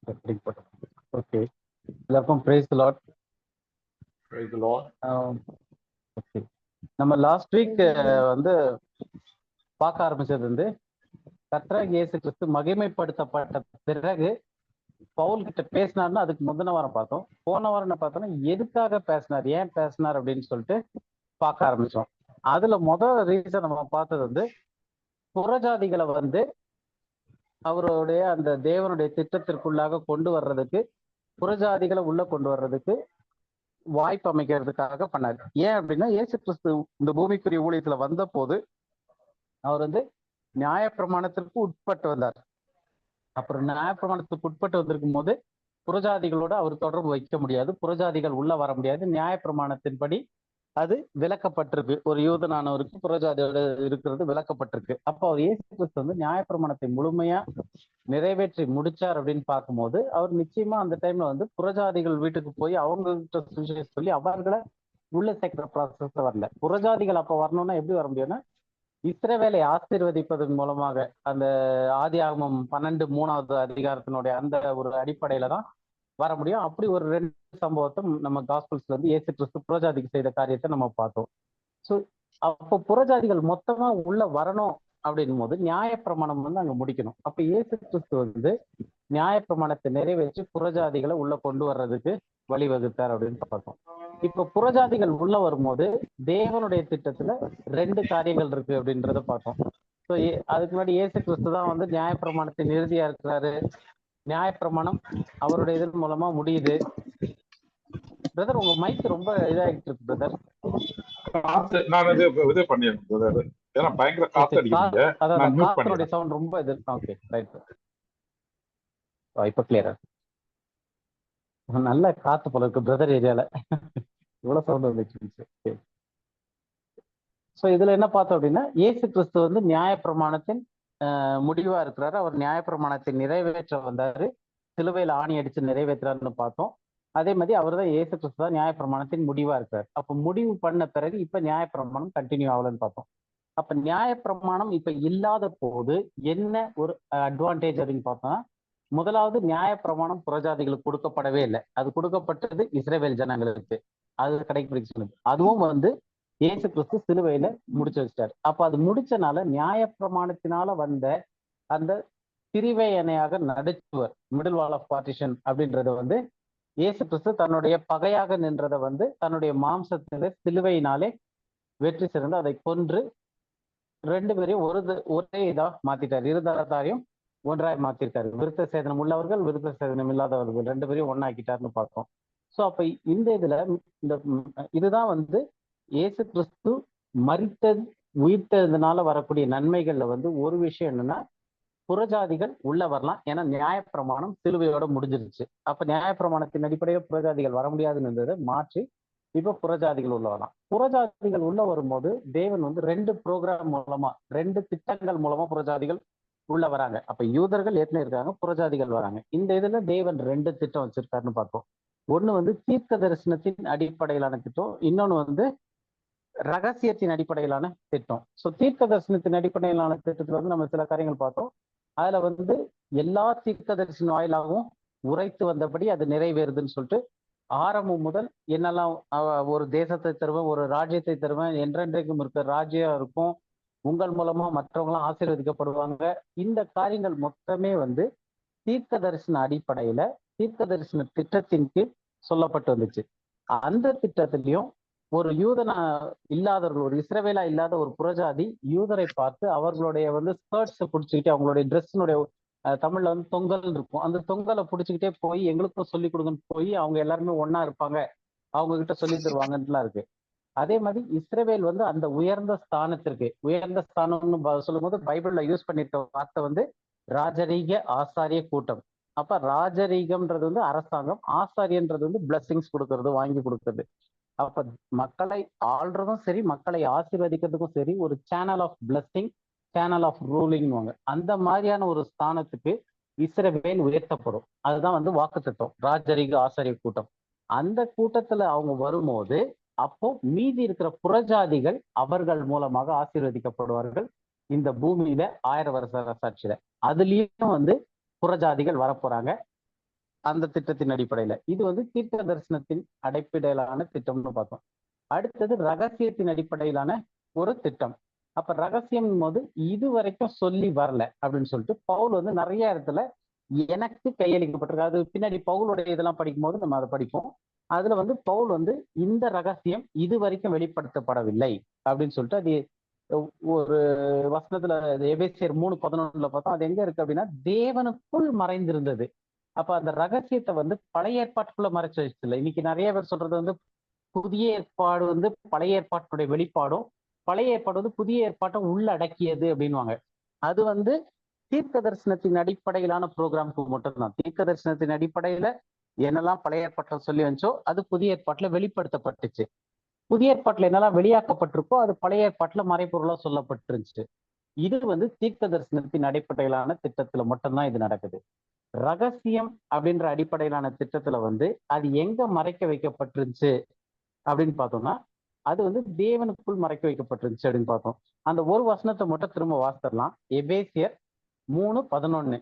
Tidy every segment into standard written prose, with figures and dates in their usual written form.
Okay, எல்லாருக்கும் praise lord. Praise the Lord. Okay, நம்ம last week வந்து பார்க்க ஆரம்பிச்சது வந்து கர்த்தராகிய இயேசு கிறிஸ்து மகிமைப்படுத்தப்பட்ட பிறகு பவுல் கிட்ட பேசினார்னு அதுக்கு முந்தின வாரம் பார்த்தோம். போன வாரம் என்ன பார்த்தோம்னா எதுக்காக பேசினார், ஏன் பேசினார் அப்படின்னு சொல்லிட்டு பார்க்க ஆரம்பிச்சோம். அதுல முதல் ரீசன் நம்ம பார்த்தது வந்து புறஜாதிகளை வந்து அவருடைய அந்த தேவனுடைய திட்டத்திற்குள்ளாக கொண்டு வர்றதுக்கு, புறஜாதிகளை உள்ள கொண்டு வர்றதுக்கு வாய்ப்பு அமைக்கிறதுக்காக பண்ணாரு. ஏன் அப்படின்னா இயேசு கிறிஸ்து இந்த பூமிக்குரிய ஊழியத்துல வந்த போது அவர் வந்து நியாயப்பிரமாணத்திற்கு உட்பட்டு வந்தார். அப்புறம் நியாயப்பிரமாணத்துக்கு உட்பட்டு வந்திருக்கும் போது புறஜாதிகளோட அவர் தொடர்பு வைக்க முடியாது, புறஜாதிகள் உள்ள வர முடியாது. நியாயப்பிரமாணத்தின்படி அது விளக்கப்பட்டிருக்கு. ஒரு யூதனானவருக்கு புறஜாதியோட இருக்கிறது விளக்கப்பட்டிருக்கு. அப்போ அவர் இயேசு கிறிஸ்து வந்து நியாயப்பிரமாணத்தை முழுமையா நிறைவேற்றி முடிச்சார் அப்படின்னு பார்க்கும்போது அவர் நிச்சயமா அந்த டைம்ல வந்து புறஜாதிகள் வீட்டுக்கு போய் அவங்க கிட்ட சுவிசேஷம் சொல்லி அவர்களை உள்ள சேர்க்கிற ப்ராசஸ் வரல. புறஜாதிகள் அப்ப வரணும்னா எப்படி வர முடியும்னா இஸ்ரவேலை ஆசீர்வதிப்பதன் மூலமாக, அந்த ஆதியாகமம் 12:3 அதிகாரத்தினுடைய அந்த ஒரு அடிப்படையில தான் வர முடியும். அப்படி ஒரு 2 சம்பவத்தை நம்ம காஸ்பல்ஸ்ல வந்து இயேசு கிறிஸ்து புறஜாதிக்கு செய்த காரியத்தை நம்ம பார்த்தோம். ஸோ அப்போ புறஜாதிகள் மொத்தமா உள்ள வரணும் அப்படின்னும் போது நியாயப்பிரமாணம் வந்து அங்க முடிக்கணும். அப்ப இயேசு கிறிஸ்து வந்து நியாயப்பிரமாணத்தை நிறைவேற்றி புறஜாதிகளை உள்ள கொண்டு வர்றதுக்கு வழிவகுத்தார் அப்படின்னு பார்த்தோம். இப்ப புறஜாதிகள் உள்ள வரும்போது தேவனுடைய திட்டத்துல 2 காரியங்கள் இருக்கு அப்படின்றத பார்த்தோம். ஸோ அதுக்கு முன்னாடி இயேசு கிறிஸ்து தான் வந்து நியாயப்பிரமாணத்தின் இறுதியா இருக்கிறாரு. நியாயப்பிரமாணம் அவருடைய இதன் மூலமா முடியுது. பிரதர், உங்க மைக் ரொம்ப இதாகிட்டு இருக்கு பிரதர். காத்து நான் இது பண்ணிருக்கேன் brother. ஏன்னா பயங்கர காத்து அடிக்குதுங்க. நான் மியூட் காத்தோட பண்ணிடுறேன். சவுண்ட் ரொம்ப இது. Okay, right. இப்ப கிளியரா நல்ல காத்து போல இருக்கு பிரதர் ஏரியால. இவ்வளவு சவுண்ட் வந்துச்சு. ஸோ இதுல என்ன பார்த்தோம் அப்படின்னா இயேசு கிறிஸ்து வந்து நியாயப்பிரமாணத்தின் முடிவா இருக்கிறாரு. அவர் நியாயப்பிரமாணத்தை நிறைவேற்ற வந்தாரு, சிலுவையில் ஆணி அடிச்சு நிறைவேற்றுறாருன்னு பார்த்தோம். அதே மாதிரி அவர் தான் இயேசு கிறிஸ்து தான் நியாயப்பிரமாணத்தின் முடிவா இருக்காரு. அப்ப முடிவு பண்ண பிறகு இப்ப நியாயப்பிரமாணம் கண்டினியூ ஆகலன்னு பார்த்தோம். அப்ப நியாயப்பிரமாணம் இப்ப இல்லாத போது என்ன ஒரு அட்வான்டேஜ் அப்படின்னு பார்த்தோம்னா, முதலாவது நியாயப்பிரமாணம் புறஜாதிகளுக்கு கொடுக்கப்படவே இல்லை. அது கொடுக்கப்பட்டது இஸ்ரவேல் ஜனங்களுக்கு, அது கடைபிடிச்சு. அதுவும் வந்து இயேசு கிறிஸ்து சிலுவையில முடிச்சு வச்சிட்டாரு. அப்ப அது முடிச்சனால நியாயப்பிரமாணத்தினால வந்த அந்த பிரிவினையாக நடுச்சுவர், மிடில் வால் ஆஃப் பார்ட்டிஷன் அப்படின்றத வந்து இயேசு கிறிஸ்து தன்னுடைய பகையாக நின்றதை வந்து தன்னுடைய மாம்சத்தில சிலுவையினாலே வெற்றி சிறந்து அதை கொன்று 2 பேரையும் ஒரே இதா மாத்திட்டாரு. இருதரத்தாரையும் ஒன்றாய் மாத்திருக்காரு. விருத்த சேதனம் உள்ளவர்கள், விருத்த சேதனம் இல்லாதவர்கள் 2 பேரையும் ஒன்னாக்கிட்டாருன்னு பார்த்தோம். ஸோ அப்ப இந்த இதுல இதுதான் வந்து இயேசு கிறிஸ்து மரித்தது உயிர்த்ததுனால வரக்கூடிய நன்மைகள்ல வந்து ஒரு விஷயம் என்னன்னா, புறஜாதிகள் உள்ள வரலாம். ஏன்னா நியாயப்பிரமாணம் சிலுவையோட முடிஞ்சிருச்சு. அப்ப நியாயப்பிரமாணத்தின் அடிப்படையில் புறஜாதிகள் வர முடியாதுன்னு மாற்றி இப்ப புறஜாதிகள் உள்ள வரலாம். புறஜாதிகள் உள்ள வரும்போது தேவன் வந்து 2 ப்ரோக்ராம் மூலமா, 2 திட்டங்கள் மூலமா புறஜாதிகள் உள்ள வராங்க. அப்ப யூதர்கள் ஏற்கனவே இருக்காங்க, புறஜாதிகள் வராங்க. இந்த இதுல தேவன் 2 திட்டம் வச்சிருக்காருன்னு பார்த்தோம். ஒண்ணு வந்து தீர்க்க தரிசனத்தின் அடிப்படையிலான திட்டம், இன்னொன்னு வந்து ரகசியத்தின் அடிப்படையிலான திட்டம். ஸோ தீர்க்க தரிசனத்தின் அடிப்படையிலான திட்டத்துல வந்து நம்ம சில காரியங்கள் பார்த்தோம். அதுல வந்து எல்லா தீர்க்க தரிசன வாயிலாகவும் உரைத்து வந்தபடி அது நிறைவேறுதுன்னு சொல்லிட்டு ஆரம்பம் முதல் என்னெல்லாம் ஒரு தேசத்தை தருவேன், ஒரு ராஜ்யத்தை தருவேன், என்றென்றைக்கும் இருக்க ராஜ்யம் இருக்கும், உங்கள் மூலமா மற்றவங்களாம் ஆசீர்வதிக்கப்படுவாங்க. இந்த காரியங்கள் மொத்தமே வந்து தீர்க்க தரிசன அடிப்படையில தீர்க்க தரிசன திட்டத்தின் கீழ் சொல்லப்பட்டு வந்துச்சு. அந்த திட்டத்திலையும் ஒரு யூதனா இல்லாதவர்கள், ஒரு இஸ்ரவேலா இல்லாத ஒரு புறஜாதி யூதரை பார்த்து அவர்களுடைய வந்து ஸ்கர்ட்ஸை பிடிச்சிக்கிட்டு, அவங்களுடைய ட்ரெஸ்ஸினுடைய தமிழ்ல வந்து தொங்கல் இருக்கும், அந்த தொங்கலை பிடிச்சிக்கிட்டே போய் எங்களுக்கும் சொல்லி கொடுங்கன்னு போய் அவங்க எல்லாருமே ஒன்னா இருப்பாங்க, அவங்க கிட்ட சொல்லி தருவாங்கன்னுலாம் இருக்கு. அதே மாதிரி இஸ்ரவேல் வந்து அந்த உயர்ந்த ஸ்தானத்திற்கு, உயர்ந்த ஸ்தானம்னு சொல்லும் போது பைபிள்ல யூஸ் பண்ணிருக்க வார்த்தை வந்து ராஜரீக ஆசாரிய கூட்டம். அப்ப ராஜரீகம்ன்றது வந்து அரசாங்கம், ஆசாரியன்றது வந்து பிளஸ்ஸிங்ஸ் கொடுக்கறது, வாங்கி கொடுக்கறது. அப்ப மக்களை ஆள்றதும் சரி, மக்களை ஆசீர்வதிக்கிறதுக்கும் சரி, ஒரு channel of blessing, channel of ruling, அந்த மாதிரியான ஒரு ஸ்தானத்துக்கு இஸ்ரவேல் உயர்த்தப்படும். அதுதான் வந்து வாக்குத்தத்தம், ராஜரீக ஆசாரிய கூட்டம். அந்த கூட்டத்துல அவங்க வரும்போது அப்போ மீதி இருக்கிற புறஜாதிகள் அவர்கள் மூலமாக ஆசீர்வதிக்கப்படுவார்கள் இந்த பூமியில 1000 வருஷ அரசாட்சியில. அதுலயும் வந்து புறஜாதிகள் வரப்போறாங்க. அந்த திட்டத்தின் அடிப்படையில. இது வந்து தீர்க்க தரிசனத்தின் அடிப்படையிலான திட்டம்னு பார்த்தோம். அடுத்தது ரகசியத்தின் அடிப்படையிலான ஒரு திட்டம். அப்ப ரகசியம் போது இது வரைக்கும் சொல்லி வரல அப்படின்னு சொல்லிட்டு பவுல் வந்து நிறைய இடத்துல எனக்கு கையளிக்கப்பட்டிருக்கு. அது பின்னாடி பவுலுடைய இதெல்லாம் படிக்கும் போது நம்ம அதை படிப்போம். அதுல வந்து பவுல் வந்து இந்த ரகசியம் இது வரைக்கும் வெளிப்படுத்தப்படவில்லை அப்படின்னு சொல்லிட்டு அது ஒரு வசனத்துல எபேசியர் 3:11 பார்த்தோம். அது எங்க இருக்கு அப்படின்னா தேவனுக்குள் மறைந்திருந்தது. அப்ப அந்த ரகசியத்தை வந்து பழைய ஏற்பாட்டுக்குள்ள மறைச்சு வச்சு இல்லை. இன்னைக்கு நிறைய பேர் சொல்றது வந்து புதிய ஏற்பாடு வந்து பழைய ஏற்பாட்டுடைய வெளிப்பாடும், பழைய ஏற்பாடு வந்து புதிய ஏற்பாட்டை உள்ளடக்கியது அப்படின்வாங்க. அது வந்து தீர்க்க தரிசனத்தின் அடிப்படையிலான ப்ரோக்ராமுக்கு மட்டும்தான். தீர்க்க தரிசனத்தின் அடிப்படையில என்னெல்லாம் பழைய ஏற்பாட்டில் சொல்லி வந்துச்சோ அது புதிய ஏற்பாட்டுல வெளிப்படுத்தப்பட்டுச்சு. புதிய ஏற்பாட்டுல என்னெல்லாம் வெளியாக்கப்பட்டிருக்கோ அது பழைய ஏற்பாட்டுல மறைபொருளா சொல்லப்பட்டிருந்துச்சு. இது வந்து தீர்க்க தரிசனத்தின் அடிப்படையிலான திட்டத்துல மட்டும்தான் இது நடக்குது. ரகசியம் அப்படின்ற அடிப்படையிலான திட்டத்துல வந்து அது எங்க மறைக்க வைக்கப்பட்டிருந்துச்சு அப்படின்னு பார்த்தோம்னா அது வந்து தேவனுக்குள் மறைக்க வைக்கப்பட்டிருந்துச்சு அப்படின்னு பார்த்தோம். அந்த ஒரு வசனத்தை மட்டும் திரும்ப வாசித்தரலாம். எபேசியர் 3:11.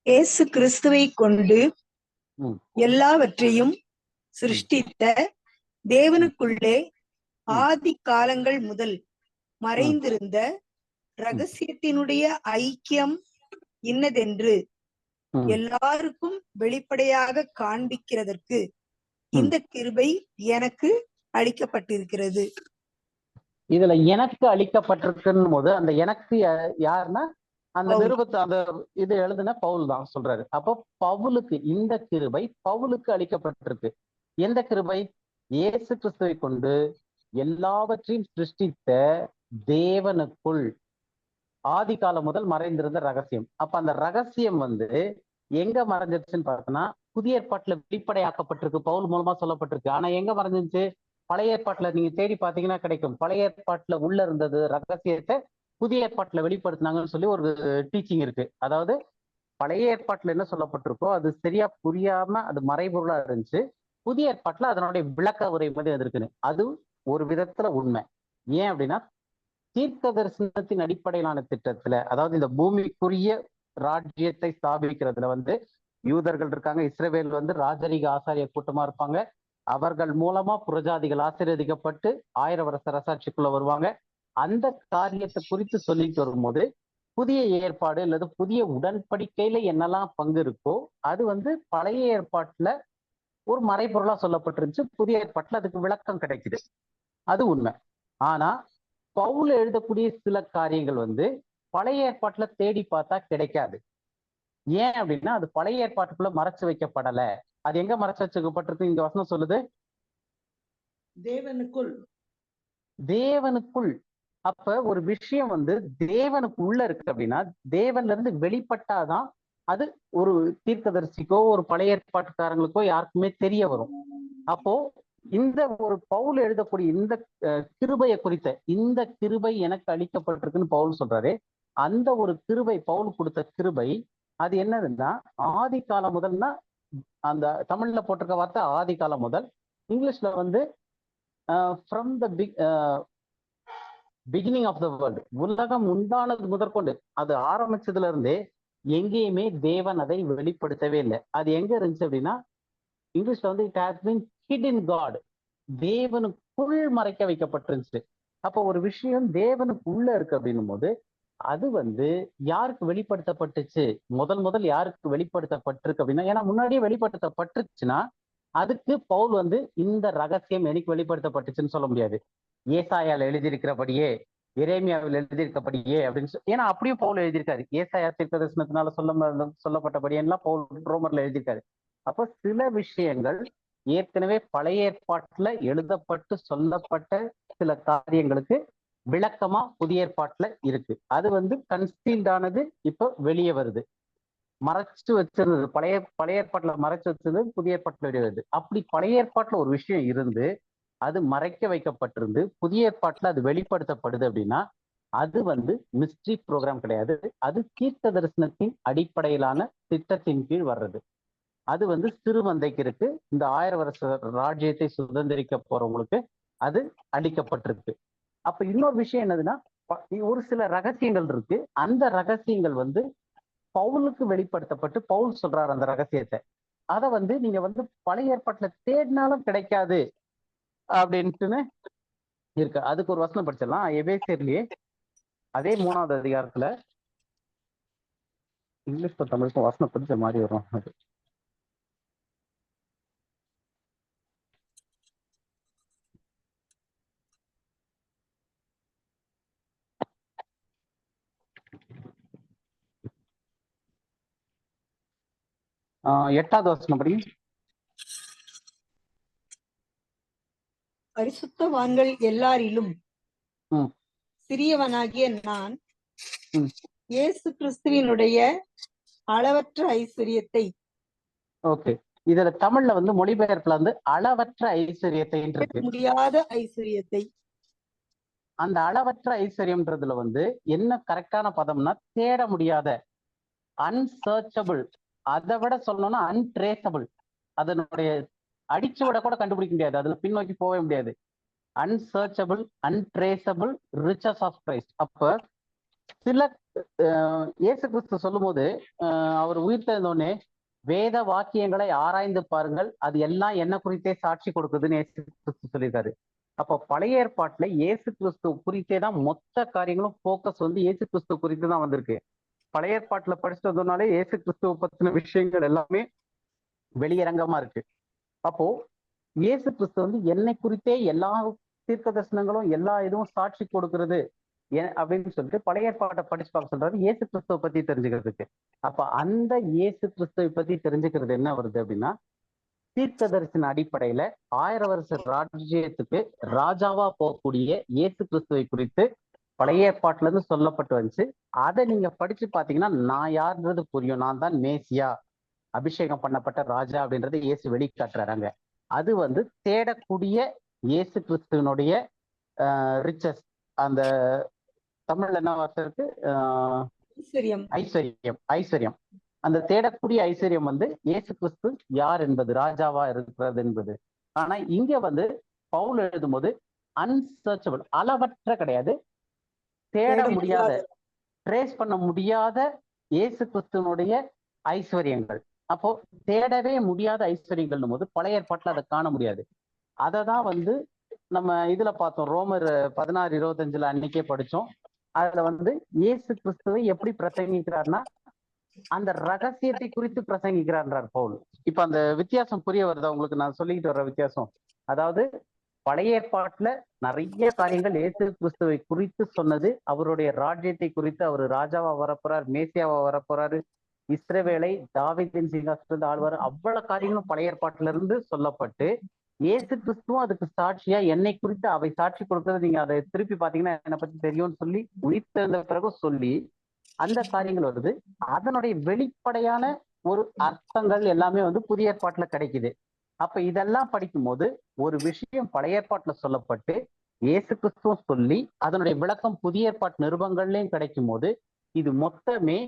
இயேசு கிறிஸ்துவை கொண்டு எல்லாவற்றையும் சிருஷ்டித்த தேவனுக்குள்ளே ஆதி காலங்கள் முதல் மறைந்திருந்த ரகசியத்தினுடைய ஐக்கியம் இன்னதென்று எல்லாருக்கும் வெளிப்படையாக காண்பிக்கிறதற்கு இந்த கிருபை எனக்கு அளிக்கப்பட்டிருக்கிறது. இதுல எனக்கு அளிக்கப்பட்டிருக்குன்னு போது அந்த எனக்கு யாருன்னா அந்த நிருபத்தை அந்த இது எழுதுன பவுல் தான் சொல்றாரு. அப்போ பவுலுக்கு இந்த கிருபை பவுலுக்கு அளிக்கப்பட்டிருக்கு. எந்த கிருபை? இயேசு கிறிஸ்துவை கொண்டு எல்லாவற்றையும் சிருஷ்டித்த தேவனுக்குள் ஆதி காலம் முதல் மறைந்திருந்த ரகசியம். அப்ப அந்த ரகசியம் வந்து எங்க மறைஞ்சிருச்சுன்னு பார்த்தோம்னா புதிய ஏற்பாட்டுல வெளிப்படையாக்கப்பட்டிருக்கு, பவுல் மூலமா சொல்லப்பட்டிருக்கு. ஆனா எங்க மறைஞ்சிருச்சு? பழைய ஏற்பாட்டுல நீங்க தேடி பார்த்தீங்கன்னா கிடைக்கும். பழைய ஏற்பாட்டுல உள்ள இருந்தது ரகசியத்தை புதிய ஏற்பாட்டுல வெளிப்படுத்தினாங்கன்னு சொல்லி ஒரு டீச்சிங் இருக்கு. அதாவது பழைய ஏற்பாட்டுல என்ன சொல்லப்பட்டிருக்கோ அது சரியா புரியாம அது மறைபொருளா இருந்துச்சு. புதிய ஏற்பாட்டுல அதனுடைய விளக்க உரை மாதிரி அது இருக்குன்னு. அது ஒரு விதத்துல உண்மை. ஏன் அப்படின்னா தீர்க்க தரிசனத்தின் அடிப்படையிலான திட்டத்துல, அதாவது இந்த பூமிக்குரிய ராஜ்யத்தை ஸ்தாபிக்கிறதுல வந்து யூதர்கள் இருக்காங்க. இஸ்ரவேல் வந்து ராஜரீக ஆசாரிய கூட்டமா இருப்பாங்க. அவர்கள் மூலமா புறஜாதிகள் ஆசீர்வதிக்கப்பட்டு 1000 வருஷ அரசாட்சிக்குள்ள வருவாங்க. அந்த காரியத்தை குறித்து சொல்லிட்டு வரும்போது புதிய ஏற்பாடு அல்லது புதிய உடன்படிக்கையில என்னெல்லாம் பங்கு இருக்கோ அது வந்து பழைய ஏற்பாட்டுல ஒரு மறைபொருளா சொல்லப்பட்டிருந்துச்சு. புதிய ஏற்பாட்டுல அதுக்கு விளக்கம் கிடைக்குது. அது உண்மை. ஆனா பவுல் எழுதக்கூடிய சில காரியங்கள் வந்து பழைய ஏற்பாட்டுல தேடி பார்த்தா கிடைக்காது. ஏன் அப்படின்னா அது பழைய ஏற்பாட்டுக்குள்ள மறைச்சு வைக்கப்படல. அது எங்க மறைச்சு வச்சுக்கப்பட்டிருக்கு? இந்த வசனம் சொல்லுது தேவனுக்குள். தேவனுக்குள். அப்ப ஒரு விஷயம் வந்து தேவனுக்கு உள்ள இருக்கு அப்படின்னா தேவன்ல இருந்து வெளிப்பட்டாதான் அது ஒரு தீர்க்கதரிசிக்கோ ஒரு பழைய ஏற்பாட்டுக்காரங்களுக்கோ யாருக்குமே தெரிய வரும். அப்போ இந்த ஒரு பவுல் எழுதக்கூடிய இந்த கிருபையை குறித்த இந்த கிருபை எனக்கு அளிக்கப்பட்டிருக்குன்னு பவுல் சொல்றாரு. அந்த ஒரு கிருபை பவுல் கொடுத்த கிருபை அது என்னதுன்னா ஆதி காலம் முதல்னா அந்த தமிழ்ல போட்டிருக்க வார்த்தை ஆதி காலம் முதல். இங்கிலீஷ்ல வந்து from the beginning of the world, உலகம் உண்டானது முதற்கொண்டு அது ஆரம்பிச்சதுல இருந்தே எங்கேயுமே தேவன் அதை வெளிப்படுத்தவே இல்லை. அது எங்க இருந்துச்சு அப்படின்னா இங்கிலீஷ்ல வந்து it has been hid in God, தேவனுக்குள் மறைக்க வைக்கப்பட்டிருந்துச்சு. அப்போ ஒரு விஷயம் தேவனுக்கு உள்ள இருக்கு அப்படின்னும் போது அது வந்து யாருக்கு வெளிப்படுத்தப்பட்டுச்சு? முதல் யாருக்கு வெளிப்படுத்தப்பட்டிருக்கு அப்படின்னா, ஏன்னா முன்னாடியே வெளிப்படுத்தப்பட்டுச்சுன்னா அதுக்கு பவுல் வந்து இந்த ரகசியம் எனக்கு வெளிப்படுத்தப்பட்டுச்சுன்னு சொல்ல முடியாது. ஏசாயால எழுதியிருக்கிறபடியே எரேமியாவில் எழுதியிருக்கபடியே அப்படின்னு ஏன்னா அப்படியே பவுல் எழுதியிருக்காரு. ஏசாயா தீர்க்கதரிசனத்தினால சொல்லப்பட்டபடியெல்லாம் பவுல் ரோமர்ல எழுதியிருக்காரு. அப்போ சில விஷயங்கள் ஏற்கனவே பழைய ஏற்பாட்டுல எழுதப்பட்டு சொல்லப்பட்ட சில காரியங்களுக்கு விளக்கமா புதிய ஏற்பாட்டுல இருக்கு. அது வந்து கன்சீல்டானது இப்போ வெளியே வருது. மறைச்சு வச்சிருந்தது பழைய ஏற்பாட்டுல மறைச்சு வச்சிருந்தது புதிய ஏற்பாட்டுல வெளியே வருது. அப்படி பழைய ஏற்பாட்டுல ஒரு விஷயம் இருந்து அது மறைக்க வைக்கப்பட்டிருந்து புதிய ஏற்பாட்டுல அது வெளிப்படுத்தப்படுது அப்படின்னா அது வந்து மிஸ்ட்ரி ப்ரோக்ராம் கிடையாது. அது தீர்க்க தரிசனத்தின் அடிப்படையிலான திட்டத்தின் கீழ் வர்றது. அது வந்து சிறுமந்தைக்கு இருக்கு. இந்த 1000 வருஷ ராஜ்யத்தை சுதந்திரிக்க போறவங்களுக்கு அது அளிக்கப்பட்டிருக்கு. அப்ப இன்னொரு விஷயம் என்னதுன்னா ஒரு சில ரகசியங்கள் இருக்கு. அந்த ரகசியங்கள் வந்து பவுலுக்கு வெளிப்படுத்தப்பட்டு பவுல் சொல்றாரு அந்த ரகசியத்தை. அதை வந்து நீங்க வந்து பழைய ஏற்பாட்டுல தேடினாலும் கிடைக்காது அப்படின்ட்டுன்னு இருக்கு. அதுக்கு ஒரு வசனம் படிச்சிடலாம். எபேசியர்லயே அதே 3வது அதிகாரத்துல இங்கிலீஷ்ல தமிழுக்கும் வசனம் படிச்ச மாதிரி வரும். அது எட்டாவது வசனம் படி. பரிசுத்தவான்கள் எல்லாரிலும் ம். சிறியவனாகிய நான் ம். இயேசு கிறிஸ்துவினுடைய அளவற்ற ஐஸ்வர்யத்தை. ஓகே, இதுல தமிழ்ல வந்து மொழிபெயர்ப்புல வந்து அளவற்ற ஐஸ்வர்யத்தை இருக்கு. முடியாத ஐஸ்வர்யத்தை. அந்த அளவற்ற ஐஸ்வர்யம்ன்றதுல வந்து என்ன கரெக்டான பதம்னா தேட முடியாத, அன்சர்ச்சபிள். அதை விட சொல்லணும்னா அன்ட்ரேசபிள். அதனுடைய அடிச்சுவிட கூட கண்டுபிடிக்க முடியாது, அதுல பின்னோக்கி போகவே முடியாது. Unsearchable, untraceable riches of Christ. அப்ப சில இயேசு கிறிஸ்து சொல்லும் போது அவர் உயிர்த்தெழுந்தோடனே வேத வாக்கியங்களை ஆராய்ந்து பாருங்கள், அது எல்லாம் என்ன குறித்தே சாட்சி கொடுக்குதுன்னு இயேசு கிறிஸ்து சொல்லியிருக்காரு. அப்ப பழைய ஏற்பாட்டுல இயேசு கிறிஸ்து குறித்தே தான் மொத்த காரியங்களும் போக்கஸ் வந்து இயேசு கிறிஸ்து குறித்து தான் வந்திருக்கு. பழைய ஏற்பாட்டுல படிச்சுட்டு வந்தோம்னாலே இயேசு கிறிஸ்துவ பத்தின விஷயங்கள் எல்லாமே வெளியரங்கமா இருக்கு. அப்போ இயேசு கிறிஸ்து வந்து என்னை குறித்தே எல்லா தீர்க்க தரிசனங்களும் எல்லா இதுவும் சாட்சி கொடுக்கிறது அப்படின்னு சொல்லிட்டு பழைய ஏற்பாட்டை படிச்சு பார்க்க சொல்றாரு இயேசு கிறிஸ்துவ பத்தி தெரிஞ்சுக்கிறதுக்கு. அப்ப அந்த இயேசு கிறிஸ்துவை பத்தி தெரிஞ்சுக்கிறது என்ன வருது அப்படின்னா, தீர்க்க தரிசன அடிப்படையில 1000 வருஷ ராஜ்யத்துக்கு ராஜாவா போகக்கூடிய இயேசு கிறிஸ்துவை குறித்து பழைய ஏற்பாட்டுல இருந்து சொல்லப்பட்டு வந்துச்சு. அதை நீங்க படிச்சு பாத்தீங்கன்னா நான் யாருன்றது புரியும். நான் தான் மேசியா, அபிஷேகம் பண்ணப்பட்ட ராஜா அப்படின்றது இயேசு வெளிக்காட்டுறாங்க. அது வந்து தேடக்கூடிய இயேசு கிறிஸ்துவனுடைய ரிச்சஸ். அந்த தமிழ்ல என்ன வார்த்தை இருக்கு? ஐஸ்வர்யம். ஐஸ்வர்யம். அந்த தேடக்கூடிய ஐஸ்வர்யம் வந்து இயேசு கிறிஸ்து யார் என்பது, ராஜாவா இருக்கிறது என்பது. ஆனா இங்க வந்து பவுல் எழுதும்போது அன்சர்ச்சபிள், அளவற்ற கிடையாது, தேட முடியாத, ட்ரேஸ் பண்ண முடியாத இயேசு கிறிஸ்துவனுடைய ஐஸ்வர்யங்கள். அப்போ தேடவே முடியாத ஐஸ்வர்யங்கள் போது பழைய ஏற்பாட்டுல அதை காண முடியாது. அதை தான் வந்து நம்ம இதுல பார்த்தோம், ரோமர் 16:25 அன்னைக்கே படிச்சோம். அதுல வந்து இயேசு கிறிஸ்துவை எப்படி பிரசங்கிக்கிறார்னா அந்த ரகசியத்தை குறித்து பிரசங்கிக்கிறார் பவுல். இப்ப அந்த வித்தியாசம் புரிய வருதா உங்களுக்கு? நான் சொல்லிக்கிட்டு வர்ற வித்தியாசம், அதாவது பழைய ஏற்பாட்டுல நிறைய காரியங்கள் இயேசு கிறிஸ்துவை குறித்து சொன்னது, அவருடைய ராஜ்யத்தை குறித்து, அவர் ராஜாவா வரப்போறார், மேசியாவா வரப்போறாரு, இஸ்ரவேலை தாவீதின் சிங்காசனத்திலிருந்து ஆழ்வார், அவ்வளவு காரியங்களும் பழைய ஏற்பாட்டுல இருந்து சொல்லப்பட்டு இயேசு கிறிஸ்துவும் அதுக்கு சாட்சியா என்னை குறித்து அவை சாட்சி கொடுக்கறது, நீங்க அதை திருப்பி பாத்தீங்கன்னா என்னை பத்தி தெரியும்னு சொல்லி உயிர்த்தெழுந்த பிறகு சொல்லி அந்த காரியங்கள் வருது. அதனுடைய வெளிப்படையான ஒரு அர்த்தங்கள் எல்லாமே வந்து புதிய ஏற்பாட்டுல கிடைக்குது. அப்ப இதெல்லாம் படிக்கும் போது ஒரு விஷயம் பழைய ஏற்பாட்டுல சொல்லப்பட்டு இயேசு கிறிஸ்துவும் சொல்லி அதனுடைய விளக்கம் புதிய ஏற்பாட்டு நிருபங்கள்லயும் கிடைக்கும் போது இது மொத்தமே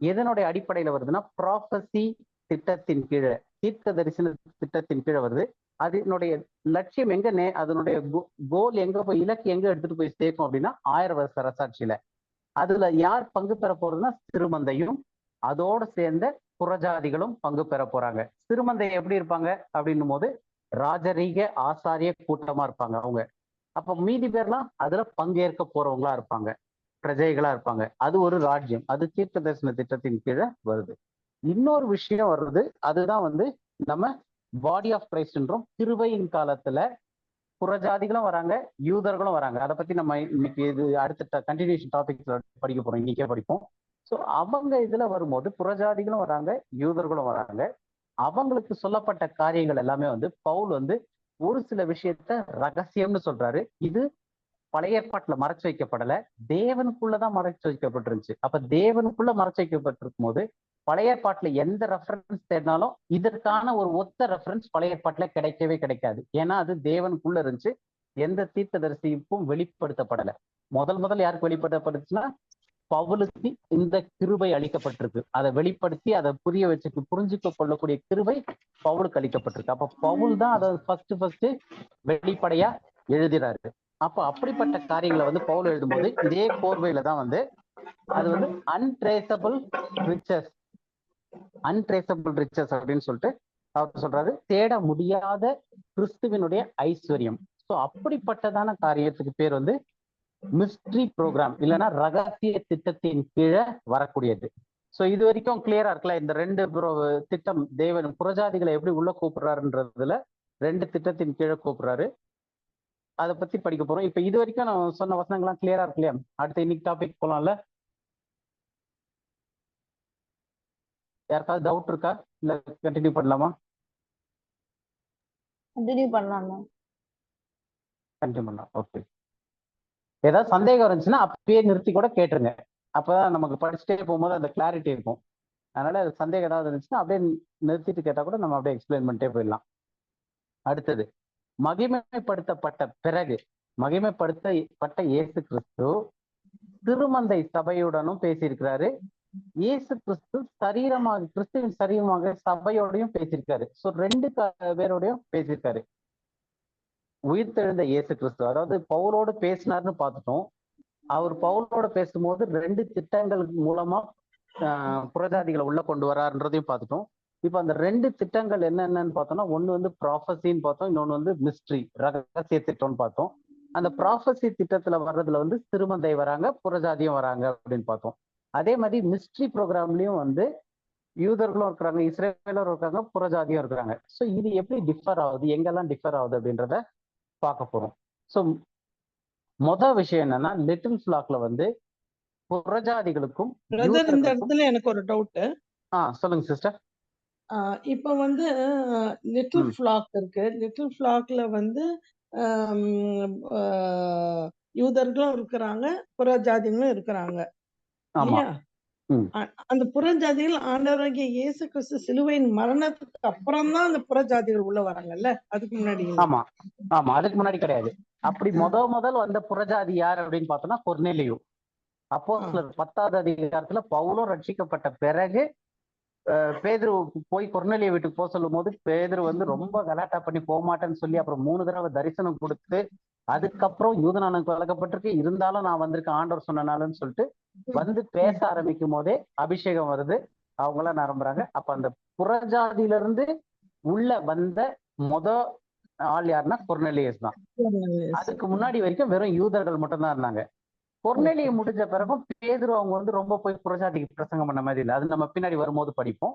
எதனுடைய அடிப்படையில வருதுன்னா ப்ராஃபசி திட்டத்தின் கீழே, தீர்க்க தரிசன திட்டத்தின் கீழே வருது. அதனுடைய லட்சியம் எங்க, அதனுடைய கோல் எங்க போய், இலக்கு எங்க எடுத்துட்டு போய் சேர்க்கும் அப்படின்னா 1000 வருஷ அரசாட்சியில. அதுல யார் பங்கு பெற போறதுன்னா சிறுமந்தையும் அதோட சேர்ந்த புறஜாதிகளும் பங்கு பெற போறாங்க. சிறுமந்தை எப்படி இருப்பாங்க அப்படின்னும் போது ராஜரீக ஆசாரிய கூட்டமா இருப்பாங்க அவங்க. அப்ப மீதி பேர்லாம் அதுல பங்கேற்க போறவங்களா இருப்பாங்க, பிரஜைகளா இருப்பாங்க. அது ஒரு ராஜ்யம், அது தீர்க்க தரிசன திட்டத்தின் கீழே வருது. இன்னொரு விஷயம் வருது, அதுதான் வந்து நம்ம பாடி ஆஃப் கிரைஸ்ட்ன்றோம். கிருபையின் காலத்துல புறஜாதிகளும் வராங்க, யூதர்களும் வராங்க. அதை பத்தி நம்ம இன்னைக்கு இது அடுத்த கண்டினியூஷன் டாபிக்ஸ்ல படிக்க போறோம், இன்னைக்கே படிப்போம். ஸோ அவங்க இதுல வரும்போது புறஜாதிகளும் வராங்க, யூதர்களும் வராங்க. அவங்களுக்கு சொல்லப்பட்ட காரியங்கள் எல்லாமே வந்து பவுல் வந்து ஒரு சில விஷயத்த ரகசியம்னு சொல்றாரு. இது பழைய ஏற்பாட்டுல மறைச்சு வைக்கப்படல, தேவனுக்குள்ளதான் மறைச்சு வைக்கப்பட்டிருந்துச்சு. அப்ப தேவனுக்குள்ள மறைச்சு வைக்கப்பட்டிருக்கும் போது பழைய ஏற்பாட்டுல எந்த ரெஃபரன்ஸ் தேடினாலும் இதற்கான ஒரு ஒத்த ரெஃபரன்ஸ் பழைய ஏற்பாட்டுல கிடைக்கவே கிடைக்காது. ஏன்னா அது தேவனுக்குள்ள இருந்துச்சு, எந்த தீர்க்கதரிசிக்கும் வெளிப்படுத்தப்படல. முதல் யாருக்கு வெளிப்படுத்தப்பட்டுச்சுன்னா பவுலுக்கு இந்த கிருபை அளிக்கப்பட்டிருக்கு. அதை வெளிப்படுத்தி அதை புரிய வச்சுக்கு புரிஞ்சுக்க கொள்ளக்கூடிய கிருபை பவுலுக்கு அளிக்கப்பட்டிருக்கு. அப்ப பவுல் தான் அதை ஃபர்ஸ்ட் வெளிப்படையா எழுதுறாரு. அப்போ அப்படிப்பட்ட காரியங்களை வந்து பவுல் எழுதும்போது இதே கோர்வையில தான் வந்து அது வந்து அன்ட்ரேசபிள் ரிச்சஸ் அப்படின்னு சொல்லிட்டு அவர் சொல்றாரு, தேட முடியாத கிறிஸ்துவனுடைய ஐஸ்வர்யம். ஸோ அப்படிப்பட்டதான காரியத்துக்கு பேர் வந்து மிஸ்ட்ரி ப்ரோக்ராம், இல்லைன்னா ரகசிய திட்டத்தின் கீழே வரக்கூடியது. ஸோ இது வரைக்கும் கிளியரா இருக்குல்ல? இந்த ரெண்டு திட்டம், தேவன் புறஜாதிகளை எப்படி உள்ள கூப்பிடுறாருன்றதுல ரெண்டு திட்டத்தின் கீழே கூப்பிடுறாரு. அதை பத்தி படிக்க போறோம். இப்ப இது வரைக்கும் நான் சொன்ன வசனங்கள்லாம் கிளியரா இருக்கு இல்லையா? அடுத்த இன்னைக்கு டாபிக் போலாம்ல? யாருக்காவது டவுட் இருக்கா, இல்ல கண்டினியூ பண்ணலாமா? கண்டினியூ பண்ணலாம். கண்டினியூ பண்ணலாம். ஓகே. ஏதாவது சந்தேகம் இருந்துச்சுன்னா அப்பயே நிறுத்தி கூட கேட்டுருங்க. அப்பதான் நமக்கு படிச்சுட்டே போகும்போது அந்த கிளாரிட்டி இருக்கும். அதனால சந்தேகம் ஏதாவது இருந்துச்சுன்னா அப்படியே நிறுத்திட்டு கேட்டா கூட நம்ம அப்படியே எக்ஸ்பிளைன் பண்ணிட்டே போயிடலாம். அடுத்தது, மகிமைப்படுத்தப்பட்ட பிறகு, மகிமைப்படுத்தப்பட்ட இயேசு கிறிஸ்து திருமந்தை சபையுடனும் பேசியிருக்கிறாரு. இயேசு கிறிஸ்து சரீரமாக, கிறிஸ்துவின் சரீரமாக சபையோடையும் பேசியிருக்காரு. ஸோ ரெண்டு பேரோடையும் பேசியிருக்காரு. உயிர்த்தெழுந்த இயேசு கிறிஸ்து, அதாவது பவுலோடு பேசினார்னு பார்த்துட்டோம். அவர் பவுலோட பேசும்போது ரெண்டு திட்டங்கள் மூலமா புறஜாதிகளை உள்ள கொண்டு வராருன்றதையும் பார்த்துட்டோம். இப்ப அந்த ரெண்டு திட்டங்கள் என்னென்னு பார்த்தோம்னா, ஒண்ணு வந்து ப்ராஃபஸின்னு பார்த்தோம், இன்னொன்னு வந்து மிஸ்ட்ரி, ரகசிய திட்டம்னு பார்த்தோம். அந்த ப்ராஃபஸி திட்டத்துல வர்றதுல வந்து திருமந்தை வராங்க, புறஜாதியும் வராங்க அப்படின்னு பார்த்தோம். அதே மாதிரி மிஸ்ட்ரி ப்ரோக்ராம்லயும் வந்து யூதர்களும் இருக்கிறாங்க, இஸ்ரேலரும் இருக்காங்க, புறஜாதியும் இருக்கிறாங்க. ஸோ இது எப்படி டிஃபர் ஆகுது, எங்கெல்லாம் டிஃபர் ஆகுது அப்படின்றத பார்க்க போறோம். ஸோ மொதல் விஷயம் என்னன்னா, லிட்டில் ஃபிளாக்ல வந்து புறஜாதிகளுக்கும் இந்த இடத்துல எனக்கு ஒரு டவுட். சொல்லுங்க சிஸ்டர். இப்ப வந்து லிட்டில் ஃபிளாக் இருக்கு. லிட்டில் ஃபிளாக்ல வந்து யூதர்களும் இருக்கிறாங்க, புறஜாதிகளும் இருக்கிறாங்க இல்லையா? அந்த புறஜாதிகள் ஆண்டவராகிய இயேசு கிறிஸ்து சிலுவையின் மரணத்துக்கு அப்புறம் தான் அந்த புறஜாதிகள் உள்ள வராங்கல்ல, அதுக்கு முன்னாடி? ஆமா, அதுக்கு முன்னாடி கிடையாது. அப்படி முதல் வந்த புறஜாதி யார் அப்படின்னு பார்த்தோம்னா கொர்நேலியு. அப்போஸ்தலர் 10வது அதிகாரத்துல பவுலும் ரட்சிக்கப்பட்ட பிறகு பேதுரு போய் கொர்நேலிய வீட்டுக்கு போக சொல்லும் போது பேதுரு வந்து ரொம்ப கலாட்டா பண்ணி போக மாட்டேன்னு சொல்லி அப்புறம் 3 தடவை தரிசனம் கொடுத்து, அதுக்கப்புறம் யூதனானுக்கு வழங்கப்பட்டிருக்கு, இருந்தாலும் நான் வந்திருக்கேன் ஆண்டவர் சொன்னனாலன்னு சொல்லிட்டு வந்து பேச ஆரம்பிக்கும் போதே அபிஷேகம் வருது, அவங்களாம் நரம்புறாங்க. அப்ப அந்த புறஜாதியில இருந்து உள்ள வந்த ஆள் யாருன்னா கொர்நேலியஸ் தான். அதுக்கு முன்னாடி வரைக்கும் வெறும் யூதர்கள் மட்டும்தான் இருந்தாங்க. கொர்நேலிய முடிஞ்ச பிறகும் பேதுரு அவங்க வந்து ரொம்ப போய் புறஜாதிக்கு பிரசங்கம் பண்ண மாதிரி இல்லை, அது நம்ம பின்னாடி வரும்போது படிப்போம்.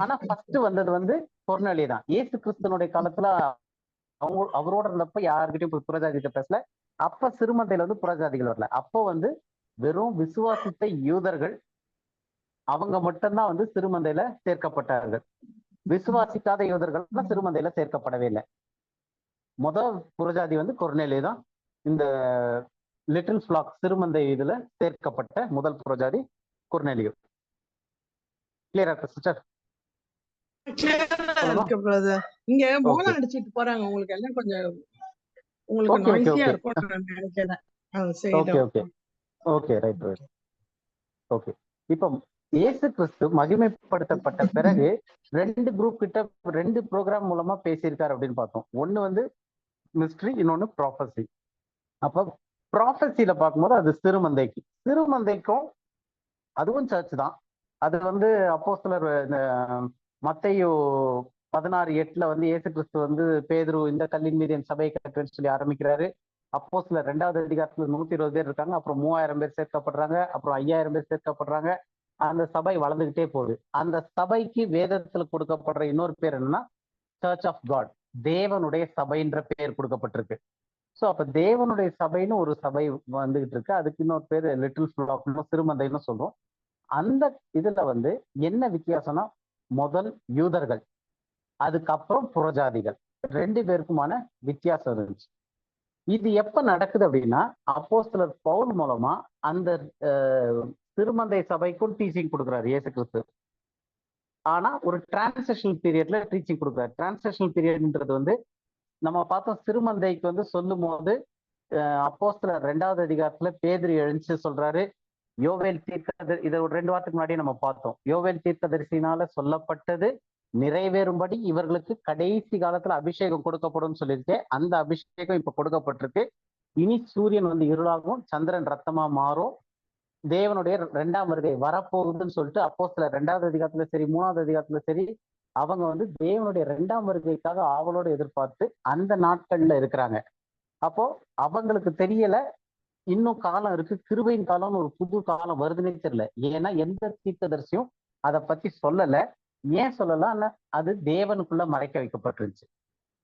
ஆனா ஃபர்ஸ்ட் வந்தது வந்து கொர்நேலிய தான். இயேசு கிறிஸ்தனுடைய காலத்துல அவரோட இருந்தப்ப யாருக்கிட்டையும் போய் புறஜாதிகிட்ட பேசல. அப்ப சிறுமந்தையில வந்து புறஜாதிகள் வரல. அப்போ வந்து வெறும் விசுவாசித்த யூதர்கள் அவங்க மட்டும்தான் வந்து சிறுமந்தையில சேர்க்கப்பட்டார்கள். விசுவாசிக்காத யூதர்கள் சிறுமந்தையில சேர்க்கப்படவே இல்லை. முதல் புறஜாதி வந்து கொர்நேலிய தான். இந்த லிட்டில் ஃபிளாக் சிறுமந்தை இதுல சேர்க்கப்பட்ட முதல் புறஜாதி கொர்நேலியு. கிளியரா சிஸ்டர்? இங்க மோளம் அடிச்சிட்டு போறாங்க, உங்களுக்கு எல்லாம் கொஞ்சம் உங்களுக்கு நாய்ஸியா இருக்கும் நினைக்கிறேன். Okay right. ஓகே. இப்போ இயேசு கிறிஸ்து மகிமைப்படுத்தப்பட்ட பிறகு ரெண்டு குரூப் கிட்ட ரெண்டு ப்ரோக்ராம் மூலமா பேசியிருக்காரு அப்படின்னு பார்த்தோம். ஒண்ணு வந்து மிஸ்ட்ரி, இன்னொன்னு ப்ராஃபஸி. அப்ப ப்ராஃபஸில பார்க்கும்போது அது சிறுமந்தைக்கும் அதுவும் சர்ச் தான். அது வந்து அப்போஸ்தலர் மத்தேயு 16:8 வந்து இயேசு கிறிஸ்து வந்து பேதுரு இந்த கல்லின் மீது என் சபையை கட்டுவேன்னு சொல்லி ஆரம்பிக்கிறாரு. அப்போஸ்தலர் 2வது அதிகாரத்துல 120 பேர் இருக்காங்க, அப்புறம் 3000 பேர் சேர்க்கப்படுறாங்க, அப்புறம் 5000 பேர் சேர்க்கப்படுறாங்க. அந்த சபை வளர்ந்துகிட்டே போகுது. அந்த சபைக்கு வேதத்துல கொடுக்கப்படுற இன்னொரு பேர் என்னன்னா சர்ச் ஆஃப் காட், தேவனுடைய சபைன்ற பேர் கொடுக்கப்பட்டிருக்கு. ஸோ அப்ப தேவனுடைய சபைன்னு ஒரு சபை வந்துகிட்டு இருக்கு. அதுக்கு இன்னொரு பேர் லிட்டில் ஃபிளாக்னு சிறுமந்தைன்னு சொல்றோம். அந்த இதுல வந்து என்ன வித்தியாசம்னா, முதல் யூதர்கள், அதுக்கப்புறம் புறஜாதிகள், ரெண்டு பேருக்குமான வித்தியாசம் இருந்துச்சு. இது எப்ப நடக்குது அப்படின்னா, அப்போஸ்தலர் பவுல் மூலமா அந்த திருமந்தை சபைக்கும் டீச்சிங் கொடுக்குறாரு இயேசு கிறிஸ்து. ஆனா ஒரு டிரான்சிஷனல் பீரியட்ல டீச்சிங் கொடுக்குறாரு. டிரான்சிஷனல் பீரியட்ன்றது வந்து நம்ம பார்த்தோம், சிறுமந்தைக்கு வந்து சொல்லும் போது அப்போஸ்தலர் 2வது அதிகாரத்துல பேதுரு எழுந்து சொல்றாரு, யோவேல் தீர்க்கதரிசி, இதை ஒரு 2 வாரத்துக்கு முன்னாடி நம்ம பார்த்தோம், யோவேல் தீர்க்கதரிசினால சொல்லப்பட்டது நிறைவேறும்படி இவர்களுக்கு கடைசி காலத்துல அபிஷேகம் கொடுக்கப்படும் சொல்லியிருக்கேன். அந்த அபிஷேகம் இப்ப கொடுக்கப்பட்டிருக்கு. இனி சூரியன் வந்து இருளாகவும் சந்திரன் ரத்தமா மாறும், தேவனுடைய 2ஆம் வருகை வரப்போகுதுன்னு சொல்லிட்டு அப்போஸ்தலர் 2வது அதிகாரத்துல சரி 3வது அதிகாரத்துல சரி அவங்க வந்து தேவனுடைய 2ஆம் வருகைக்காக ஆவலோட எதிர்பார்த்து அந்த நாட்கள்ல இருக்கிறாங்க. அப்போ அவங்களுக்கு தெரியல இன்னும் காலம் இருக்கு, கிருபையின் காலம்னு ஒரு புது காலம் வருதுன்னே தெரியல. ஏன்னா எந்த தீர்க்கதரிசியும் அதை பத்தி சொல்லல. ஏன் சொல்லலாம், அது தேவனுக்குள்ள மறைக்க வைக்கப்பட்டிருந்துச்சு,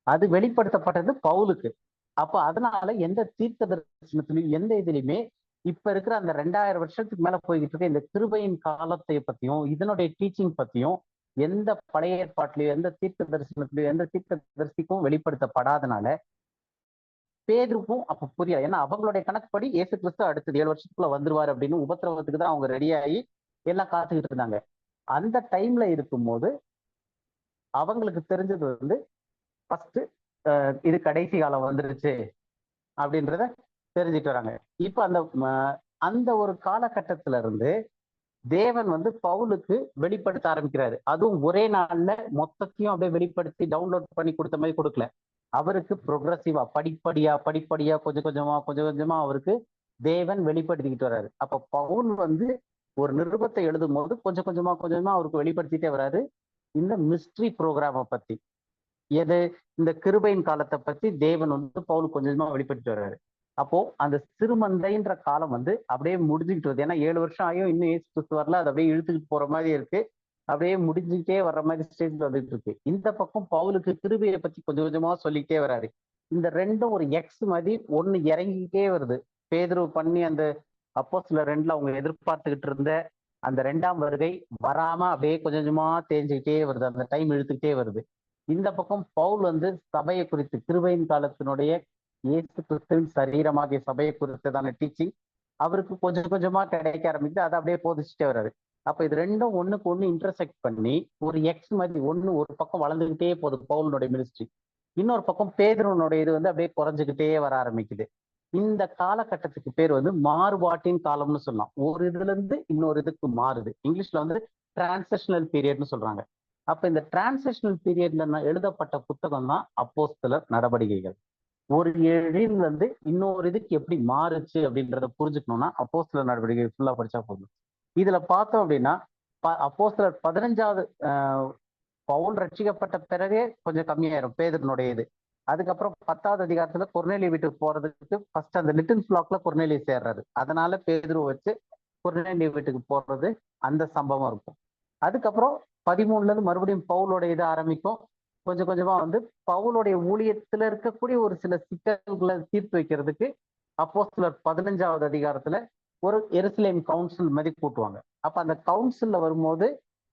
அது வெளிப்படுத்தப்பட்டது பவுலுக்கு. அப்ப அதனால எந்த தீர்க்க தரிசனத்திலையும் எந்த இதுலையுமே இப்ப இருக்கிற அந்த 2000 வருஷத்துக்கு மேல போய்கிட்டு இருக்க இந்த கிருபையின் காலத்தை பத்தியும் இதனுடைய டீச்சிங் பத்தியும் எந்த பழைய ஏற்பாட்டிலையும் எந்த தீர்க்க தரிசனத்திலையும் எந்த தீர்க்க தரிசிக்கும் வெளிப்படுத்தப்படாதனால பேதுருக்கும் அப்ப புரியல. ஏன்னா அவங்களுடைய கணக்குப்படி இயேசு கிறிஸ்து அடுத்தது 7 வருஷத்துக்குள்ள வந்துருவாரு அப்படின்னு உபத்திரவத்துக்கு தான் அவங்க ரெடியாகி எல்லாம் காத்துக்கிட்டு இருந்தாங்க. அந்த டைம்ல இருக்கும்போது அவங்களுக்கு தெரிஞ்சது வந்து ஃபர்ஸ்ட் இது கடைசி காலம் வந்துருச்சு அப்படின்றத தெரிஞ்சுட்டு வராங்க. இப்ப அந்த ஒரு காலகட்டத்தில இருந்து தேவன் வந்து பவுலுக்கு வெளிப்படுத்த ஆரம்பிக்கிறாரு. அதுவும் ஒரே நாள்ல மொத்தத்தையும் அப்படியே வெளிப்படுத்தி டவுன்லோட் பண்ணி கொடுத்த மாதிரி கொடுக்கல. அவருக்கு ப்ரொக்ரஸிவா படிப்படியா கொஞ்சம் கொஞ்சமா அவருக்கு தேவன் வெளிப்படுத்திக்கிட்டு வர்றாரு. அப்ப பவுல் வந்து ஒரு நிருபத்தை எழுதும் போது கொஞ்சம் கொஞ்சமா அவருக்கு வெளிப்படுத்திட்டே வர்றாரு இந்த மிஸ்ட்ரி ப்ரோக்ராமை பத்தி. எது, இந்த கிருபையின் காலத்தை பத்தி தேவன் வந்து பவுல் கொஞ்சமா வெளிப்படுத்தி வர்றாரு. அப்போ அந்த சிறுமந்தைன்ற காலம் வந்து அப்படியே முடிஞ்சுக்கிட்டு வருது. ஏன்னா 7 வருஷம் ஆகியும் இன்னும் ஏசு கிறிஸ்து வரல, அது அப்படியே இழுத்துக்கிட்டு போற மாதிரி இருக்கு, அப்படியே முடிஞ்சுக்கிட்டே வர்ற மாதிரி ஸ்டேஜ்ல வந்துட்டு இருக்கு. இந்த பக்கம் பவுலுக்கு கிருபையை பத்தி கொஞ்சம் கொஞ்சமா சொல்லிக்கிட்டே வர்றாரு. இந்த ரெண்டும் ஒரு எக்ஸ் மாதிரி ஒண்ணு இறங்கிக்கிட்டே வருது. பேதுரு பண்ணி அந்த அப்போஸ்தலர் 2ல அவங்க எதிர்பார்த்துக்கிட்டு இருந்த அந்த 2ஆம் வருகை வராம அப்படியே கொஞ்சம் கொஞ்சமா தேஞ்சுக்கிட்டே வருது, அந்த டைம் இழுத்துக்கிட்டே வருது. இந்த பக்கம் பவுல் வந்து சபையை குறித்து கிருபையின் காலத்தினுடைய இயேசு கிறிஸ்துவின் சரீரமாகிய சபையை குறித்ததான டீச்சிங் அவருக்கு கொஞ்சம் கொஞ்சமா கிடைக்க ஆரம்பித்து அதை அப்படியே போதிச்சுட்டே வர்றாரு. அப்ப இது ரெண்டும் ஒண்ணுக்கு ஒண்ணு இன்டர்செக்ட் பண்ணி ஒரு எக்ஸ் மாதிரி ஒரு பக்கம் வளர்ந்துகிட்டே போகுது பவுலனுடைய மினிஸ்ட்ரி, இன்னொரு பக்கம் பேதுருவனுடைய இது வந்து அப்படியே குறைஞ்சுக்கிட்டே வர ஆரம்பிக்குது. இந்த காலகட்டத்துக்கு பேர் வந்து மாறுபாட்டின் காலம்னு சொல்லலாம். ஒரு இதுல இருந்து இன்னொரு இதுக்கு மாறுது. இங்கிலீஷ்ல வந்து டிரான்சிஷனல் பீரியட்னு சொல்றாங்க. அப்ப இந்த டிரான்சிஷனல் பீரியட்ல எழுதப்பட்ட புத்தகம் தான் அப்போஸ்தலர் நடவடிக்கைகள். ஒரு எழில் வந்து இன்னொரு இதுக்கு எப்படி மாறுச்சு அப்படின்றத புரிஞ்சுக்கணும்னா அப்போஸ்தலர் நடவடிக்கை ஃபுல்லா படிச்சா போதும். இதுல பார்த்தோம் அப்படின்னா அப்போஸ்தலர் 15வது பவுல் ரட்சிக்கப்பட்ட பிறகே கொஞ்சம் கம்மியாயிரும் பேதுருனுடைய இது. அதுக்கப்புறம் 10வது அதிகாரத்துல கொர்நேலிய வீட்டுக்கு போறதுக்கு ஃபர்ஸ்ட் அந்த லிட்டில் ஃபிளாக்ல கொர்நேலிய சேர்றாரு. அதனால பேதுருவை வச்சு கொர்நேலிய வீட்டுக்கு போறது அந்த சம்பவம் இருக்கும். அதுக்கப்புறம் 13ல இருந்து மறுபடியும் பவுலோட இது ஆரம்பிக்கும். கொஞ்சம் கொஞ்சமா வந்து பவுலுடைய ஊழியத்துல இருக்கக்கூடிய ஒரு சில சிக்கல்களை தீர்த்து வைக்கிறதுக்கு அப்போஸ்தலர் 15வது அதிகாரத்துல ஒரு எருசலேம் கவுன்சில் மாதிரி கூட்டுவாங்க. அப்ப அந்த கவுன்சில்ல வரும்போது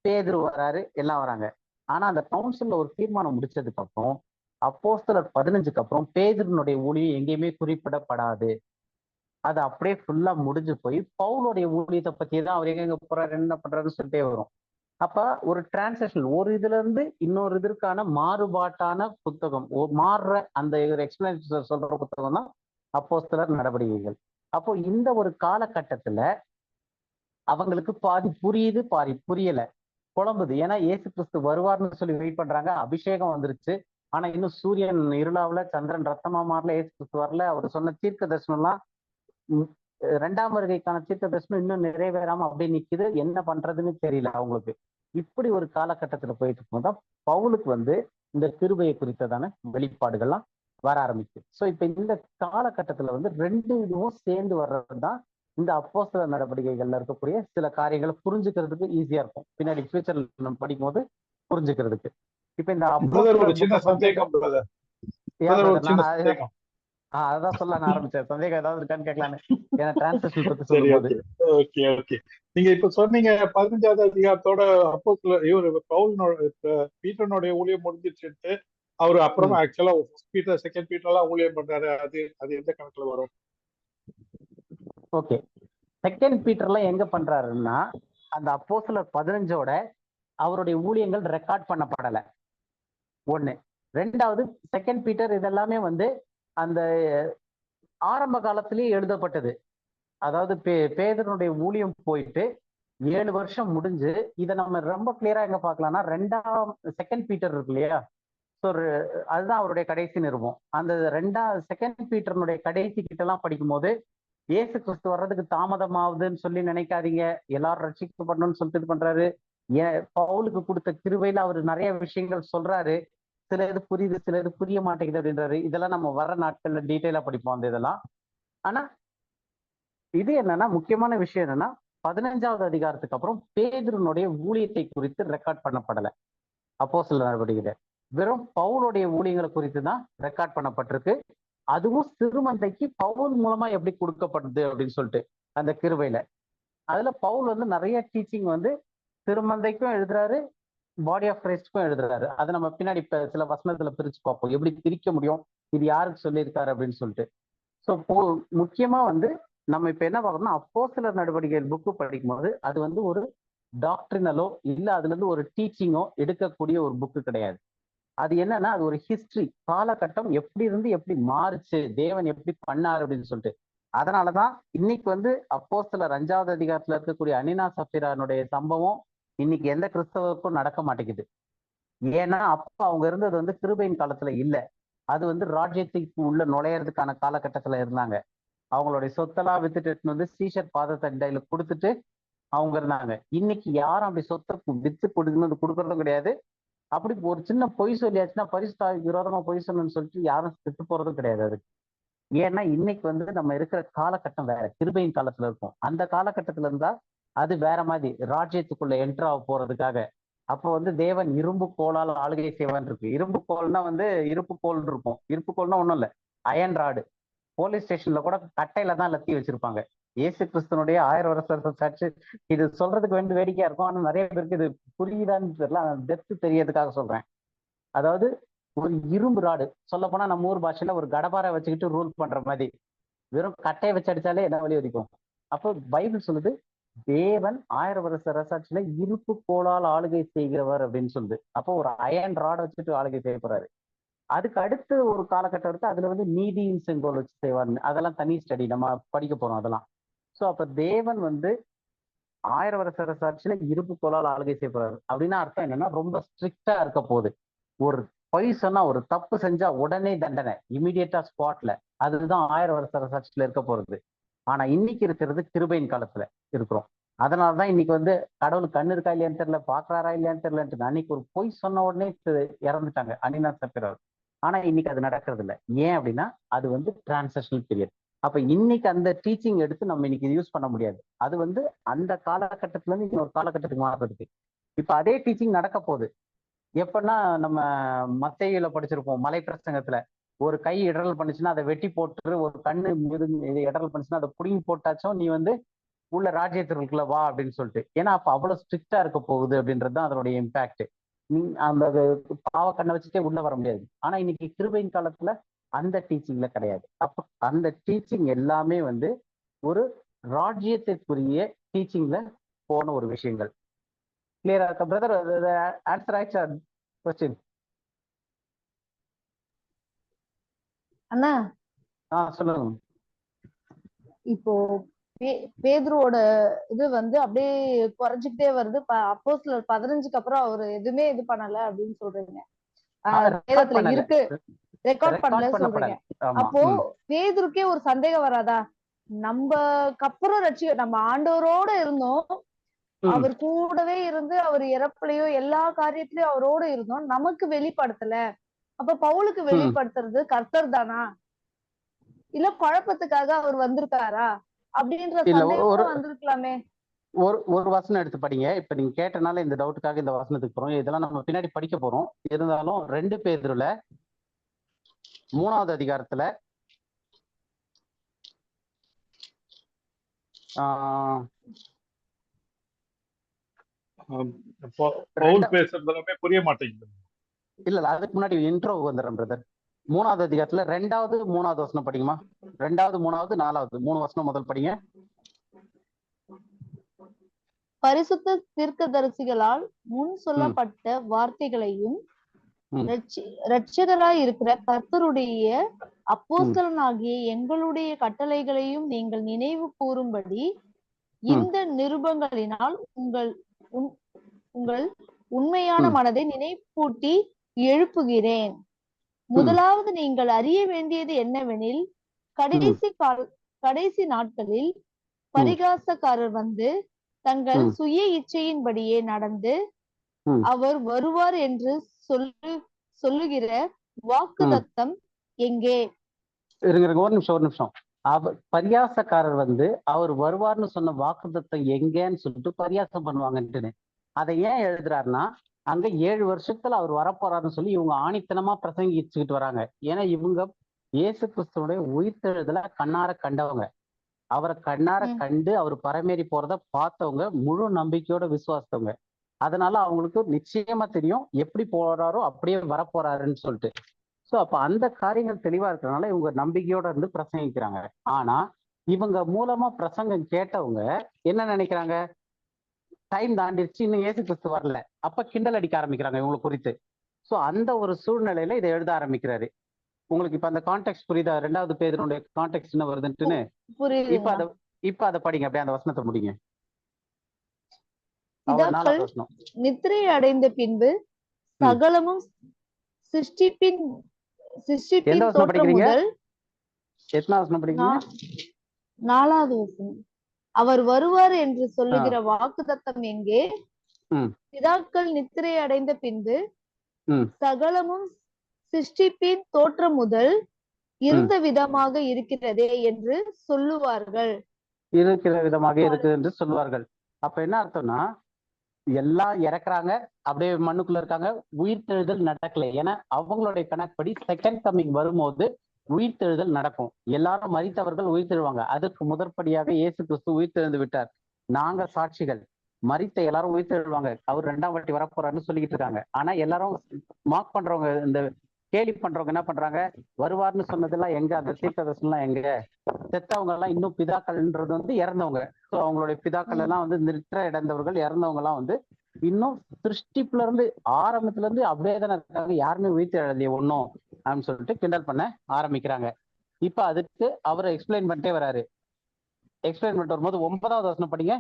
பேதுரு வராரு, எல்லாம் வராங்க. ஆனா அந்த கவுன்சில்ல ஒரு தீர்மானம் முடிச்சதுக்கு அப்புறம் அப்போஸ்தலர் 15க்கு அப்புறம் பேதுருனுடைய ஊழியம் எங்கேயுமே குறிப்பிடப்படாது. அது அப்படியே ஃபுல்லா முடிஞ்சு போய் பவுலுடைய ஊழியத்தை பத்தி தான் அவர் எங்க போறாரு என்ன பண்றாருன்னு சொல்லிட்டே வரும். அப்ப ஒரு டிரான்சாக்ஷன் ஒரு இதுல இருந்து இன்னொரு இதற்கான மாறுபாட்டான புத்தகம், மாறுற அந்த எக்ஸ்பிளனேஷன் சொல்ற புத்தகம் தான் அப்போஸ்தலர் நடவடிக்கைகள். அப்போ இந்த ஒரு காலகட்டத்துல அவங்களுக்கு பாதி புரியுது பாதி புரியல, குழம்புது. ஏன்னா இயேசு கிறிஸ்து வருவார்னு சொல்லி வெயிட் பண்றாங்க, அபிஷேகம் வந்துருச்சு, ஆனா இன்னும் சூரியன் இருளாவுல சந்திரன் ரத்தமா மாறல, இயேசு கிறிஸ்து வரல, அவர் சொன்ன தீர்க்க தரிசனம்லாம் 2ஆம் வருகைக்கான தீர்க்க தரிசனம் இன்னும் நிறைவேறாம அப்படியே நிக்குது, என்ன பண்றதுன்னு தெரியல அவங்களுக்கு. இப்படி ஒரு காலகட்டத்துல போயிட்டு இருக்கும்போதுதான் பவுலுக்கு வந்து இந்த கிருபையை குறித்ததான வெளிப்பாடுகள்லாம் வர ஆரம்பிச்சு. ஸோ இப்ப இந்த காலகட்டத்துல வந்து ரெண்டு இதுவும் சேர்ந்து வர்றதுதான் இந்த அப்போஸ்தலர் நடவடிக்கைகள்ல இருக்கக்கூடிய சில காரியங்களை புரிஞ்சுக்கிறதுக்கு ஈஸியா இருக்கும், பின்னாடி ஃபியூச்சர்ல நம்ம படிக்கும் போது புரிஞ்சுக்கிறதுக்கு. இப்ப இந்த அதான் சொல்ல ஆரம்பிச்சேன், சந்தேகம் ஏதாவது இருக்கான்னு கேட்கலான்னு. ஏன்னா டிரான்ஸ்லேஷன் பத்தி சொல்லும்போது நீங்க இப்ப சொன்னீங்க 15வது அதிகாரத்தோட அப்போஸ்தலர் இவர் பவுல் பீட்டருடைய ஊழியம் முடிஞ்சிருச்சுட்டு அவரு அப்புறம் ஆக்சுவலா பீட்டர் செகண்ட் பீட்டர்லாம் ஊழியம் பண்றாரு, அது எந்த கணக்குல வரும்? ஓகே, செகண்ட் பீட்டர்லாம் எங்க பண்றாருன்னா அந்த அப்போஸ்தலர் 15ஓட அவருடைய ஊழியங்கள் ரெக்கார்ட் பண்ணப்படல ஒண்ணு. ரெண்டாவது செகண்ட் பீட்டர் இதெல்லாமே வந்து அந்த ஆரம்ப காலத்திலேயே எழுதப்பட்டது. அதாவது பேதருடைய ஊழியம் போயிட்டு 7 வருஷம் முடிஞ்சு இதை நம்ம ரொம்ப கிளியரா எங்க பார்க்கலாம்னா செகண்ட் பீட்டர் இருக்கு இல்லையா, ஸோ அதுதான் அவருடைய கடைசி நிருபம். அந்த செகண்ட் பீட்டர்னுடைய கடைசி கிட்ட எல்லாம் படிக்கும்போது இயேசு கிறிஸ்து வர்றதுக்கு தாமதமாகுதுன்னு சொல்லி நினைக்காதீங்க, எல்லாரும் ரட்சிக்கப்படணும்னு சொல்லிட்டு இது பண்றாரு. பவுலுக்கு கொடுத்த கிருபையில அவர் நிறைய விஷயங்கள் சொல்றாரு. சில இது புரியுது, சில இது புரிய மாட்டேங்குது அப்படின்றாரு. இதெல்லாம் நம்ம வர்ற நாட்கள்ல டீட்டெயிலா படிப்போம் அந்த இதெல்லாம். ஆனா இது என்னன்னா, முக்கியமான விஷயம் என்னன்னா, 15வது அதிகாரத்துக்கு அப்புறம் பேதுருனுடைய ஊழியத்தை குறித்து ரெக்கார்ட் பண்ணப்படலை அப்போஸ்தலர் நடவடிக்கையில. வெறும் பவுலுடைய ஊழியங்களை குறித்து தான் ரெக்கார்ட் பண்ணப்பட்டிருக்கு. அதுவும் சிறுமந்தைக்கு பவுல் மூலமா எப்படி கொடுக்கப்படுது அப்படின்னு சொல்லிட்டு அந்த கிருபையில. அதுல பவுல் வந்து நிறைய டீச்சிங் வந்து திருமந்தைக்கும் எழுதுறாரு, பாடி ஆஃப் கிரைஸ்டுக்கும் எழுதுறாரு. அதை நம்ம பின்னாடி இப்ப சில வசனத்துல பிரிச்சு பார்ப்போம், எப்படி பிரிக்க முடியும், இது யாருக்கு சொல்லியிருக்காரு அப்படின்னு சொல்லிட்டு. ஸோ முக்கியமா வந்து நம்ம இப்ப என்ன பார்க்கணும்னா, அப்போஸ்தலர் நடவடிக்கைகள் புக்கு படிக்கும்போது அது வந்து ஒரு டாக்டரினலோ இல்ல அதுல இருந்து ஒரு டீச்சிங்கோ எடுக்கக்கூடிய ஒரு புக்கு கிடையாது. அது என்னன்னா, அது ஒரு ஹிஸ்டரி, காலகட்டம் எப்படி இருந்து எப்படி மாறுச்சு, தேவன் எப்படி பண்ணாரு அப்படின்னு சொல்லிட்டு. அதனாலதான் இன்னைக்கு வந்து அப்போஸ்தலர் 5வது அதிகாரத்துல இருக்கக்கூடிய அனினா சப்பீரானுடைய சம்பவம் இன்னைக்கு எந்த கிறிஸ்தவருக்கும் நடக்க மாட்டேங்குது. ஏன்னா அப்ப அவங்க இருந்தது வந்து கிருபையின் காலத்துல இல்ல, அது வந்து ராஜ்யத்துக்கு உள்ள நுழையறதுக்கான காலகட்டத்துல இருந்தாங்க. அவங்களுடைய சொத்தெல்லாம் வித்துட்டு வந்து சீஷர் பாதத்தண்டையில கொடுத்துட்டு அவங்க இருந்தாங்க. இன்னைக்கு யாரும் அப்படி சொத்தை வித்து கொடுக்கறதும் கிடையாது. அப்படி ஒரு சின்ன பொய் சொல்லியாச்சுன்னா பரிசுத்தாவிக்கு விரோதமா பொய் சொல்லணும்னு சொல்லிட்டு யாரும் செத்து போறதும் கிடையாது அதுக்கு. ஏன்னா இன்னைக்கு வந்து நம்ம இருக்கிற காலகட்டம் வேற, கிருபையின் காலத்துல இருக்கும். அந்த காலகட்டத்துல இருந்தா அது வேற மாதிரி ராஜ்யத்துக்குள்ள என்ட்ரு ஆக போறதுக்காக. அப்போ வந்து தேவன் இரும்பு கோலால் ஆளுகை செய்வான் இருக்கு. இரும்பு கோல்னா வந்து இருப்பு கோல் இருக்கும். இருப்பு கோல்னா ஒண்ணும் இல்லை, அயன் ராடு. போலீஸ் ஸ்டேஷன்ல கூட கட்டையில தான் லத்தி வச்சிருப்பாங்க. இயேசு கிறிஸ்தனுடைய 1000 வருஷ சர்ச்சு. இது சொல்றதுக்கு வந்து வேடிக்கையா இருக்கும், ஆனா நிறைய பேருக்கு இது புரியுதான்னு தெரியல. டெப்த் தெரியறதுக்காக சொல்றேன். அதாவது ஒரு இரும்பு ராடு, சொல்ல போனா நம்ம ஊர் பாஷையில ஒரு கடபாரை வச்சுக்கிட்டு ரூல் பண்ற மாதிரி, வெறும் கட்டையை வச்சு அடிச்சாலே என்ன வழி வரைக்கும். அப்போ பைபிள் சொல்லுது, தேவன் 1000 வருஷ அரசாட்சியில இருப்பு கோலால் ஆளுகை செய்கிறவர் அப்படின்னு சொல்லுது. அப்போ ஒரு அயன் ராட் வச்சுட்டு ஆளுகை செய்ய போறாரு. அதுக்கு அடுத்து ஒரு காலகட்டம் இருக்கு, அதுல வந்து நீதியின் செங்கோல் வச்சு செய்வார்னு. அதெல்லாம் தனி ஸ்டடி, நம்ம படிக்க போறோம் அதெல்லாம். ஸோ அப்ப தேவன் வந்து 1000 வருஷ அரசாட்சியில இருப்பு கோலால் ஆளுகை செய்ய போறாரு அப்படின்னா அர்த்தம் என்னன்னா, ரொம்ப ஸ்ட்ரிக்டா இருக்க போகுது. ஒரு பொய் சொன்னா, ஒரு தப்பு செஞ்சா உடனே தண்டனை, இமீடியட்டா ஸ்பாட்ல. அதுதான் 1000 வருஷ அரசாட்சியில இருக்க போறது. ஆனா இன்னைக்கு இருக்கிறது கிருபையின் காலத்துல இருக்கிறோம். அதனாலதான் இன்னைக்கு வந்து கடவுள் கண்ணு இருக்கா இல்லையான்னு தெரியல, பாக்குறாரா இல்லையான்னு தெரியலன்ட்டு அன்னைக்கு ஒரு பொய் சொன்ன உடனே இறந்துட்டாங்க அனினா சப்பீரா. ஆனா இன்னைக்கு அது நடக்கிறது இல்லை. ஏன் அப்படின்னா அது வந்து டிரான்சிஷனல் பீரியட். அப்ப இன்னைக்கு அந்த டீச்சிங் எடுத்து நம்ம இன்னைக்கு யூஸ் பண்ண முடியாது. அது வந்து அந்த காலகட்டத்துல இருந்து இன்னொரு காலகட்டத்துக்கு மாறுறதுக்கு. இப்ப அதே டீச்சிங் நடக்க போகுது. எப்பன்னா நம்ம மத்தேயுல படிச்சிருப்போம், மலை பிரசங்கத்துல ஒரு கை இடரல் பண்ணுச்சுன்னா அதை வெட்டி போட்டு, ஒரு கண்ணு இடரல் பண்ணுச்சுன்னா அதை புடுங்கி போட்டாச்சும் நீ வந்து உள்ள ராஜ்யத்திற்குள்ள வா அப்படின்னு சொல்லிட்டு. ஏன்னா அப்ப அவ்வளவு ஸ்ட்ரிக்டா இருக்க போகுது அப்படின்றது தான் அதனுடைய இம்பாக்ட். நீ அந்த பாவ கண்ணை வச்சுட்டே உள்ள வர முடியாது. ஆனா இன்னைக்கு கிருபையின் காலத்துல அந்த டீச்சிங்ல கிடையாது. அப்ப அந்த டீச்சிங் எல்லாமே வந்து ஒரு ராஜ்யத்திற்குரிய டீச்சிங்ல போன ஒரு விஷயங்கள். கிளியரா இருக்கா பிரதர்? ஆன்சர் ஆயிடுச்சா கொஸ்டின்? அண்ணா சொல்லுங்க. இப்போ பேதுருவோட இது வந்து அப்படியே குறைஞ்சிக்கிட்டே வருது. அப்போஸ்தலர் 15க்கு அப்புறம் அவரு எதுவுமே இது பண்ணல அப்படின்னு சொல்றீங்க. வேதத்துல இருக்கு, ரெக்கார்ட் பண்ணல சொல்றீங்க. அப்போ பேதுருக்கே ஒரு சந்தேகம் வராதா? நம்மக்கு அப்புறம் நம்ம ஆண்டவரோட இருந்தோம், அவர் கூடவே இருந்து அவர் இறப்புலயோ எல்லா காரியத்திலயும் அவரோட இருந்தோம், நமக்கு வெளிப்படுத்தல. அப்ப பவுலுக்கு வெளிப்படுத்துறது கர்த்தர் தானா, இல்ல குழப்பத்துக்காக அவர் வந்திருக்காரா அப்படின்ற சந்தேகம் வந்திருக்கலாமே. ஒரு வசனம் எடுத்து படிங்க. இப்ப நீங்க கேட்டனால இந்த டவுட்டுக்காக இந்த வசனத்துக்கு போறோம். இதெல்லாம் நம்ம பின்னாடி படிக்க போறோம். இருந்தாலும் 2 பேதுருல 3வது அதிகாரத்துல பவுல் பேசுறதுமே புரிய மாட்டேங்குது. இல்ல அதுக்கு முன்னாடி இன்ட்ரோ வந்துடுறேன் பிரதர். 3வது அதிகாரத்துல 2வது 3வது வசனம் படிக்குமா? 2வது 3வது 4வது 3 வசனம் முதல் படிங்க. பரிசுத்த தீர்க்கதரிசிகளால் முன் சொல்லப்பட்ட வார்த்தைகளையும் இரட்சகராய் இருக்கிற கர்த்தருடைய அப்போஸ்தலனாகிய எங்களுடைய கட்டளைகளையும் நீங்கள் நினைவு கூறும்படி இந்த நிருபங்களினால் உங்கள் உண்மையான மனதை நினைப்பூட்டி எழுப்புகிறேன். முதலாவது நீங்கள் அறிய வேண்டியது என்னவெனில், கடைசி நாட்களில் பரிகாசக்காரர் வந்து தங்கள் சுய இச்சையின்படியே நடந்து அவர் வருவார் என்று சொல்லுகிற வாக்குத்தத்தம் எங்கே? ஒரு நிமிஷம். பரியாசக்காரர் வந்து அவர் வருவார்னு சொன்ன வாக்குத்தத்தம் எங்கேன்னு சொல்லிட்டு பரியாசம் பண்ணுவாங்கன்ட்டுன்னு அதை ஏன் எழுதுறாருன்னா, அங்க 7 வருஷத்துல அவர் வரப்போறாருன்னு சொல்லி இவங்க ஆணித்தனமா பிரசங்கிச்சுக்கிட்டு வராங்க. ஏன்னா இவங்க இயேசு கிறிஸ்துவனுடைய உயிர்த்தெழுதல கண்ணார கண்டவங்க, அவரை கண்ணார கண்டு அவர் பரமேறி போறத பார்த்தவங்க, முழு நம்பிக்கையோட விசுவாசத்தவங்க. அதனால அவங்களுக்கு நிச்சயமா தெரியும் எப்படி போறாரோ அப்படியே வரப்போறாருன்னு சொல்லிட்டு. ஸோ அப்ப அந்த காரியங்கள் தெளிவா இருக்கிறதுனால இவங்க நம்பிக்கையோட இருந்து பிரசங்கிக்கிறாங்க. ஆனா இவங்க மூலமா பிரசங்கம் கேட்டவங்க என்ன நினைக்கிறாங்க, டைம் தாண்டிடுச்சு, இன்னும் இயேசு கிறிஸ்து வரல. அப்ப கிண்டல் அடிக்க ஆரம்பிக்கிறாங்க இவங்களை குறித்து. ஸோ அந்த ஒரு சூழ்நிலையில இதை எழுத ஆரம்பிக்கிறாரு. உங்களுக்கு இப்ப அந்த கான்டெக்ட் புரியுதா? 2 பேதுருடைய கான்டெக்ட் என்ன வருதுன்ட்டுன்னு. இப்ப அதை படிங்க, அப்படியே அந்த வசனத்தை முடிங்க. நித்திரை அடைந்த பின்பு சகலமும் சிருஷ்டிப்பின் தோற்றம் முதல் 4வது வசனம் அவர் வருவார் என்று சொல்லுகிற வாக்குத்தத்தம் எங்கே? பிதாக்கள் நித்திரை அடைந்த பின்பு சகலமும் சிருஷ்டிப்பின் தோற்றம் முதல் இருந்த விதமாக இருக்கிறதே என்று சொல்லுவார்கள். இருக்கிற விதமாக இருக்குது என்று சொல்லுவார்கள். அப்ப என்ன அர்த்தம்னா, எல்லாம் இறக்குறாங்க, அப்படியே மண்ணுக்குள்ள இருக்காங்க, உயிர்த்தெழுதல் நடக்கல. ஏன்னா அவங்களுடைய கணக்குப்படி செகண்ட் கம்மிங் வரும்போது உயிர்த்தெழுதல் நடக்கும். எல்லாரும் மரித்தவர்கள் உயிர்த்தெழுவாங்க. அதற்கு முதற்படியாக இயேசு கிறிஸ்து உயிர்த்தெழுந்து விட்டார். நாங்க சாட்சிகள். மரித்த எல்லாரும் உயிர்த்தெழுவாங்க, அவர் 2ஆம் வாட்டி வரப்போறாருன்னு சொல்லிக்கிட்டு இருக்காங்க. ஆனா எல்லாரும் மார்க் பண்றவங்க, இந்த கேலி பண்றவங்க என்ன பண்றாங்க, வருவார்னு சொன்னதெல்லாம் எங்க, அந்த தீர்க்கதரிசனம் எங்க? செத்தவங்க எல்லாம் இன்னும் பிதாக்கள்ன்றது வந்து இறந்தவங்க. ஸோ அவங்களுடைய பிதாக்கள் எல்லாம் வந்து நிற்ற இறந்தவர்கள், இறந்தவங்க எல்லாம் வந்து இன்னும் சிருஷ்டிப்புல இருந்து ஆரம்பத்துல இருந்து அப்படியே தானே இருக்காங்க, யாருமே உயிர்த்து எழுதிய ஒன்னும் அப்படின்னு சொல்லிட்டு கிண்டல் பண்ண ஆரம்பிக்கிறாங்க. இப்ப அதுக்கு அவரை எக்ஸ்பிளைன் பண்ணிட்டே வராரு. எக்ஸ்பிளைன் பண்ணிட்டு வரும்போது 9வது வசனம் படிங்க.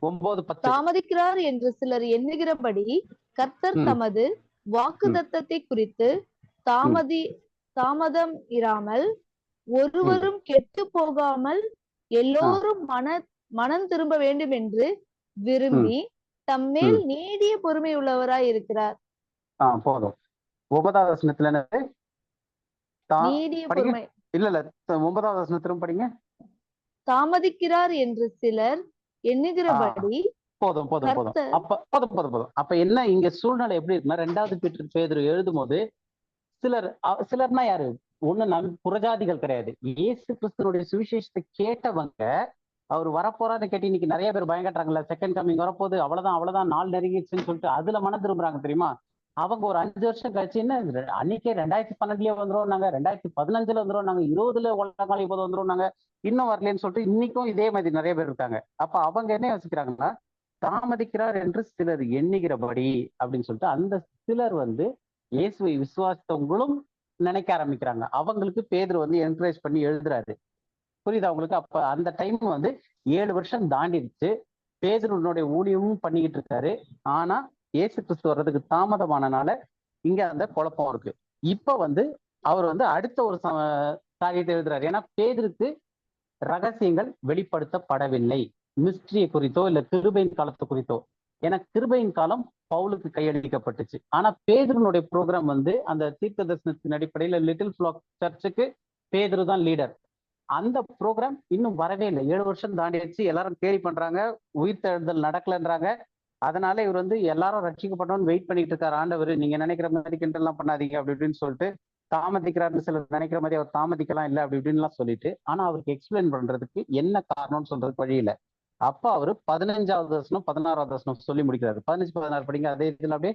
9:10. தாமதிக்கிறார் என்று சிலர் எண்ணுகிறபடி கர்த்தர் தமது வாக்குத்தத்தத்தை குறித்து தாமதம் இராமல் ஒருவரும் கெட்டு போகாமல் எல்லோரும் மனம் திரும்ப வேண்டும் என்று விரும்பி தம்மேல் நீடிய பொறுமை உள்ளவராய் இருக்கிறார். போதும். 9வது வசனத்துல என்னது? நீடிய பொறுமை இல்ல 9வது வசனத்திலும் படிங்க. தாமதிக்கிறார் என்று சிலர் எண்ணுகிறபடி. போதும். அப்ப என்ன இங்க சூழ்நிலை எப்படி இருக்குன்னா, 2வது பேதுரு எழுதும் போது சிலர்னா யாரு? ஒண்ணு புறஜாதிகள் கிடையாது. இயேசு கிறிஸ்துனுடைய சுவிசேஷத்தை கேட்டவங்க, அவர் வரப்போறான்னு கேட்டு இன்னைக்கு நிறைய பேர் பயங்கட்டாங்கல்ல, செகண்ட் கம்மிங் வரப்போகுது, அவ்வளவுதான் 4 நெருங்கிடுச்சுன்னு சொல்லிட்டு அதுல மனம் திரும்புறாங்க தெரியுமா? அவங்க ஒரு 5 வருஷம் கழிச்சு, என்ன அன்னைக்கே 2012 வந்துரும் நாங்க, 2015 வந்துரும் நாங்க, 20 உலகம் இப்போது வந்துரும் நாங்க, இன்னும் வரலன்னு சொல்லிட்டு இன்னைக்கும் இதே மாதிரி நிறைய பேர் இருக்காங்க. அப்ப அவங்க என்ன யோசிக்கிறாங்கன்னா, தாமதிக்கிறார் என்று சிலர் எண்ணுகிறபடி அப்படின்னு சொல்லிட்டு அந்த சிலர் வந்து இயேசுவை விசுவாசத்தவங்களும் நினைக்க ஆரம்பிக்கிறாங்க. அவங்களுக்கு பேதுரு வந்து என்கரேஜ் பண்ணி எழுதுறாரு. புரியுதா உங்களுக்கு? அப்ப அந்த டைம் வந்து 7 வருஷம் தாண்டிடுச்சு. பேதுருனுடைய ஊழியமும் பண்ணிக்கிட்டு இருக்காரு. ஆனா இயேசு கிறிஸ்து வர்றதுக்கு தாமதமானனால இங்க அந்த குழப்பம் இருக்கு. இப்ப வந்து அவர் வந்து அடுத்த ஒரு காரியத்தை எழுதுறாரு. ஏன்னா பேதுருக்கு ரகசியங்கள் வெளிப்படுத்தப்படவில்லை, மிஸ்ட்ரியை குறித்தோ இல்ல கிருபையின் காலத்தை குறித்தோ. ஏன்னா கிருபையின் காலம் பவுலுக்கு கையளிக்கப்பட்டுச்சு. ஆனா பேதுருனுடைய ப்ரோக்ராம் வந்து அந்த தீர்க்க தரிசனத்தின் அடிப்படையில லிட்டில் ஃப்ளாக் சர்ச்சுக்கு பேதுரு தான் லீடர். அந்த ப்ரோக்ராம் இன்னும் வரவே இல்லை. 7 வருஷம் தாண்டிடுச்சு. எல்லாரும் கேலி பண்றாங்க, உயிர்த்தெழுதல் நடக்கலன்றாங்க. அதனால இவர் வந்து எல்லாரும் ரட்சிக்கப்பட்டோன்னு வெயிட் பண்ணிட்டு இருக்காரு. ஆண்டவர் நீங்க நினைக்கிற மாதிரி கிண்டல்லாம் பண்ணாதீங்க அப்படி இப்படின்னு சொல்லிட்டு, தாமதிக்கிறாருன்னு சிலர் நினைக்கிற மாதிரி அவர் தாமதிக்கலாம் இல்லை அப்படி இப்படின்லாம் சொல்லிட்டு, ஆனா அவருக்கு எக்ஸ்பிளைன் பண்றதுக்கு என்ன காரணம்னு சொல்றதுக்கு வழி இல்லை. அப்ப அவரு 15வது வசனம் 16வது வசனம் சொல்லி முடிக்கிறாரு. 15-16 படிங்க. அதே இதுல அப்படியே.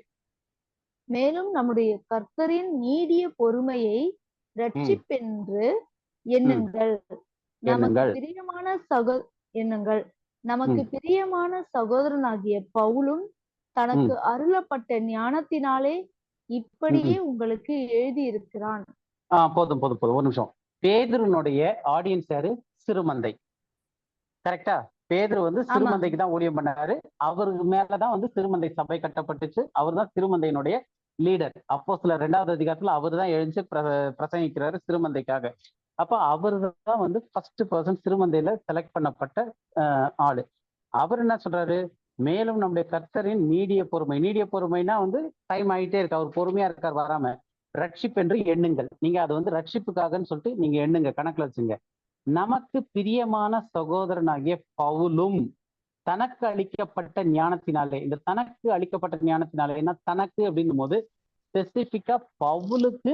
மேலும் நம்முடைய கர்த்தரின் நீடிய பொறுமையை ரட்சிப்பென்று எண்ணுங்கள். நமக்கு பிரியமான சகோதரனாகிய பவுலும் தனக்கு அருளப்பட்ட ஞானத்தினாலே இப்படியே உங்களுக்கு எழுதி இருக்கிறான். போதும். ஒரு நிமிஷம். பேதுருனுடைய ஆடியன்ஸ் யாரு? சிறுமந்தை. கரெக்டா? பேதுரு வந்து சிறுமந்தைக்கு தான் ஊழியம் பண்ணாரு. அவருக்கு மேலதான் வந்து சிறுமந்தை சபை கட்டப்பட்டுச்சு. அவர் தான் சிறுமந்தையினுடைய லீடர். அப்போ சில 2வது அதிகாரத்துல அவர் தான் எழுந்து பிரசங்கிக்கிறாரு சிறுமந்தைக்காக. அப்ப அவரு தான் வந்து ஃபர்ஸ்ட் பர்சன் சிறுமந்தையில செலக்ட் பண்ணப்பட்ட ஆளு. அவர் என்ன சொல்றாரு, மேலும் நம்முடைய கர்த்தரின் நீடிய பொறுமை. நீடிய பொறுமைனா வந்து டைம் ஆகிட்டே இருக்கு, அவர் பொறுமையா இருக்கார் வராம. ரட்சிப்பு என்று எண்ணுங்கள். நீங்க அது வந்து ரட்சிப்புக்காகன்னு சொல்லிட்டு நீங்க எண்ணுங்க, கணக்குல வச்சுங்க. நமக்கு பிரியமான சகோதரனாகிய பவுலும் தனக்கு அளிக்கப்பட்ட ஞானத்தினாலே, இந்த தனக்கு அளிக்கப்பட்ட ஞானத்தினாலே என்ன தனக்கு அப்படின்னும் போது ஸ்பெசிபிக்கா பவுலுக்கு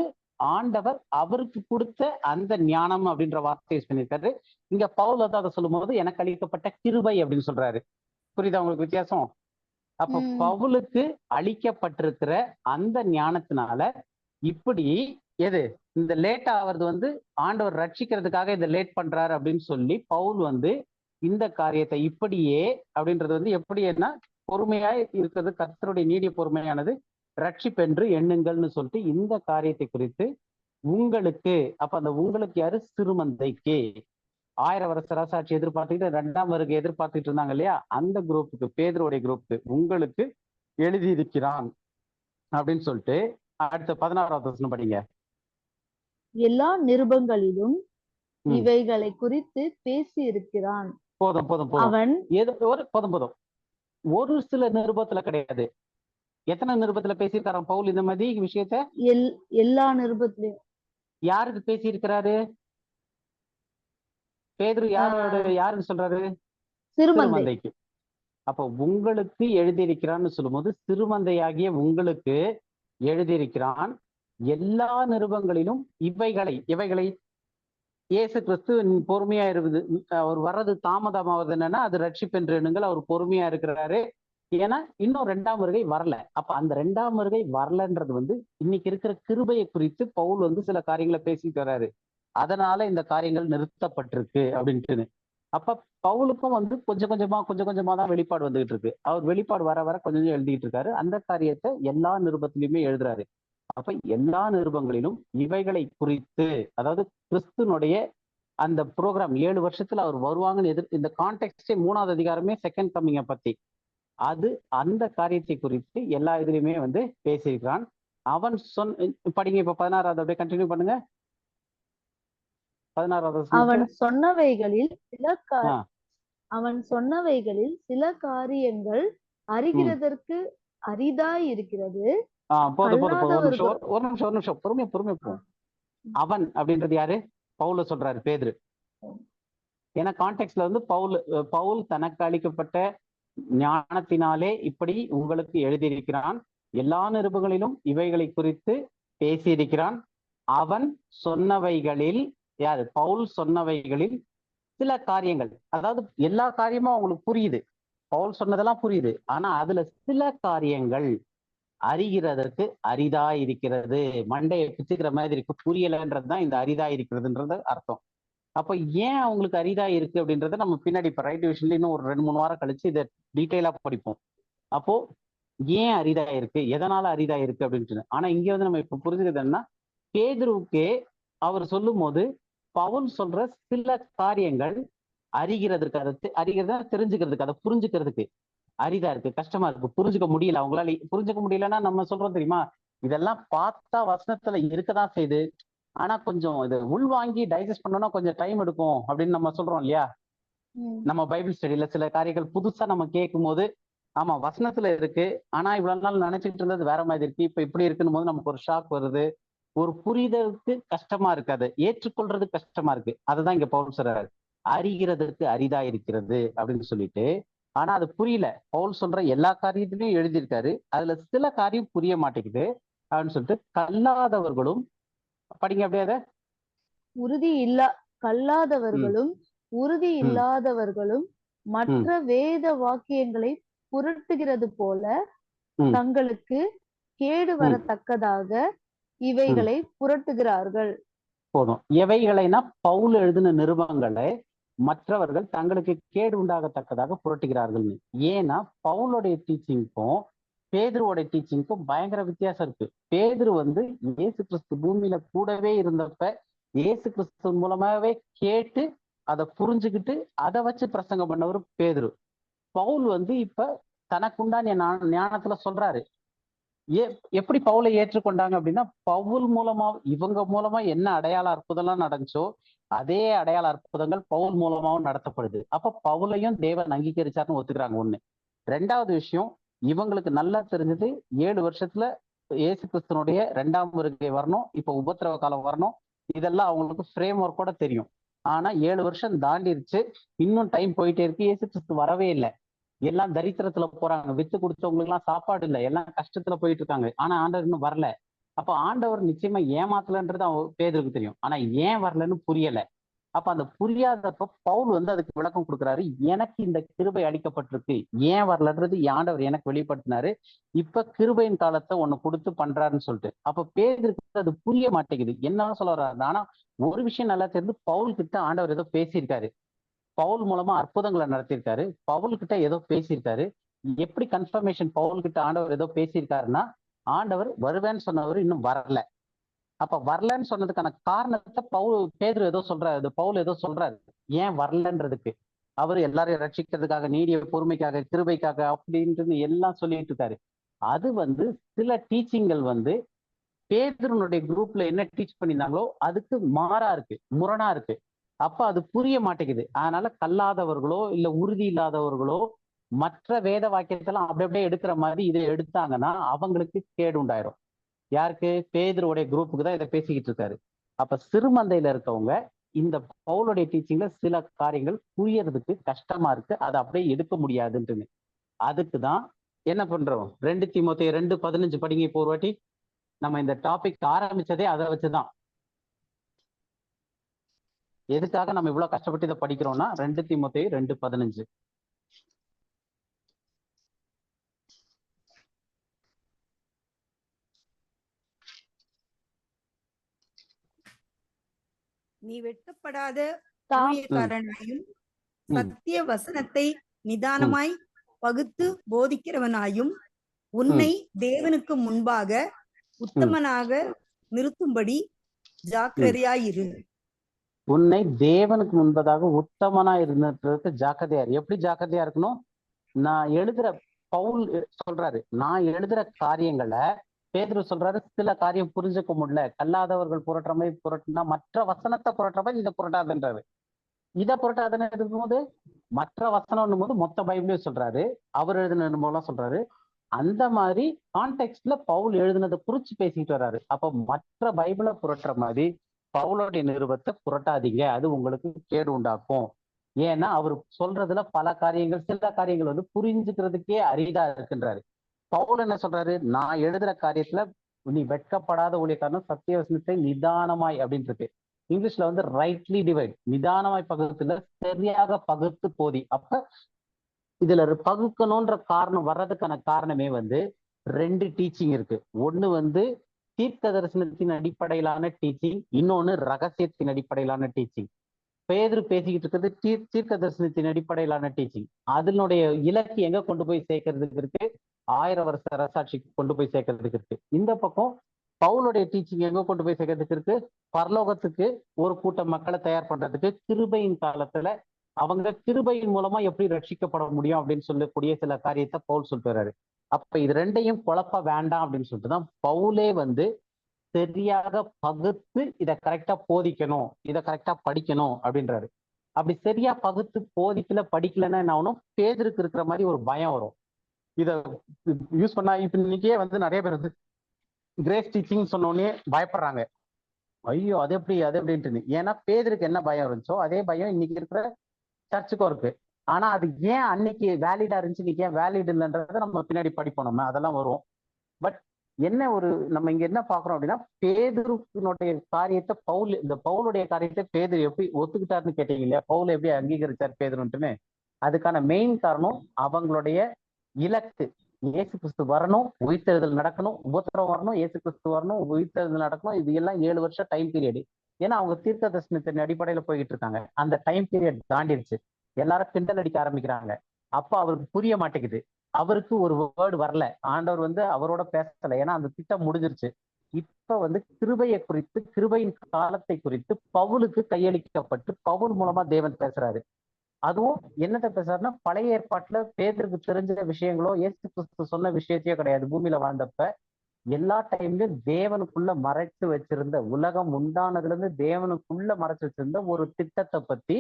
ஆண்டவர் அவருக்கு கொடுத்த அந்த ஞானம் அப்படின்ற வார்த்தை யூஸ் பண்ணியிருக்காரு. இங்க பவுல் வந்து அதை சொல்லும் போது எனக்கு அளிக்கப்பட்ட கிருபை அப்படின்னு சொல்றாரு. புரியுதா உங்களுக்கு வித்தியாசம்? அப்ப பவுலுக்கு அளிக்கப்பட்டிருக்கிற அந்த ஞானத்தினால இப்படி எது இந்த லேட் ஆகிறது வந்து ஆண்டவர் ரட்சிக்கிறதுக்காக இதை லேட் பண்றாரு அப்படின்னு சொல்லி பவுல் வந்து இந்த காரியத்தை இப்படியே அப்படின்றது வந்து எப்படின்னா பொறுமையா இருக்கிறது, கர்த்தருடைய நீடிய பொறுமையானது ரட்சிப்பென்று எண்ணுங்கள்னு சொல்லிட்டு இந்த காரியத்தை குறித்து உங்களுக்கு, அப்ப அந்த உங்களுக்கு யாரு, சிறுமந்தைக்கு 1000 வருஷ ராசாட்சி எதிர்பார்த்துக்கிட்டு 2ஆம் வருகை எதிர்பார்த்துட்டு இருந்தாங்க இல்லையா, அந்த குரூப்புக்கு, பேதுருடைய குரூப்புக்கு உங்களுக்கு எழுதியிருக்கிறான் அப்படின்னு சொல்லிட்டு அடுத்த 16வது வசனம் படிங்க. எல்லா நிருபங்களிலும் இவைகளை குறித்து பேசி இருக்கிறான். போதும் போதும் போதும், அவன் போதும் ஒரு சில நிருபத்துல கிடையாது, எத்தனை நிருபத்துல பேசியிருக்காராம் பவுல் இந்த மாதிரி விஷயத்த? எல்லா நிருபத்திலையும். யாருக்கு பேசி இருக்கிறாரு? பேதுரு யாருன்னு சொல்றாரு? சிறுமந்தைக்கு. அப்ப உங்களுக்கு எழுதியிருக்கிறான்னு சொல்லும் போது சிறுமந்தையாகிய உங்களுக்கு எழுதியிருக்கிறான். எல்லா நிருபங்களிலும் இவைகளை இயேசு கிறிஸ்து பொறுமையா இருக்குது, அவர் வர்றது தாமதமாவது என்னன்னா அது ரட்சிப்பென்று எண்ணுங்கள், அவர் பொறுமையா இருக்கிறாரு. ஏன்னா இன்னும் 2ஆம் வருகை வரல. அப்ப அந்த 2ஆம் வருகை வரலன்றது வந்து இன்னைக்கு இருக்கிற கிருபையை குறித்து பவுல் வந்து சில காரியங்களை பேசிட்டு வர்றாரு. அதனால இந்த காரியங்கள் நிறுத்தப்பட்டிருக்கு அப்படின்ட்டு. அப்ப பவுலுக்கும் வந்து கொஞ்சம் கொஞ்சமா தான் வெளிப்பாடு வந்துகிட்டு இருக்கு. அவர் வெளிப்பாடு வர வர கொஞ்சம் எழுதிட்டு இருக்காரு. அந்த காரியத்தை எல்லா நிருபத்திலையுமே எழுதுறாரு. அப்ப எல்லா நிருபங்களிலும் இவைகளை குறித்து, அதாவது கிறிஸ்துனுடைய அந்த ப்ரோக்ராம் 7 வருஷத்துல அவர் வருவாங்கன்னு இந்த கான்டெக்ஸ்டே 3வது அதிகாரமே செகண்ட் கம்மிங்கை பத்தி, அது அந்த காரியத்தை குறித்து எல்லா இதுலயுமே வந்து பேசியிருக்கிறான். அவன் படிங்க இப்ப 16வது அப்படியே கண்டினியூ பண்ணுங்க. 16வது அவன் சொன்னவைகளில் சில காரியங்கள் அறிகிறதற்கு அரிதாய் இருக்கிறது. போதும் ஒரு நிமிஷம் பொறுமையா போகும். அவன் அப்படின்றது யாரு? பவுல சொல்றாரு, பேதுரு. ஏன்னா கான்டெக்ட்ல வந்து பவுல் தனக்கு அளிக்கப்பட்ட ஞானத்தினாலே இப்படி உங்களுக்கு எழுதியிருக்கிறான், எல்லா நிருபங்களிலும் இவைகளை குறித்து பேசியிருக்கிறான். அவன் சொன்னவைகளில், யாரு? பவுல் சொன்னவைகளில் சில காரியங்கள், அதாவது எல்லா காரியமும் அவங்களுக்கு புரியுது, பவுல் சொன்னதெல்லாம் புரியுது, ஆனா அதுல சில காரியங்கள் அறிகிறதற்கு அரிதா இருக்கிறது, மண்டையை பிச்சுக்கிற மாதிரி இருக்கு, புரியலன்றதுதான் இந்த அரிதா இருக்கிறதுன்றது அர்த்தம். அப்ப ஏன் அவங்களுக்கு அரிதா இருக்கு அப்படின்றத நம்ம பின்னாடி இப்ப ரைட் டிவிஷன்ல இன்னும் ஒரு 2-3 வாரம் கழிச்சு இதை டீட்டெயிலா படிப்போம். அப்போ ஏன் அரிதா இருக்கு, எதனால அரிதா இருக்கு அப்படின்னு. ஆனா இங்க வந்து நம்ம இப்ப புரிஞ்சுக்கிறது என்ன, பேதுருவுக்கே அவர் சொல்லும் போது பவுல் சொல்ற சில காரியங்கள் அறிகிறதா தெரிஞ்சுக்கிறதுக்கு, அதை புரிஞ்சுக்கிறதுக்கு அரிதா இருக்கு, கஷ்டமா இருக்கு, புரிஞ்சுக்க முடியல. அவங்களால புரிஞ்சுக்க முடியலன்னா நம்ம சொல்றோம் தெரியுமா, இதெல்லாம் பார்த்தா வசனத்துல இருக்கதான் செய்யுது, ஆனா கொஞ்சம் இது உள்வாங்கி டைஜஸ்ட் பண்ணோம்னா கொஞ்சம் டைம் எடுக்கும் அப்படின்னு நம்ம சொல்றோம் இல்லையா. நம்ம பைபிள் ஸ்டடியில சில காரியங்கள் புதுசா நம்ம கேட்கும் போது, ஆமா வசனத்துல இருக்கு, ஆனா இவ்வளவு நாள் நினைச்சிட்டு இருந்தது வேற மாதிரி இருக்கு, இப்ப இப்படி இருக்குன்னு போது நமக்கு ஒரு ஷாக் வருது, ஒரு புரிதலுக்கு கஷ்டமா இருக்கு, அதை ஏற்றுக்கொள்றது கஷ்டமா இருக்கு. அதுதான் இங்க பவுல் சொல்றாரு, அறிகிறதற்கு அரிதா இருக்கிறது அப்படின்னு சொல்லிட்டு. ஆனா அது புரியல, பவுல் சொல்ற எல்லா காரியத்திலையும் எழுதியிருக்காரு, அதுல சில காரியம் புரிய மாட்டேங்குது அப்படின்னு சொல்லிட்டு கல்லாதவர்களும், படிங்க அப்படியே அதை, கல்லாதவர்களும் உறுதி இல்லாதவர்களும் மற்ற வேத வாக்கியங்களை புரட்டுகிறது போல தங்களுக்கு கேடு வரத்தக்கதாக இவைகளை புரட்டுகிறார்கள். போதும். எவைகளைனா பவுல் எழுதின நிருபங்களை மற்றவர்கள் தங்களுக்கு கேடு உண்டாகத்தக்கதாக புரட்டுகிறார்கள். ஏன்னா பவுலுடைய டீச்சிங்க்கும் பேதுருவோட டீச்சிங்க்கும் பயங்கர வித்தியாசம் இருக்கு. பேதுரு வந்து இயேசு கிறிஸ்து பூமியில கூடவே இருந்தப்ப இயேசு கிறிஸ்து மூலமாவே கேட்டு அதை புரிஞ்சுக்கிட்டு அதை வச்சு பிரசங்கம் பண்ணவர் பேதுரு. பவுல் வந்து இப்ப தனக்குண்டான ஞானத்துல சொல்றாரு, எப்படி பவுலை ஏற்றுக்கொண்டாங்க அப்படின்னா, பவுல் மூலமா இவங்க மூலமா என்ன அடையாள அற்புதம்லாம் நடந்துச்சோ அதே அடையாள அற்புதங்கள் பவுல் மூலமாவும் நடத்தப்படுது. அப்ப பவுலையும் தேவன் அங்கீகரிச்சாருன்னு ஒத்துக்கிறாங்க ஒண்ணு. ரெண்டாவது விஷயம், இவங்களுக்கு நல்லா தெரிஞ்சது 7 வருஷத்துல இயேசு கிறிஸ்துனுடைய 2ஆம் வருகை வரணும், இப்ப உபத்திரவ காலம் வரணும், இதெல்லாம் அவங்களுக்கு ஃப்ரேம் ஒர்க்கோட தெரியும். ஆனா 7 வருஷம் தாண்டிருச்சு, இன்னும் டைம் போயிட்டே இருக்கு, இயேசு கிறிஸ்து வரவே இல்லை. எல்லாம் தரித்திரத்துல போறாங்க, வித்து கொடுத்தவங்களுக்கு எல்லாம் சாப்பாடு இல்லை, எல்லாம் கஷ்டத்துல போயிட்டு இருக்காங்க. ஆனா ஆண்டவர் இன்னும் வரல. அப்ப ஆண்டவர் நிச்சயமா ஏமாத்தலன்றது பேதுருக்கு தெரியும். ஆனா ஏன் வரலன்னு புரியல. அப்ப அந்த புரியாதப்ப பவுல் வந்து அதுக்கு விளக்கம் கொடுக்குறாரு. எனக்கு இந்த கிருபை அளிக்கப்பட்டிருக்கு, ஏன் வரலன்றது ஆண்டவர் எனக்கு வெளிப்படுத்தினாரு, இப்ப கிருபையின் காலத்தை ஒண்ணு கொடுத்து பண்றாருன்னு சொல்லிட்டு. அப்ப பேதுருக்கு அது புரிய மாட்டேங்குது, என்ன சொல்ல வர்றாரு. ஆனா ஒரு விஷயம் நல்லா தெரிஞ்சு, பவுல் கிட்ட ஆண்டவர் ஏதோ பேசியிருக்காரு, பவுல் மூலமா அற்புதங்களை நடத்தியிருக்காரு, பவுல் கிட்ட ஏதோ பேசியிருக்காரு. எப்படி கன்ஃபர்மேஷன் பவுல் கிட்ட ஆண்டவர் ஏதோ பேசியிருக்காருன்னா, ஆண்டவர் வருவேன்னு சொன்னவர் இன்னும் வரல. அப்ப வரலன்னு சொன்னதுக்கான காரணத்தை பேதுரு ஏதோ சொல்றாரு, பவுல் ஏதோ சொல்றாரு ஏன் வரலன்றதுக்கு. அவர் எல்லாரையும் ரட்சிக்கிறதுக்காக, நீடிய பொறுமைக்காக, கிருபைக்காக அப்படின்ட்டு எல்லாம் சொல்லிட்டு இருக்காரு. அது வந்து சில டீச்சிங்கள் வந்து பேதுருனுடைய குரூப்ல என்ன டீச் பண்ணியிருந்தாங்களோ அதுக்கு மாறா இருக்கு, முரணா இருக்கு. அப்ப அது புரிய மாட்டேங்குது. அதனால கல்லாதவர்களோ இல்ல உறுதி இல்லாதவர்களோ மற்ற வேத வாக்கியத்தெல்லாம் அப்படி அப்படியே எடுக்கிற மாதிரி இதை எடுத்தாங்கன்னா அவங்களுக்கு கேடு உண்டாயிரும். யாருக்கு? பேதுருடைய குரூப்புக்கு தான் இதை பேசிக்கிட்டு இருக்காரு. அப்ப சிறுமந்தையில இருக்கவங்க இந்த பவுலுடைய டீச்சிங்ல சில காரியங்கள் புரியறதுக்கு கஷ்டமா இருக்கு, அதை அப்படியே எடுக்க முடியாதுன்னு. அதுக்குதான் என்ன பண்றோம், 2 தீமோத்தேயு 2:15 படிங்க இப்போ ஒரு வாட்டி. நம்ம இந்த டாபிக் ஆரம்பிச்சதே அதை வச்சுதான். எதுக்காக நம்ம இவ்வளவு கஷ்டப்பட்டு இதை படிக்கிறோம்னா 2 தீமோத்தேயு 2:15. நீ வெட்கப்படாத தா- ஊழியக்காரனாயும் சத்திய வசனத்தை நிதானமாய் பகுத்து போதிக்கிறவனாயும் உன்னை தேவனுக்கு முன்பாக உத்தமனாக நிறுத்தும்படி ஜாக்கிரதையாயிரு. உன்னை தேவனுக்கு முன்பதாக உத்தமனா இருந்ததுக்கு ஜாக்கிரதையா இரு. எப்படி ஜாக்கிரதையா இருக்கணும்? நான் எழுதுற பவுல் சொல்றாரு, நான் எழுதுற காரியங்களை பேதுரு சொல்றாரு, சில காரியம் புரிஞ்சுக்க முடியல, கல்லாதவர்கள் புரட்டுற மாதிரி புரட்டுனா மற்ற வசனத்தை புரட்டுற மாதிரி இதை புரட்டாதுன்றாரு. இதை புரட்டாதுன்னு இருக்கும்போது மற்ற வசனம் போது மொத்த பைபிளையும் சொல்றாரு, அவர் எழுதின மூலம் சொல்றாரு. அந்த மாதிரி கான்டெக்ட்ல பவுல் எழுதினதை குறிச்சு பேசிட்டு வர்றாரு. அப்ப மற்ற பைபிளை புரட்டுற மாதிரி பவுலுடைய நிருபத்தை புரட்டாதீங்க, அது உங்களுக்கு கேடு உண்டாக்கும். ஏன்னா அவர் சொல்றதுல பல காரியங்கள், சில காரியங்கள் வந்து புரிஞ்சுக்கிறதுக்கே அரிதா இருக்குன்றாரு. பவுல் என்ன சொல்றாரு, நான் எழுதுற காரியத்துல நீ வெட்கப்படாத ஊழியக்காரனும் சத்திய வசனத்தை நிதானமாய் அப்படின்னு இருக்கு. இங்கிலீஷ்ல வந்து ரைட்லி டிவைட், நிதானமாய் பகுத்துல சரியாக பகுத்து போதி. அப்ப இதுல பகுக்கணும்ன்ற காரணம் வர்றதுக்கான காரணமே வந்து 2 டீச்சிங் இருக்கு. ஒண்ணு வந்து தீர்க்க தரிசனத்தின் அடிப்படையிலான டீச்சிங், இன்னொன்னு ரகசியத்தின் அடிப்படையிலான டீச்சிங். பேதுரு பேசிக்கிட்டு இருக்கிறது தீர்க்க தரிசனத்தின் அடிப்படையிலான டீச்சிங். அதனுடைய இலக்கு எங்க கொண்டு போய் சேர்க்கறதுக்கு இருக்கு? 1000 வருஷ அரசாட்சிக்கு கொண்டு போய் சேர்க்கறதுக்கு இருக்கு. இந்த பக்கம் பவுலுடைய டீச்சிங் எங்க கொண்டு போய் சேர்க்கறதுக்கு இருக்கு? பரலோகத்துக்கு ஒரு கூட்டம் மக்களை தயார் பண்றதுக்கு, கிருபையின் காலத்துல அவங்க கிருபையின் மூலமா எப்படி ரட்சிக்கப்பட முடியும் அப்படின்னு சொல்லக்கூடிய சில காரியத்தை பவுல் சொல்லிட்டு வர்றாரு. அப்ப இது ரெண்டையும் குழப்ப வேண்டாம் அப்படின்னு சொல்லிட்டு தான் பவுலே வந்து சரியாக பகுத்து இதை கரெக்டா போதிக்கணும், இதை கரெக்டா படிக்கணும் அப்படின்றாரு. அப்படி சரியா பகுத்து போதிக்கல படிக்கலன்னா என்ன ஆகணும்? பேதுருக்கு இருக்கிற மாதிரி ஒரு பயம் வரும். இதை யூஸ் பண்ணா இப்ப இன்னைக்கே வந்து நிறைய பேர் வந்து கிரேஸ் டீச்சிங் சொன்னோடனே பயப்படுறாங்க. ஐயோ அது எப்படின்ட்டு. ஏன்னா பேதுருக்கு என்ன பயம் இருந்துச்சோ அதே பயம் இன்னைக்கு இருக்கிற சர்ச்சுக்கும் இருக்கு. ஆனா அது ஏன் அன்னைக்கு வேலிடா இருந்துச்சு, இன்னைக்கு ஏன் வேலிட் இல்லைன்றத நம்ம பின்னாடி படிப்போம், நம்ம அதெல்லாம் வரும். பட் என்ன ஒரு நம்ம இங்க என்ன பாக்குறோம் அப்படின்னா, பேதுருனுடைய காரியத்தை இந்த பவுலுடைய காரியத்தை பேதுரு எப்படி ஒத்துக்கிட்டாருன்னு கேட்டீங்க இல்லையா, பவுல் எப்படி அங்கீகரிச்சார் பேதுருன்ட்டுன்னு. அதுக்கான மெயின் காரணம் அவங்களுடைய இலக்கு. இயேசு கிறிஸ்து வரணும், உயிர்த்தெழுதல் நடக்கணும், உபத்திரம் வரணும், இயேசு கிறிஸ்து வரணும், உயிர்த்தெழுதல் நடக்கணும். இது எல்லாம் 7 வருஷம் டைம் பீரியடு. ஏன்னா அவங்க தீர்க்க தரிசனத்தின் அடிப்படையில போய்கிட்டு இருக்காங்க. அந்த டைம் பீரியட் தாண்டிடுச்சு, எல்லாரும் கிண்டல் அடிக்க ஆரம்பிக்கிறாங்க. அப்ப அவருக்கு புரிய மாட்டேங்குது, அவருக்கு ஒரு வேர்டு வரல, ஆண்டவர் வந்து அவரோட பேசல, ஏன்னா அந்த திட்டம் முடிஞ்சிருச்சு. இப்ப வந்து கிருபையை குறித்து, கிருபையின் காலத்தை குறித்து பவுலுக்கு கையளிக்கப்பட்டு பவுல் மூலமா தேவன் பேசுறாரு. அதுவும் என்னத்தை பேசுறாருன்னா, பழைய ஏற்பாட்டுல பேதுருக்கு தெரிஞ்ச விஷயங்களோ இயேசு கிறிஸ்து சொன்ன விஷயத்தையோ கிடையாது. பூமியில வாழ்ந்தப்ப எல்லா டைம்லயும் தேவனுக்குள்ள மறைச்சு வச்சிருந்த, உலகம் உண்டானதுல இருந்து தேவனுக்குள்ள மறைச்சு வச்சிருந்த ஒரு திட்டத்தை பத்தி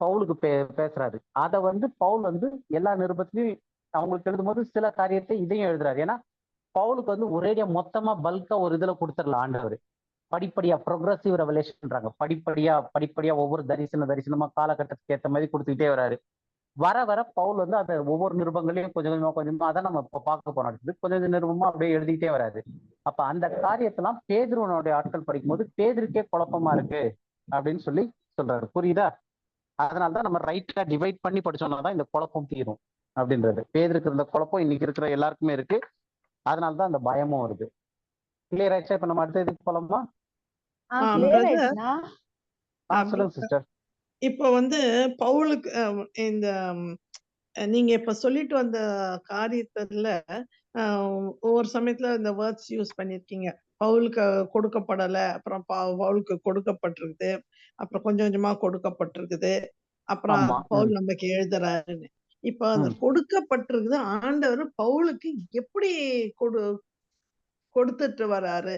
பவுலுக்கு பேசுறாரு. அதை வந்து பவுல் வந்து எல்லா நிருபத்திலையும் அவங்களுக்கு எழுதும் போது சில காரியத்தை இதையும் எழுதுறாரு. ஏன்னா பவுலுக்கு வந்து ஒரேடியா மொத்தமா பல்கா ஒரு இதுல கொடுத்துடல ஆண்டவர். படிப்படியா ப்ரொக்ரஸிவ் ரெவலேஷன்றாங்க. படிப்படியா ஒவ்வொரு தரிசனமா காலகட்டத்துக்கு ஏற்ற மாதிரி கொடுத்துக்கிட்டே வராரு. வர வர பவுல் வந்து அதை ஒவ்வொரு நிருபங்களையும் கொஞ்சமா அதான் நம்ம இப்ப பார்க்க போறோம். கொஞ்சம் நிருபமா அப்படியே எழுதிக்கிட்டே வராது. அப்ப அந்த காரியத்தெல்லாம் பேதுருவனுடைய ஆட்கள் படிக்கும்போது பேதுருக்கே குழப்பமா இருக்கு அப்படின்னு சொல்லி சொல்றாரு. புரியுதா? அதனாலதான் நம்ம ரைட்டா டிவைட் பண்ணி படிச்சோம்னாதான் இந்த குழப்பம் தீரும் அப்படின்றது. பேதுருக்கு இருந்த குழப்பம் இன்னைக்கு இருக்கிற எல்லாருக்குமே இருக்கு. அதனாலதான் அந்த பயமும் வருது. கிளியர் ஆயிடுச்சா? இப்ப நம்ம அடுத்த இதுக்கு போலாமா? சொல்லுங்க சிஸ்டர். இப்ப வந்து பவுலுக்கு இந்த நீங்க இப்ப சொல்லிட்டு வந்த காரியத்துல ஒவ்வொரு சமயத்துல இந்த வேர்ட்ஸ் யூஸ் பண்ணிருக்கீங்க. பவுலுக்கு கொடுக்கப்படல, அப்புறம் பவுலுக்கு கொடுக்கப்பட்டிருக்குது, அப்புறம் கொஞ்சம் கொஞ்சமா கொடுக்கப்பட்டிருக்குது, அப்புறம் பவுல் நமக்கு எழுதுறாருன்னு. இப்ப அந்த கொடுக்கப்பட்டிருக்குது ஆண்டவர் பவுலுக்கு எப்படி கொடுத்துட்டு வராரு?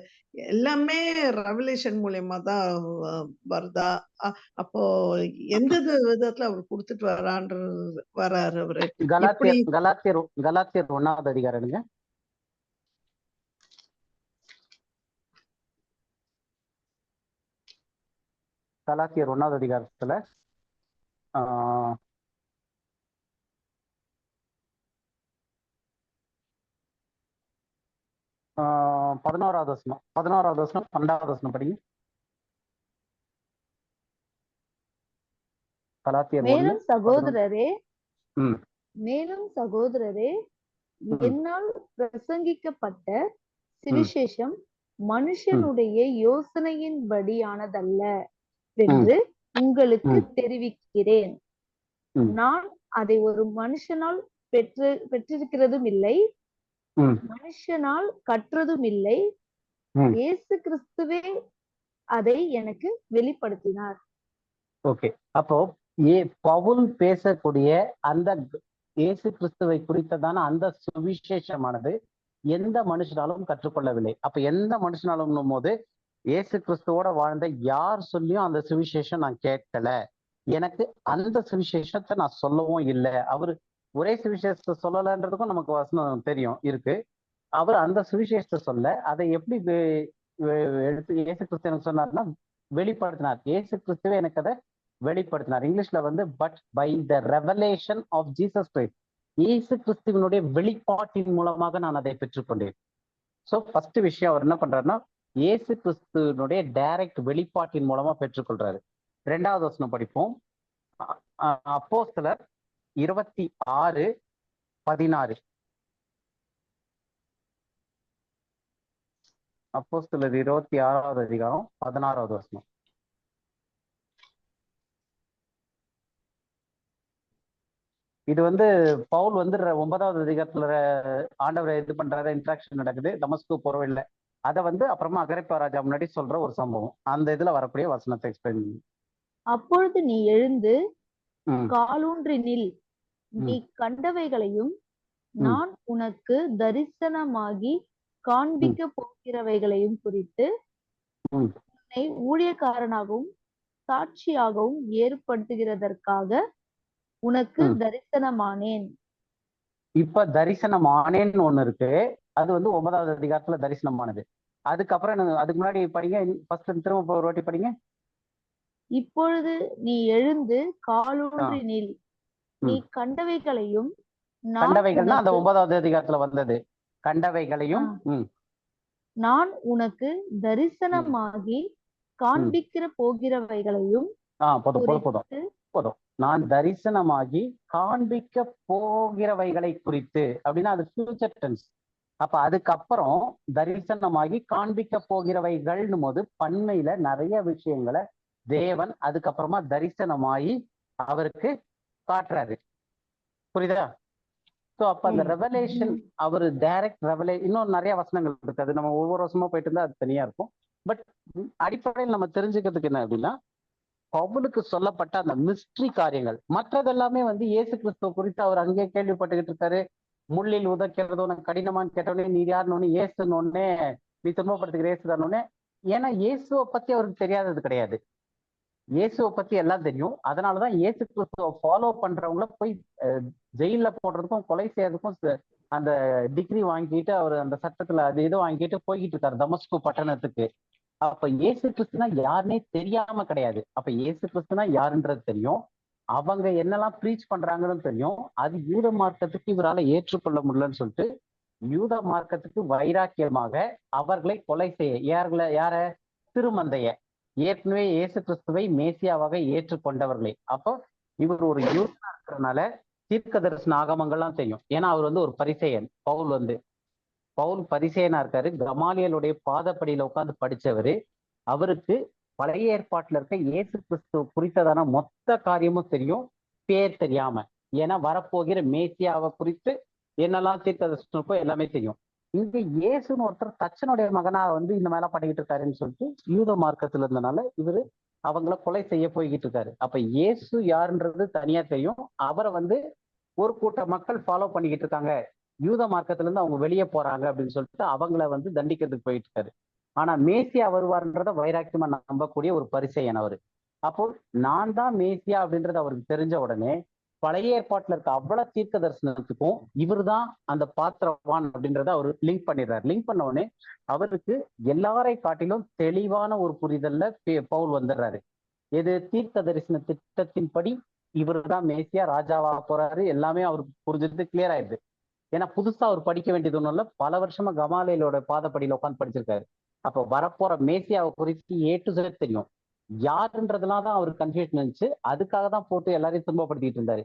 எல்லாமே ரெவலேஷன் மூலியமா தான் வருதா? அப்போ எந்த விதத்துல அவர் கொடுத்துட்டு வராரு அவரு? கலாத்தியர் 1வது அதிகாரம்ங்க. கலாத்தியர் 1வது அதிகாரத்துல 11வது வசனம் 12வது வசனம் படிங்க. கலாத்தியர் 1. மேலும் சகோதரரே என்னால் பிரசங்கிக்கப்பட்ட சுவிசேஷம் மனுஷனுடைய யோசனையின்படியானதல்ல என்று உங்களுக்கு தெரிவிக்கிறேன். நான் அதை ஒரு மனுஷனால் பெற்றிருக்கிறதும் இல்லை, மனுஷனால் கற்றதும் இல்லை, இயேசு கிறிஸ்துவே அதை எனக்கு வெளிப்படுத்தினார். ஓகே, அப்போ பவுல் பேசக்கூடிய அந்த இயேசு கிறிஸ்துவை குறித்ததான அந்த சுவிசேஷமானது எந்த மனுஷனாலும் கற்றுக்கொள்ளவில்லை. அப்ப எந்த மனுஷனாலும் போது இயேசு கிறிஸ்துவோட வாழ்ந்த யார் சொல்லியும் அந்த சுவிசேஷம் நான் கேட்கல, எனக்கு அந்த சுவிசேஷத்தை நான் சொல்லவும் இல்லை. அவரு ஒரே சுவிசேஷத்தை சொல்லலைன்றதுக்கும் நமக்கு வசனம் தெரியும் இருக்கு. அவர் அந்த சுவிசேஷத்தை சொல்ல அதை எப்படி எடுத்து இயேசு கிறிஸ்து எனக்கு சொன்னார்னா வெளிப்படுத்தினார். இயேசு கிறிஸ்துவே எனக்கு அதை வெளிப்படுத்தினார். இங்கிலீஷ்ல வந்து but by the revelation of Jesus Christ, இயேசு கிறிஸ்துவனுடைய வெளிப்பாட்டின் மூலமாக நான் அதை பெற்றுக்கொண்டேன். ஸோ ஃபர்ஸ்ட் விஷயம் அவர் என்ன பண்றாருன்னா இயேசு கிறிஸ்துவனுடைய டைரக்ட் வெளிப்பாட்டின் மூலமா பெற்றுக்கொள்றாரு. 2வது வசனம் படிப்போம். அப்போஸ்தலர் 26:16. அப்போஸ்தலர் 26வது அதிகாரம் 16வது வசனம். இது வந்து பவுல் வந்து 9வது அதிகாரத்துல ஆண்டவரை இது பண்றாரு, இன்ட்ராக்ஷன் நடக்குது, தமஸ்கு போறவில்லை. அதை வந்து அப்புறமா அகிரிப்பா ராஜா முன்னாடி சொல்ற ஒரு சம்பவம். அந்த இதுல வரக்கூடிய வசனத்தை எக்ஸ்பிளைன் பண்ணி. அப்பொழுது நீ எழுந்து காலூன்றி நில், நீ கண்டவைகளையும் நான் உனக்கு தரிசனமாகி காண்பிக்க போகிறவைகளையும் குறித்து உன்னை ஊழியக்காரனாகவும் சாட்சியாகவும் ஏற்படுத்துகிறதற்காக உனக்கு தரிசனமானேன். இப்ப தரிசனமானேன்னு ஒண்ணு இருக்கு. அது வந்து 9வது அதிகாரத்துல தரிசனமானது. அதுக்கப்புறம் அதுக்கு முன்னாடி படிங்க, ஃபர்ஸ்ட் திரும்ப ஒரு வாட்டி படிங்க. இப்பொழுது நீ எழுந்து காலூன்றி நில், நீ கண்டவைகளையும் கண்டவைகள்னா அந்த 9வது அதிகாரத்துல வந்தது. கண்டவைகளையும் நான் உனக்கு தரிசனமாகி காண்பிக்கிற போகிறவைகளையும் போதும். நான் தரிசனமாகி காண்பிக்க போகிறவைகளை குறித்து அப்படின்னா அது ஃபியூச்சர் டென்ஸ். அப்ப அதுக்கப்புறம் தரிசனமாகி காண்பிக்க போகிறவைகள்னு போது பன்மையில நிறைய விஷயங்களை தேவன் அதுக்கப்புறமா தரிசனமாகி அவருக்கு காட்டுறாரு. புரியுதா? ஸோ அப்ப அந்த ரெவலேஷன் அவரு டைரக்ட் இன்னும் நிறைய வசனங்கள் இருக்கு. அது நம்ம ஒவ்வொரு வருஷமா போயிட்டு இருந்தா அது தனியா இருக்கும். பட் அடிப்படையில் நம்ம தெரிஞ்சுக்கிறதுக்கு என்ன அப்படின்னா பவுலுக்கு சொல்லப்பட்ட அந்த மிஸ்ட்ரி காரியங்கள், மற்றதெல்லாமே வந்து இயேசு கிறிஸ்துவ குறித்து அவர் அங்கேயே கேள்விப்பட்டுக்கிட்டு இருக்காரு. முள்ளில் உதைக்கிறது உனக்கு கடினமான்னு கேட்டோடனே நீ யாருன்னு இயேசுன்னு உடனே நீ துன்பப்படுத்துகிற இயேசுதானே. ஏன்னா இயேசுவை பத்தி அவருக்கு தெரியாதது கிடையாது. இயேசுவை பத்தி எல்லாம் தெரியும். அதனாலதான் இயேசு கிறிஸ்துவ ஃபாலோ பண்றவங்கள போய் ஜெயில போடுறதுக்கும் கொலை செய்யறதுக்கும் அந்த டிகிரி வாங்கிட்டு அவர் அந்த சட்டத்துல அது இது வாங்கிட்டு போய்கிட்டு இருக்காரு தமஸ்கு பட்டணத்துக்கு. அப்ப இயேசு கிறிஸ்துனா யாருன்னே தெரியாம கிடையாது. அப்ப இயேசு கிறிஸ்துனா யாருன்றது தெரியும், அவங்க என்னெல்லாம் ப்ரீச் பண்றாங்கன்னு தெரியும். அது யூத மார்க்கத்துக்கு இவரால ஏற்றுக்கொள்ள முடியலன்னு சொல்லிட்டு யூத மார்க்கத்துக்கு வைராக்கியமாக அவர்களை கொலை செய்ய யார திருமந்தைய ஏற்கனவே இயேசு கிறிஸ்துவை மேசியாவாக ஏற்றுக்கொண்டவர்களே. அப்போ இவர் ஒரு யூதனா இருக்கிறதுனால தீர்க்க தரிசன ஆகமங்கள்லாம் தெரியும். ஏன்னா அவர் ஒரு பரிசேயன். பவுல் பரிசேயனா இருக்காரு. கமாலியலுடைய பாதப்படியில உட்கார்ந்து படிச்சவரு. அவருக்கு பழைய ஏற்பாட்டுல இருக்க இயேசு கிறிஸ்து குறித்ததான மொத்த காரியமும் தெரியும், பேர் தெரியாம. ஏன்னா வரப்போகிற மேசியாவை குறித்து என்னெல்லாம் தீர்க்க தரிசனம் இருக்கோ எல்லாமே தெரியும். இங்க இயேசுன்னு ஒருத்தர் தச்சனுடைய மகனா இந்த மேல பண்ணிக்கிட்டு இருக்காருன்னு சொல்லிட்டு யூத மார்க்கத்துல இருந்தனால இவரு அவங்கள கொலை செய்ய போய்கிட்டு இருக்காரு. அப்ப இயேசு யாருன்றது தனியா தெரியும். அவரை ஒரு கூட்ட மக்கள் ஃபாலோ பண்ணிக்கிட்டு இருக்காங்க, யூத மார்க்கத்துல இருந்து அவங்க வெளியே போறாங்க அப்படின்னு சொல்லிட்டு அவங்கள தண்டிக்கிறதுக்கு போயிட்டு இருக்காரு. ஆனா மேசியா வருவார்ன்றத வைராக்கியமா நம்பக்கூடிய ஒரு பரிசேயன் அவரு. அப்போ நான் தான் மேசியா அப்படின்றது அவருக்கு தெரிஞ்ச உடனே பழைய ஏற்பாட்டுல இருக்க அவ்வளவு தீர்க்க தரிசனத்துக்கும் இவர் தான் அந்த பாத்திரவான் அப்படின்றத அவர் லிங்க் பண்ணிடுறாரு. லிங்க் பண்ண உடனே அவருக்கு எல்லாரை காட்டிலும் தெளிவான ஒரு புரிதல்ல பவுல் வந்துடுறாரு. எது தீர்க்க தரிசன திட்டத்தின்படி இவர் தான் மேசியா, ராஜாவா போறாரு, எல்லாமே அவருக்கு புரிஞ்சது, கிளியர் ஆயிடுது. ஏன்னா புதுசா அவர் படிக்க வேண்டியது ஒண்ணும் இல்ல, பல வருஷமா கமாலியலோட பாதப்படியில உட்காந்து படிச்சிருக்காரு. அப்போ வரப்போற மேசியாவை குறித்து A to Z தெரியும். யாருன்றதுலாம் தான் அவருக்கு கன்ஃபியூஷன் இருந்துச்சு. அதுக்காக தான் போட்டு எல்லாரையும் துன்பப்படுத்திட்டு இருந்தாரு.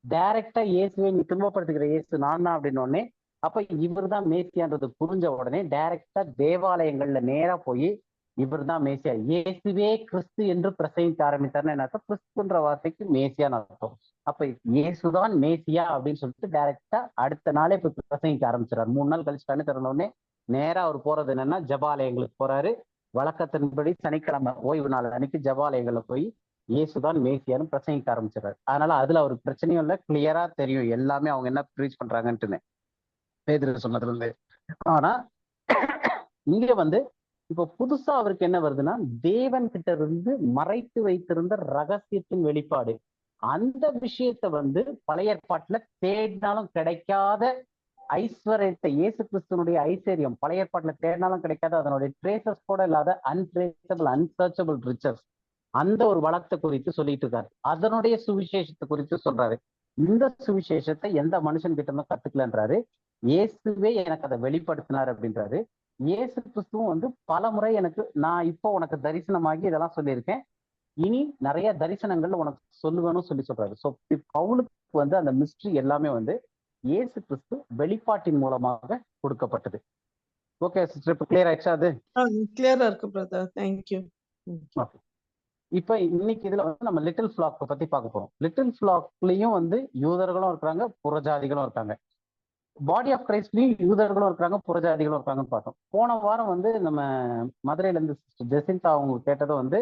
டைரக்டா இயேசுவை நீ துன்பப்படுத்துகிற இயேசு நான் தான் அப்படின்னு உடனே அப்ப இவர் தான் மேசியான்றது புரிஞ்ச உடனே டைரக்டா தேவாலயங்கள்ல நேரா போய் இவர் தான் மேசியா, இயேசுவே கிறிஸ்து என்று பிரசங்கிக்க ஆரம்பித்தார்னு என்ன அர்த்தம்? கிறிஸ்துன்ற வார்த்தைக்கு மேசியான்னு அர்த்தம். அப்ப இயேசுதான் மேசியா அப்படின்னு சொல்லிட்டு டைரக்டா அடுத்த நாளே இப்ப பிரசங்கிக்க ஆரம்பிச்சிடறாரு. 3 நாள் கழிச்சு கண்ணு திறந்த உடனே நேரா அவர் போறது என்னன்னா ஜபாலயங்களுக்கு போறாரு. வழக்கத்தின்படி சனிக்கிழமை ஓய்வு நாள் அன்னைக்கு ஜபாலயங்கள்ல போய் இயேசுதான் மேசியான்னு பிரசங்கிக்க ஆரம்பிச்சிடறாரு. அதனால அதுல அவருக்கு பிரச்சனையும் இல்லை, கிளியரா தெரியும் எல்லாமே அவங்க என்ன ப்ரீச் பண்றாங்கன்ட்டுன்னு பேதுரு சொன்னதுல இருந்து. ஆனா இங்க இப்போ புதுசா அவருக்கு என்ன வருதுன்னா, தேவன் கிட்ட இருந்து மறைத்து வைத்திருந்த ரகசியத்தின் வெளிப்பாடு. அந்த விஷயத்த பழைய ஏற்பாட்டுல தேடினாலும் கிடைக்காத ஐஸ்வர்யத்தை, இயேசு கிறிஸ்துவனுடைய ஐஸ்வர்யம் பழைய ஏற்பாட்டுல தேடினாலும் கிடைக்காத, அதனுடைய ட்ரேசஸ் கூட இல்லாத அன்ட்ரேசபிள் அன்சர்ச்சபிள் ரிச்சஸ், அந்த ஒரு வளத்தை குறித்து சொல்லிட்டு இருக்காரு. அதனுடைய சுவிசேஷத்தை குறித்து சொல்றாரு. இந்த சுவிசேஷத்தை எந்த மனுஷன் கிட்ட இருந்தும் கத்துக்கலன்றாரு. இயேசுவே எனக்கு அதை வெளிப்படுத்தினார் அப்படின்றாரு. இயேசு கிறிஸ்துவும் பல முறை நான் இப்போ உனக்கு தரிசனமாகி இதெல்லாம் சொல்லியிருக்கேன், இனி நிறைய தரிசனங்கள் உனக்கு சொல்லுவேன்னு சொல்றாரு. ஸோ பவுலுக்கு அந்த மிஸ்ட்ரி எல்லாமே இயேசு கிறிஸ்து வெளிப்பாட்டின் மூலமாக கொடுக்கப்பட்டது. ஓகே சிஸ்டர், இப்போ கிளியர் ஆயிடுச்சா? அது கிளியரா இருக்கு பிரதர், தேங்க்யூ. ஓகே, இப்ப இன்னைக்கு இதுல நம்ம லிட்டில் ஃபிளாக் பத்தி பார்க்க போறோம். லிட்டில் ஃபிளாக்லயும் யூதர்களும் இருக்காங்க, புறஜாதிகளும் இருக்காங்க. பாடி ஆஃப் கிரைஸ்ட்லயும் யூதர்களும் இருக்காங்க, புறஜாதிகளும் இருக்காங்கன்னு பார்த்தோம். போன வாரம் நம்ம மதுரையில இருந்து ஜெசிந்தா அவங்க கேட்டதும்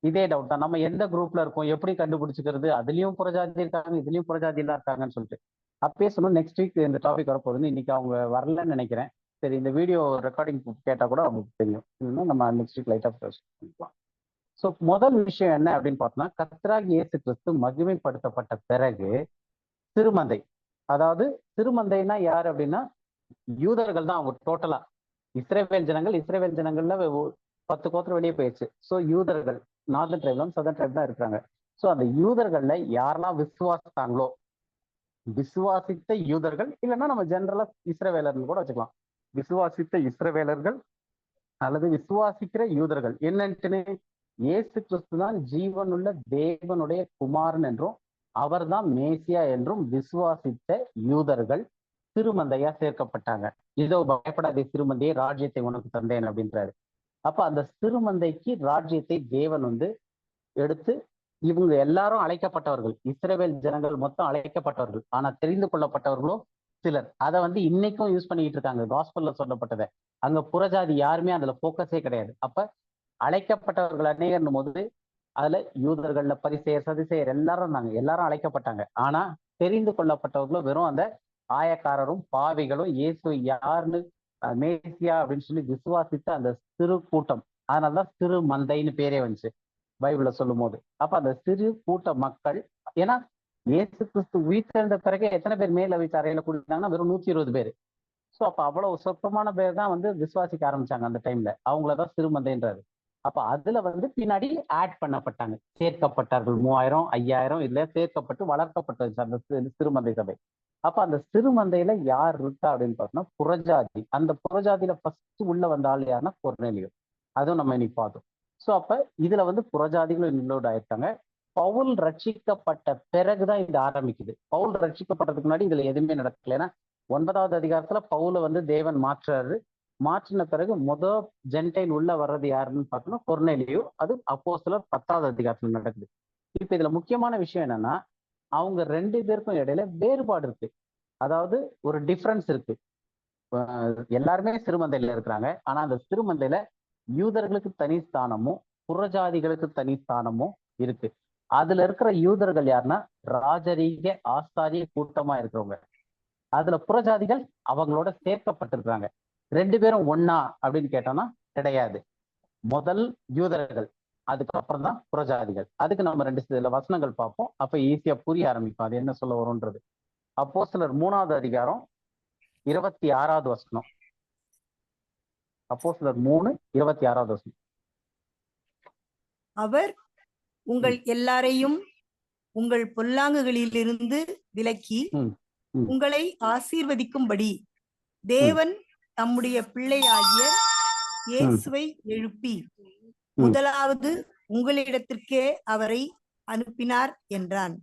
இதே டவுட் தான். நம்ம எந்த குரூப்ல இருக்கோம், எப்படி கண்டுபிடிச்சுக்கிறது, அதுலயும் புறஜாதி இருக்காங்க, இதுலயும் புறஜாதி எல்லாம் இருக்காங்கன்னு சொல்லிட்டு அப்பயே சொன்னோம். நெக்ஸ்ட் வீக் இந்த டாபிக் வரப்போகுது. இன்னைக்கு அவங்க வரலன்னு நினைக்கிறேன். சரி, இந்த வீடியோ ரெக்கார்டிங் கேட்டா கூட அவங்களுக்கு தெரியும். இல்லைன்னா நம்ம நெக்ஸ்ட் வீக் லைட்டா பண்ணிக்கலாம். ஸோ முதல் விஷயம் என்ன அப்படின்னு பார்த்தோம்னா, கர்த்தராகிய இயேசு கிறிஸ்து மகிமைப்படுத்தப்பட்ட பிறகு திருமந்தை, அதாவது திருமந்தைன்னா யார் அப்படின்னா யூதர்கள் தான். அவங்க டோட்டலா இஸ்ரவேல் ஜனங்கள்ல 10 கோத்திரம் வெளியே போயிடுச்சு. ஸோ யூதர்கள் நார்தன் ட்ரைப்லாம் சதர்ன் ட்ரைப் தான் இருக்கிறாங்க. ஸோ அந்த யூதர்கள்ல யாரெல்லாம் விசுவாசித்தாங்களோ, விசுவாசித்த யூதர்கள், இல்லைன்னா நம்ம ஜெனரலா இஸ்ரவேலர்கள் கூட வச்சுக்கலாம். விசுவாசித்த இஸ்ரவேலர்கள் அல்லது விசுவாசிக்கிற யூதர்கள் என்னன்ட்டுன்னு, இயேசு கிறிஸ்து தான் ஜீவனுள்ள தேவனுடைய குமாரன் என்றும் அவர்தான் மேசியா என்றும் விசுவாசித்த யூதர்கள் திருமந்தையா சேர்க்கப்பட்டாங்க. இதோ பயப்படாதே சிறுமந்தையை, ராஜ்யத்தை உனக்கு தந்தேன் அப்படின்றாரு. அப்ப அந்த சிறுமந்தைக்கு ராஜ்யத்தை தேவன் எடுத்து, இவங்க எல்லாரும் அழைக்கப்பட்டவர்கள், இஸ்ரவேல் ஜனங்கள் மொத்தம் அழைக்கப்பட்டவர்கள். ஆனா தெரிந்து கொள்ளப்பட்டவர்களும் சிலர். அதை இன்னைக்கும் யூஸ் பண்ணிட்டு இருக்காங்க. காஸ்பல்ல சொல்லப்பட்டதை அங்க புறஜாதி யாருமே அதுல போக்கஸே கிடையாது. அப்ப அழைக்கப்பட்டவர்கள் அநேகர்னும் போது அதுல யூதர்கள்ல பரிசேயர், சதுசேயர் எல்லாரும் இருந்தாங்க, எல்லாரும் அழைக்கப்பட்டாங்க. ஆனா தெரிந்து கொள்ளப்பட்டவர்களும் வெறும் அந்த ஆயக்காரரும் பாவிகளும் இயேசு யாருன்னு மேசியா அப்படின்னு சொல்லி விசுவாசித்த அந்த சிறு கூட்டம், அதனாலதான் சிறு மந்தைன்னு பேரே வந்துச்சு பைபிள்ல சொல்லும் போது. அப்ப அந்த சிறு கூட்ட மக்கள், ஏன்னா இயேசு கிறிஸ்து உயிர்த்தெழுந்த பிறகு எத்தனை பேர் மேல வீட்டு அறையில கூட்டிட்டாங்கன்னா வெறும் 120 பேர். ஸோ அப்ப அவ்வளவு சொற்பமான பேர் தான் வந்து விசுவாசிக்க ஆரம்பிச்சாங்க அந்த டைம்ல. அவங்களதான் சிறுமந்தைன்றாரு. அப்ப அதுல வந்து பின்னாடி ஆட் பண்ணப்பட்டாங்க, சேர்க்கப்பட்டார்கள். 3000 5000 இதுல சேர்க்கப்பட்டு வளர்க்கப்பட்டது அந்த சிறுமந்தை சபை. அப்ப அந்த சிறுமந்தையில யார் இருக்கா அப்படின்னு பார்த்தோம்னா புறஜாதி. அந்த புறஜாதியில ஃபர்ஸ்ட் உள்ள வந்த ஆள் யாருன்னா கொர்நேலியு. அதுவும் நம்ம இன்னைக்கு பார்த்தோம். ஸோ அப்ப இதுல வந்து புறஜாதிகளும் இன்க்ளூட் ஆயிருக்காங்க. பவுல் ரட்சிக்கப்பட்ட பிறகுதான் இது ஆரம்பிக்குது. பவுல் ரட்சிக்கப்பட்டதுக்கு முன்னாடி இதுல எதுவுமே நடக்கல. ஏன்னா 9வது அதிகாரத்துல பவுல வந்து தேவன் மாற்றுறாரு. மாற்றின பிறகு ஜென்டைல் உள்ள வர்றது யாருன்னு பார்த்தோம்னா கொர்நேலியு. அது அப்போஸ்தலர் 10வது அதிகாரத்துல நடக்குது. இப்ப இதுல முக்கியமான விஷயம் என்னன்னா, அவங்க 2 பேருக்கும் இடையில வேறுபாடு இருக்கு. அதாவது ஒரு டிஃபரன்ஸ் இருக்கு. எல்லாருமே சிறுமந்தையில இருக்கிறாங்க. ஆனா அந்த சிறுமந்தையில யூதர்களுக்கு தனி ஸ்தானமும் புறஜாதிகளுக்கு தனி ஸ்தானமும் இருக்கு. அதுல இருக்கிற யூதர்கள் யாருன்னா ராஜரீக ஆஸ்தாரிய கூட்டமா இருக்கிறவங்க. அதுல புறஜாதிகள் அவங்களோட சேர்க்கப்பட்டிருக்காங்க. 2 பேரும் ஒன்னா அப்படின்னு கேட்டோம்னா கிடையாது. முதல் யூதர்கள், அதுக்கப்புறம் தான் புறஜாதிகள். அதுக்கு நம்ம 2 சில வசனங்கள் பார்ப்போம். அப்ப ஈஸியா புரிய ஆரம்பிக்கும் அது என்ன சொல்ல வரும்ன்றது. அப்போஸ்தலர் 3வது அதிகாரம் 26வது வசனம். அப்போஸ்தலர் 3:26வது வசனம். அவர் உங்கள் எல்லாரையும் உங்கள் பொல்லாங்குகளிலிருந்து விலக்கி உங்களை ஆசீர்வதிக்கும்படி தேவன் தம்முடைய பிள்ளையாகிய இயேசுவை எழுப்பி முதலாவது உங்களிடத்திற்கே அவரை அனுப்பினார் என்றான்.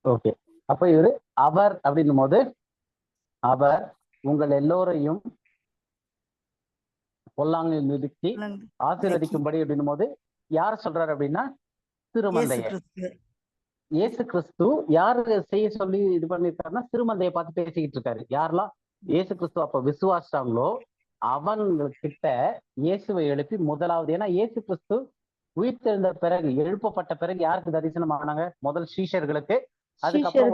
ஓகே, அப்ப இவரு அவர் அப்படின்னும் போது அவர் உங்கள் எல்லோரையும் பொல்லாங்கை நிறுத்தி ஆசீர்வதிக்கும்படி அப்படின்னும் போது யார சொல்றாரு அப்படின்னா சிறுமந்தைய. இயேசு கிறிஸ்து யாரு செய்ய சொல்லி இது பண்ணிருக்காருன்னா சிறுமந்தைய பார்த்து பேசிக்கிட்டு இருக்காரு. யாரெல்லாம் இயேசு கிறிஸ்து அப்ப விசுவாசிச்சாங்களோ அவங்ககிட்ட இயேசுவை எழுப்பி முதலாவது. ஏன்னா இயேசு கிறிஸ்து உயிர்த்தெழுந்த பிறகு, எழுப்பப்பட்ட பிறகு யாருக்கு தரிசனம் ஆனாங்க? முதல் சீஷர்களுக்கு. அதுக்கப்புறம்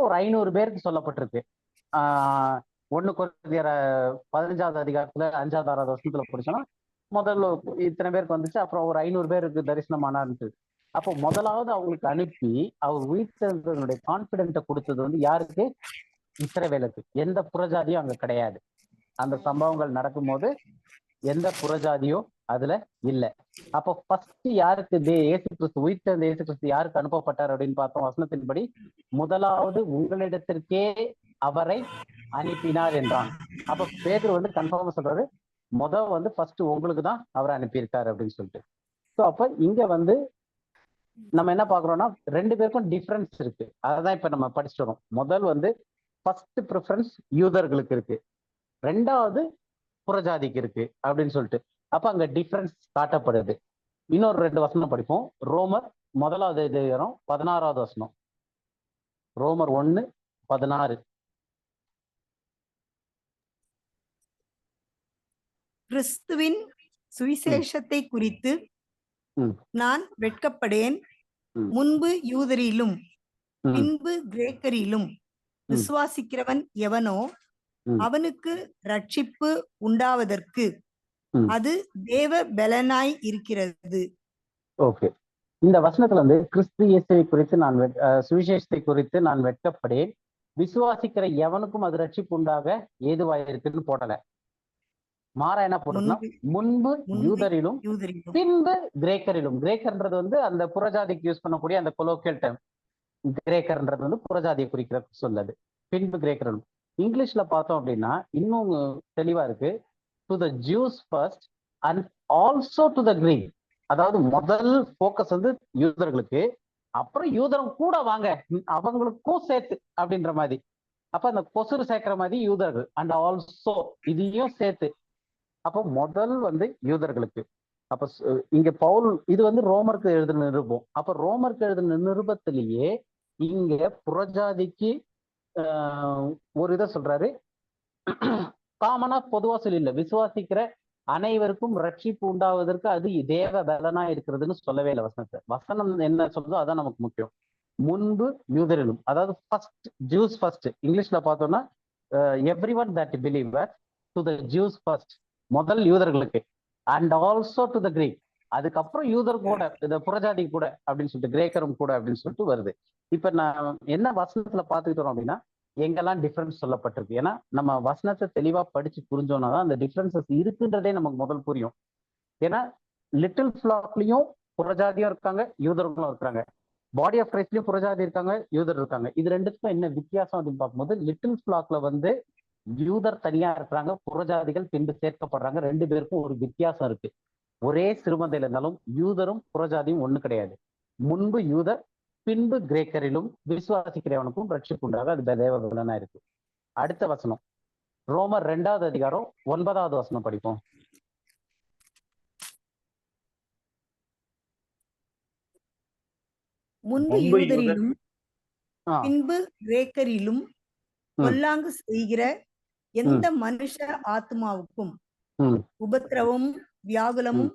ஒரு 500 பேருக்கு சொல்லப்பட்டிருக்கு. 1 கொரிந்தியர் 15வது அதிகாரத்துல 5வது 6வது வருஷத்துல படிச்சோம்னா முதல்ல இத்தனை பேருக்கு வந்துச்சு. அப்புறம் ஒரு 500 பேருக்கு தரிசனம் ஆனார்ன்ட்டு. அப்போ முதலாவது அவங்களுக்கு அனுப்பி அவர் உயிர்த்தெழுந்ததனுடைய கான்பிடென்ட்டை கொடுத்தது வந்து யாருக்கு? இஸ்ரவேலுக்கு. எந்த புறஜாதியும் அங்க கிடையாது. அந்த சம்பவங்கள் நடக்கும் போது எந்த புறஜாதியும் அதுல இல்ல. அப்போ ஃபர்ஸ்ட் யாருக்கு இயேசு கிறிஸ்து உயிர்த்தெழுந்த இயேசு கிறிஸ்து யாருக்கு அனுப்பப்பட்டார் அப்படின்னு பார்த்தோம் வசனத்தின்படி, முதலாவது உங்களிடத்திற்கே அவரை அனுப்பினார் என்றான். அப்ப பேதுரு வந்து கன்ஃபார்மா சொல்றாரு, வந்து ஃபர்ஸ்ட் உங்களுக்கு தான் அவரை அனுப்பியிருக்காரு அப்படின்னு சொல்லிட்டு. ஸோ அப்ப இங்க வந்து நம்ம என்ன பாக்குறோம்னா 2 பேருக்கும் டிஃபரன்ஸ் இருக்கு. அதான் இப்ப நம்ம படிச்சுட்டு வரோம். முதல் வந்து ஃபர்ஸ்ட் ப்ரிஃபரன்ஸ் யூதர்களுக்கு இருக்கு, 2வது புறஜாதிக்கு இருக்கு அப்படின்னு சொல்லிட்டு. அப்ப அங்க டிஃபரன்ஸ் காட்டப்படுது. இன்னொரு 2 வசனம் படிப்போம். ரோமர் 1வது அதிகாரம் 16வது வசனம். ரோமர் 1:16. கிறிஸ்துவின் சுவிசேஷத்தை குறித்து நான் வெட்கப்படேன். முன்பு யூதரிலும் பின்பு கிரேக்கரிலும் விசுவாசிக்கிறவன் எவனோ அவனுக்கு ரட்சிப்பு உண்டாவதற்கு அது தேவ பலனாய் இருக்கிறது. ஓகே, இந்த வசனத்துல வந்து கிறிஸ்து இயேசுவை குறித்து சுவிசேஷத்தை குறித்து நான் வெட்கப்படேன், விசுவாசிக்கிற எவனுக்கும் அது ரட்சிப்பு உண்டாக ஏதுவாயிருக்குன்னு போடல. மாறா என்ன போட்டுனா முன்பு யூதரிலும் பின்பு கிரேக்கரிலும். கிரேக்கர்ன்றது வந்து அந்த புறஜாதிக்கு யூஸ் பண்ணக்கூடிய அந்த கொலோக்கியல் டைம். கிரேக்கர்ன்றது வந்து புறஜாதியை குறிக்கிற சொல்லுது. பின்பு கிரேக்கரிலும். இங்கிலீஷ்ல பார்த்தோம் அப்படின்னா இன்னும் தெளிவா இருக்கு. To the Jews first and also to the Greek. அதாவது முதல் போக்கஸ் வந்து யூதர்களுக்கு, அப்புறம் யூதரும் கூட வாங்க அவங்களுக்கும் சேர்த்து அப்படின்ற மாதிரி. அப்ப அந்த கொசுறு சேர்க்கிற மாதிரி யூதர்கள் அண்ட் ஆல்சோ இதையும் சேர்த்து. அப்போ முதல் வந்து யூதர்களுக்கு. அப்ப இங்க பவுல் இது வந்து ரோமருக்கு எழுதின நிருபம். அப்ப ரோமருக்கு எழுதின நிருபத்திலேயே இங்க புறஜாதிக்கு ஒரு இதை சொல்றாரு. காமனா பொதுவா சொல்லிடல, விசுவாசிக்கிற அனைவருக்கும் ரட்சிப்பு உண்டாவதற்கு அது தேவ பலனா இருக்கிறதுன்னு சொல்லவே இல்லை வசனத்தை. வசனம் என்ன சொல்றதோ அதான் நமக்கு முக்கியம். முன்பு யூதரிலும், அதாவது ஃபர்ஸ்ட் ஜூஸ் ஃபர்ஸ்ட். இங்கிலீஷ்ல பார்த்தோம்னா every one that believer to the Jews first, முதல் யூதர்களுக்கு, and also to the Greek, அதுக்கப்புறம் யூதர் கூட, இந்த புறஜாதி கூட அப்படின்னு சொல்லிட்டு, கிரேக்கரும் கூட அப்படின்னு சொல்லிட்டு வருது. இப்ப நான் என்ன வசனத்துல பாத்துக்கிட்டோம் அப்படின்னா எங்கெல்லாம் டிஃபரன்ஸ் சொல்லப்பட்டிருக்கு. ஏன்னா நம்ம வசனத்தை தெளிவா படிச்சு புரிஞ்சோம்னா தான் அந்த டிஃபரன்சஸ் இருக்குன்றதே நமக்கு முதல் புரியும். ஏன்னா லிட்டில் ஃபிளாக்லயும் புறஜாதியும் இருக்காங்க, யூதர்களும் இருக்காங்க. பாடி ஆஃப் கிரைஸ்ட்லயும் புறஜாதி இருக்காங்க, யூதர் இருக்காங்க. இது ரெண்டுத்துக்கும் என்ன வித்தியாசம் அப்படின்னு பார்க்கும்போது, லிட்டில் ஃபிளாக்ல வந்து யூதர் தனியா இருக்கிறாங்க, புறஜாதிகள் பின்பு சேர்க்கப்படுறாங்க. ரெண்டு பேருக்கும் ஒரு வித்தியாசம் இருக்கு. ஒரே சிறுமந்தையில இருந்தாலும் யூதரும் புறஜாதியும் ஒண்ணு கிடையாது. முன்பு யூதர் பின்பு கிரேக்கரிலும் விசுவாசிக்கிறவனுக்கும் ரட்சிப்பு உண்டாக, அது தேவ பலனா இருக்கு. அடுத்த வசனம் ரோமர் 2வது அதிகாரம் 9வது வசனம் படிப்போம். முன்பு யூதரிலும் பின்பு கிரேக்கரிலும் பொல்லாங்கு செய்கிற எந்த மனுஷ ஆத்மாவுக்கும் உபத்திரவமும் வியாகுலமும்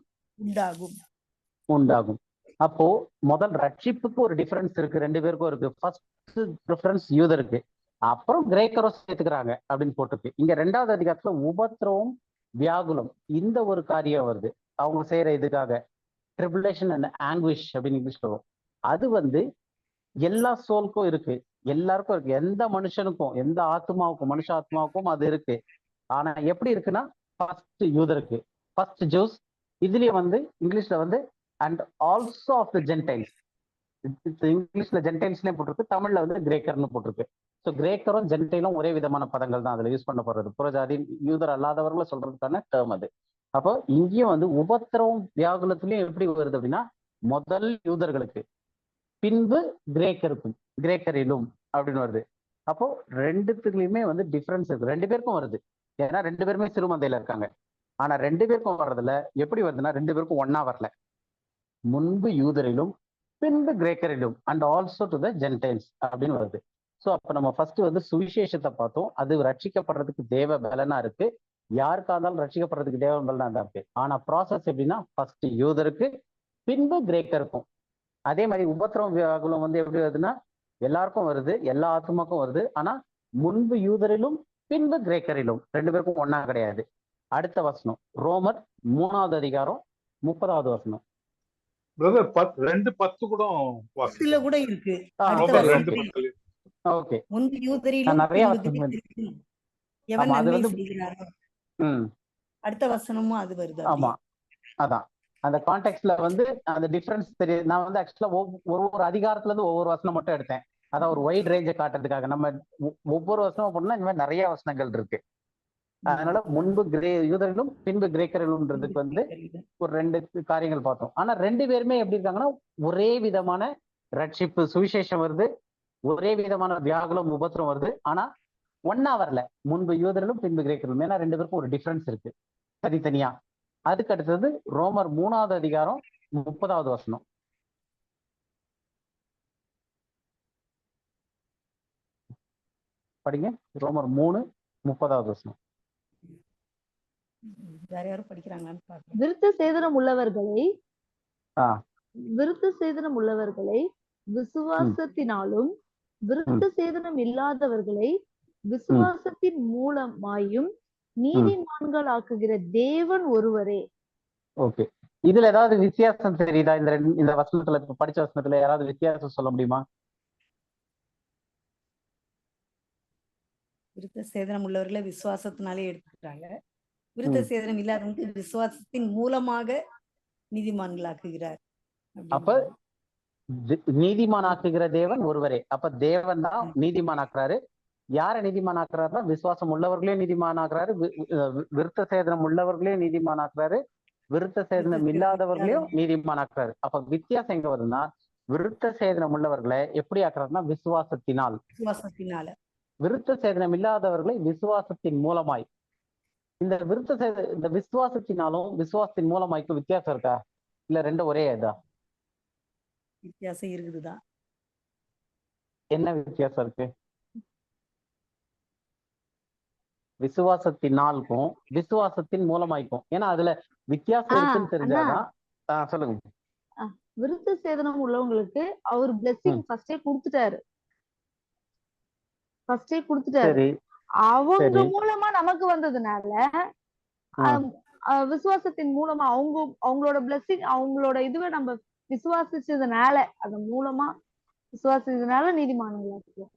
உண்டாகும். அப்போ முதல் ரட்சிப்புக்கு ஒரு டிஃபரன்ஸ் இருக்கு, ரெண்டு பேருக்கும் இருக்கு. ஃபர்ஸ்ட் ப்ரிஃபரன்ஸ் யூதருக்கு, அப்புறம் கிரேக்கரும் சேர்த்துக்கிறாங்க அப்படின்னு போட்டிருக்கு. இங்க 2வது அதிகாரத்துல உபத்திரவம் வியாகுலம் இந்த ஒரு காரியம் வருது அவங்க செய்யற இதுக்காக. ட்ரிபுலேஷன் அண்ட் ஆங்குவிஷ் அப்படின்னு இங்கிலீஷ்ல வரும். அது வந்து எல்லா சோலுக்கும் இருக்கு, எல்லாருக்கும் இருக்கு. எந்த மனுஷனுக்கும், எந்த ஆத்மாவுக்கும், மனுஷ ஆத்மாவுக்கும் அது இருக்கு. ஆனா எப்படி இருக்குன்னா, ஃபர்ஸ்ட் யூதருக்கு, ஃபர்ஸ்ட் ஜூஸ். இதுலயே வந்து இங்கிலீஷ்ல வந்து and also of the Gentiles, இங்கிலீஷ்ல ஜென்டைல்ஸ்லயே போட்டிருக்கு, தமிழ்ல வந்து கிரேக்கர்னு போட்டிருக்கு. ஸோ கிரேக்கரும் ஜென்டைலும் ஒரே விதமான பதங்கள் தான் அதுல யூஸ் பண்ணப்படுறது. புறஜாதி யூதர் அல்லாதவர்களை சொல்றதுக்கான டேர்ம் அது. அப்போ இங்கேயும் வந்து உபத்திரவம் வியாகுலத்திலயும் எப்படி வருது அப்படின்னா, முதல் யூதர்களுக்கு பின்பு கிரேக்கருக்கும் கிரேக்கரிலும் அப்படின்னு வருது. அப்போ ரெண்டுத்துலயுமே வந்து டிஃபரன்ஸ் இருக்கு, ரெண்டு பேருக்கும் வருது. ஏன்னா ரெண்டு பேருமே சிறுமந்தையில இருக்காங்க. ஆனா ரெண்டு பேருக்கும் வர்றதுல எப்படி வருதுன்னா, ரெண்டு பேருக்கும் ஒன்னா வரல. முன்பு யூதரிலும் பின்பு கிரேக்கரிலும் and also to the Gentiles அப்படின்னு வருது. ஸோ அப்ப நம்ம ஃபர்ஸ்ட் வந்து சுவிசேஷத்தை பார்த்தோம். அது ரட்சிக்கப்படுறதுக்கு தேவ பலனா இருக்கு, யாருக்கா இருந்தாலும் ரட்சிக்கப்படுறதுக்கு தேவ பலனா தான் இருக்கு. ஆனா ப்ராசஸ் எப்படின்னா, ஃபர்ஸ்ட் யூதருக்கு பின்பு கிரேக்கருக்கும். அதே மாதிரி உபத்திரவம் வியாகுலம் வந்து எப்படி வருதுன்னா, எல்லாருக்கும் வருது, எல்லா ஆத்மாக்கும் வருது. ஆனா முன்பு யூதரிலும் பின்பு கிரேக்கரிலும், ரெண்டு பேருக்கும் ஒன்னா கிடையாது. அடுத்த வசனம் ரோமர் 3வது அதிகாரம் 30வது வசனம். பிரதர் 2:10 கூட இதுல கூட இருக்கு. ஓகே, முன்பு யூதரிலும் நிறைய எவன் நன்மை செய்கிறாரோ, அடுத்த வசனமும் அது வருது. ஆமா, அதான் அந்த கான்டெக்ட்ல வந்து அந்த டிஃபரன்ஸ் தெரியுது. நான் வந்து ஆக்சுவலா ஒவ்வொரு அதிகாரத்துல இருந்து ஒவ்வொரு வசனம் மட்டும் எடுத்தேன். அதான் ஒரு வைட் ரேஞ்சை காட்டுறதுக்காக. நம்ம ஒவ்வொரு வசனமும் பண்ணா இந்த மாதிரி நிறைய வசனங்கள் இருக்கு. அதனால முன்பு யூதரிலும் பின்பு கிரேக்கரிலும்ன்றதுக்கு வந்து ஒரு 2 காரியங்கள் பார்த்தோம். ஆனா ரெண்டு பேருமே எப்படி இருக்காங்கன்னா, ஒரே விதமான ரட்சிப்பு சுவிசேஷம் வருது, ஒரே விதமான வியாகுலம் உபத்திரம் வருது. ஆனா ஒன்னா வரல, முன்பு யூதரிலும் பின்பு கிரேக்கரிலும். ஏன்னா ரெண்டு பேருக்கும் ஒரு டிஃபரன்ஸ் இருக்கு தனித்தனியா. அதுக்கு அடுத்தது ரோமர் 3வது அதிகாரம் 30வது வசனம் படிங்க. ரோமர் 3:30வது வசனம். வேற யாரும் படிக்கிறாங்கன்னு பாருங்க. விருத்த சேதனம் உள்ளவர்களை விசுவாசத்தினாலும், விருத்த சேதனம் இல்லாதவர்களை விசுவாசத்தின் மூலமாயும் நீதிமான்கள் ஆக்குகிற தேவன் ஒருவரே. ஓகே, இதுல ஏதாவது வித்தியாசம் தெரியுதா? இந்த வசனத்துல, இப்ப படிச்ச வசனத்துல யாராவது வித்தியாசம் சொல்ல முடியுமா? விருத்த சேதனம் உள்ளவர்களை விசுவாசத்தினாலே எடுத்துக்கிறாங்க. விருத்த சேதனம் இல்லாதவங்க விசுவாசத்தின் மூலமாக நீதிமான்களாக்குகிறார். அப்ப நீதிமானாக்குகிற தேவன் ஒருவரே. அப்ப தேவன் தான் நீதிமானாக்குறாரு. யார நீதிமானாக்குறாருன்னா, விசுவாசம் உள்ளவர்களே நீதிமானாக்குறாரு, விருத்த சேதனம் உள்ளவர்களே நீதிமானாக்குறாரு, விருத்த சேதனம் இல்லாதவர்களையும் நீதிமானாக்குறாரு. அப்ப வித்தியாசம் எங்க வருதுன்னா, விருத்த சேதனம் உள்ளவர்களை எப்படி ஆக்குறாருன்னா விசுவாசத்தினால், விருத்த சேதனம் இல்லாதவர்களை விசுவாசத்தின் மூலமாய். இந்த இந்த விசுவாசத்தினாலும் விசுவாசத்தின் மூலமாய்க்கு வித்தியாசம் இருக்கா, இல்ல ரெண்டும் ஒரே இதா? வித்தியாசம் இருக்குதுதான். என்ன வித்தியாசம் இருக்கு? விசுவாசத்தினாலுக்கும் விசுவாசத்தின் மூலமாய்க்கும். ஏன்னா அதுல வித்தியாசம் இருக்குன்னு தெரிஞ்சாதான். சொல்லுங்க. விருத்த சேதனம் உள்ளவங்களுக்கு அவர் பிளெஸிங் ஃபர்ஸ்டே கொடுத்துட்டாரு. சரி அவங்க சரி மூலமா நமக்கு வந்ததுனால ஆ விசுவாசத்தின் மூலமா அவங்களோட பிளெஸிங் அவங்களோட இதுவை நம்ம விசுவாசிச்சதுனால அதன் மூலமா விசுவாசிச்சதுனால நீதிமான்களா இருக்கிறோம்.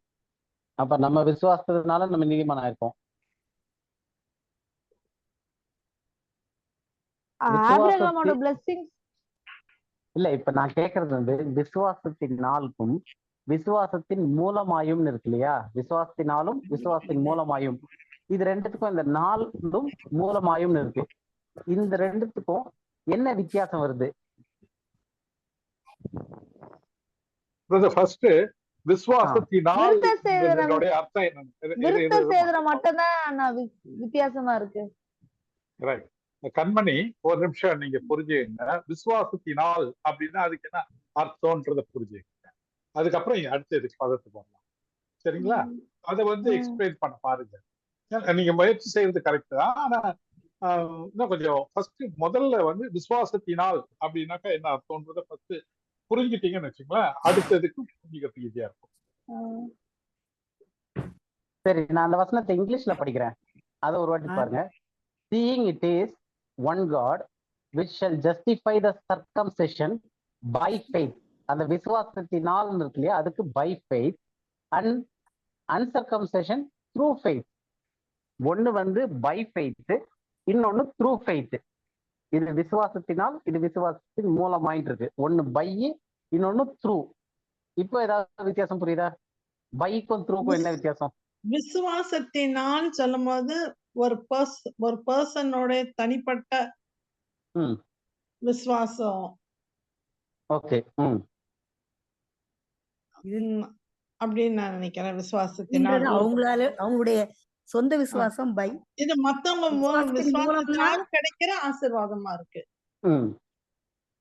அப்ப நம்ம விசுவாசத்தினால நம்ம நீதிமான் ஆயிருக்கோம். ஆபிரகாமோட விசுவாசத்தின் பிளெஸிங் இல்ல இப்ப நான் கேக்குறது வந்து விசுவாசத்தினாலுக்கும் விசுவாசத்தின் மூலமாயும் இருக்கு இல்லையா? விசுவாசத்தினாலும் விசுவாசத்தின் மூலமாயும், இது ரெண்டுத்துக்கும் இந்த நாளும் மூலமாயும் இருக்கு. இந்த ரெண்டுத்துக்கும் என்ன வித்தியாசம் வருது? ஃபர்ஸ்ட் விசுவாசத்தினால் விருத்த சேதனம் இதனுடைய அர்த்தம் என்ன? விருத்த சேதனம் மட்டும்தான் நான் வித்தியாசமா இருக்கு. ரைட். கண்மணி ஒரு நிமிஷம் நீங்க புரிஞ்சுங்க. விசுவாசத்தினால் அப்படின்னா அதுக்கு என்ன அர்த்தம்ன்றத புரிஞ்சுங்க. அதுக்கப்புறம் அடுத்த இதுக்கு பதத்துக்கு வரலாம். சரிங்களா? அதை வந்து எக்ஸ்பிளைன் பண்ண பாருங்க. நீங்க முயற்சி செய்யறது கரெக்ட் தான். ஆனா இன்னும் கொஞ்சம் ஃபர்ஸ்ட் முதல்ல வந்து விசுவாசத்தினால் அப்படின்னாக்கா என்ன அர்த்தம்ன்றத ஃபர்ஸ்ட் புரிஞ்சுட்டீங்கன்னு வச்சுங்களேன், அடுத்ததுக்கு புரிஞ்சுக்கிறதுக்கு ஈஸியா இருக்கும். சரி, நான் அந்த வசனத்தை இங்கிலீஷ்ல படிக்கிறேன், அதை ஒரு வாட்டி பாருங்க. Seeing it is one God which shall justify the circumcision by faith. அந்த விசுவாசத்தினால் இருக்கு இல்லையா, அதுக்கு by faith and uncircumcision through faith. ஒண்ணு வந்து by faith, இன்னொன்னு through faith. இது விசுவாசத்தினால், இது விசுவாசத்தின் மூலமாயிட்டு இருக்கு. ஒண்ணு பை, இன்னொன்னு த்ரூ. இப்போ ஏதாவது வித்தியாசம் புரியுதா? பைக்கும் த்ரூக்கும் என்ன வித்தியாசம்? விசுவாசத்தினால் சொல்லும் போது ஒரு பர்சனோட தனிப்பட்ட விசுவாசம். ஓகே, அப்படின்னு நான் நினைக்கிறேன். விசுவாசத்தினால் அவங்களுடைய சொந்த விசுவாசம் பை, இது மத்தவங்க விசுவாசத்தினால் கிடைக்கிற ஆசீர்வாதமா இருக்கு.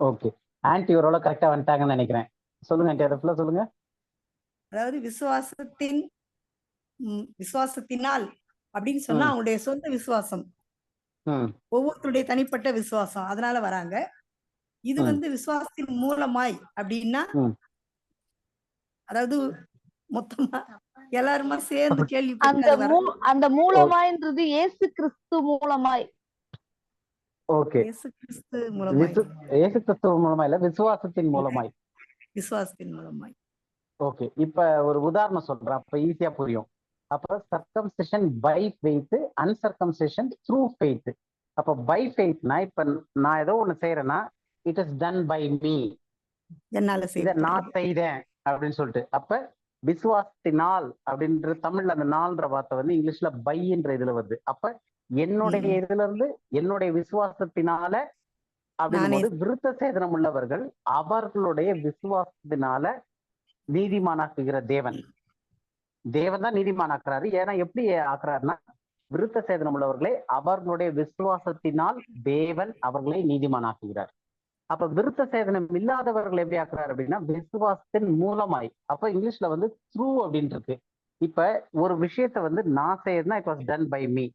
ஓகே, ஆன்டி ஓரளவு கரெக்டா வந்துட்டாங்கன்னு நினைக்கிறேன். சொல்லுங்க ஆன்டி, அதை ஃபுல்லா சொல்லுங்க. அதாவது விசுவாசத்தினால் அப்படின்னு சொன்னா அவங்களுடைய சொந்த விசுவாசம், ஒவ்வொருத்தருடைய தனிப்பட்ட விசுவாசம், அதனால வராங்க. இது வந்து விசுவாசத்தின் மூலமாய் அப்படின்னா, அதாவது மொத்தமா எல்லாருமா சேர்ந்து கேள்வி அந்த மூலமாய்ன்றது இயேசு கிறிஸ்து மூலமாய். ஓகே, இயேசு கிறிஸ்து மூலமாய், இயேசு கிறிஸ்து மூலமா இல்ல, விசுவாசத்தின் மூலமாய். விசுவாசத்தின் மூலமாய். ஓகே, இப்ப ஒரு உதாரணம் சொல்றேன், அப்ப ஈஸியா புரியும். அப்ப circumcision by faith, uncircumcision through faith. அப்ப பை ஃபெய்த்னா, இப்ப நான் ஏதோ ஒண்ணு செய்யறேன்னா, it is done by me, என்னால இதை நான் செய்தேன் அப்படின்னு சொல்லிட்டு. அப்ப விசுவாசத்தினால் அப்படின்ற தமிழ்ல அந்த நாள்ன்ற வார்த்தை வந்து இங்கிலீஷ்ல பைன்ற இதுல வருது. அப்ப என்னுடைய இதுல இருந்து என்னுடைய விசுவாசத்தினால அப்படிங்கும்போது விருத்த சேதனம் உள்ளவர்கள் அவர்களுடைய விசுவாசத்தினால நீதிமானாக்குகிற தேவன் தான் நீதிமானாக்குறாரு. ஏன்னா எப்படி ஆக்குறாருன்னா, விருத்த சேதனம் உள்ளவர்களை அவர்களுடைய விசுவாசத்தினால் தேவன் அவர்களை நீதிமானாக்குகிறார். அப்ப விருத்த சேதனம் இல்லாதவர்கள் எப்படி ஆக்குறாரு அப்படின்னா, விசுவாசத்தின் மூலமாய். அப்ப இங்கிலீஷ்ல வந்து த்ரூ அப்படின்னு இருக்கு. இப்ப ஒரு விஷயத்த வந்து நான் செய்யறதுனா it was done by me.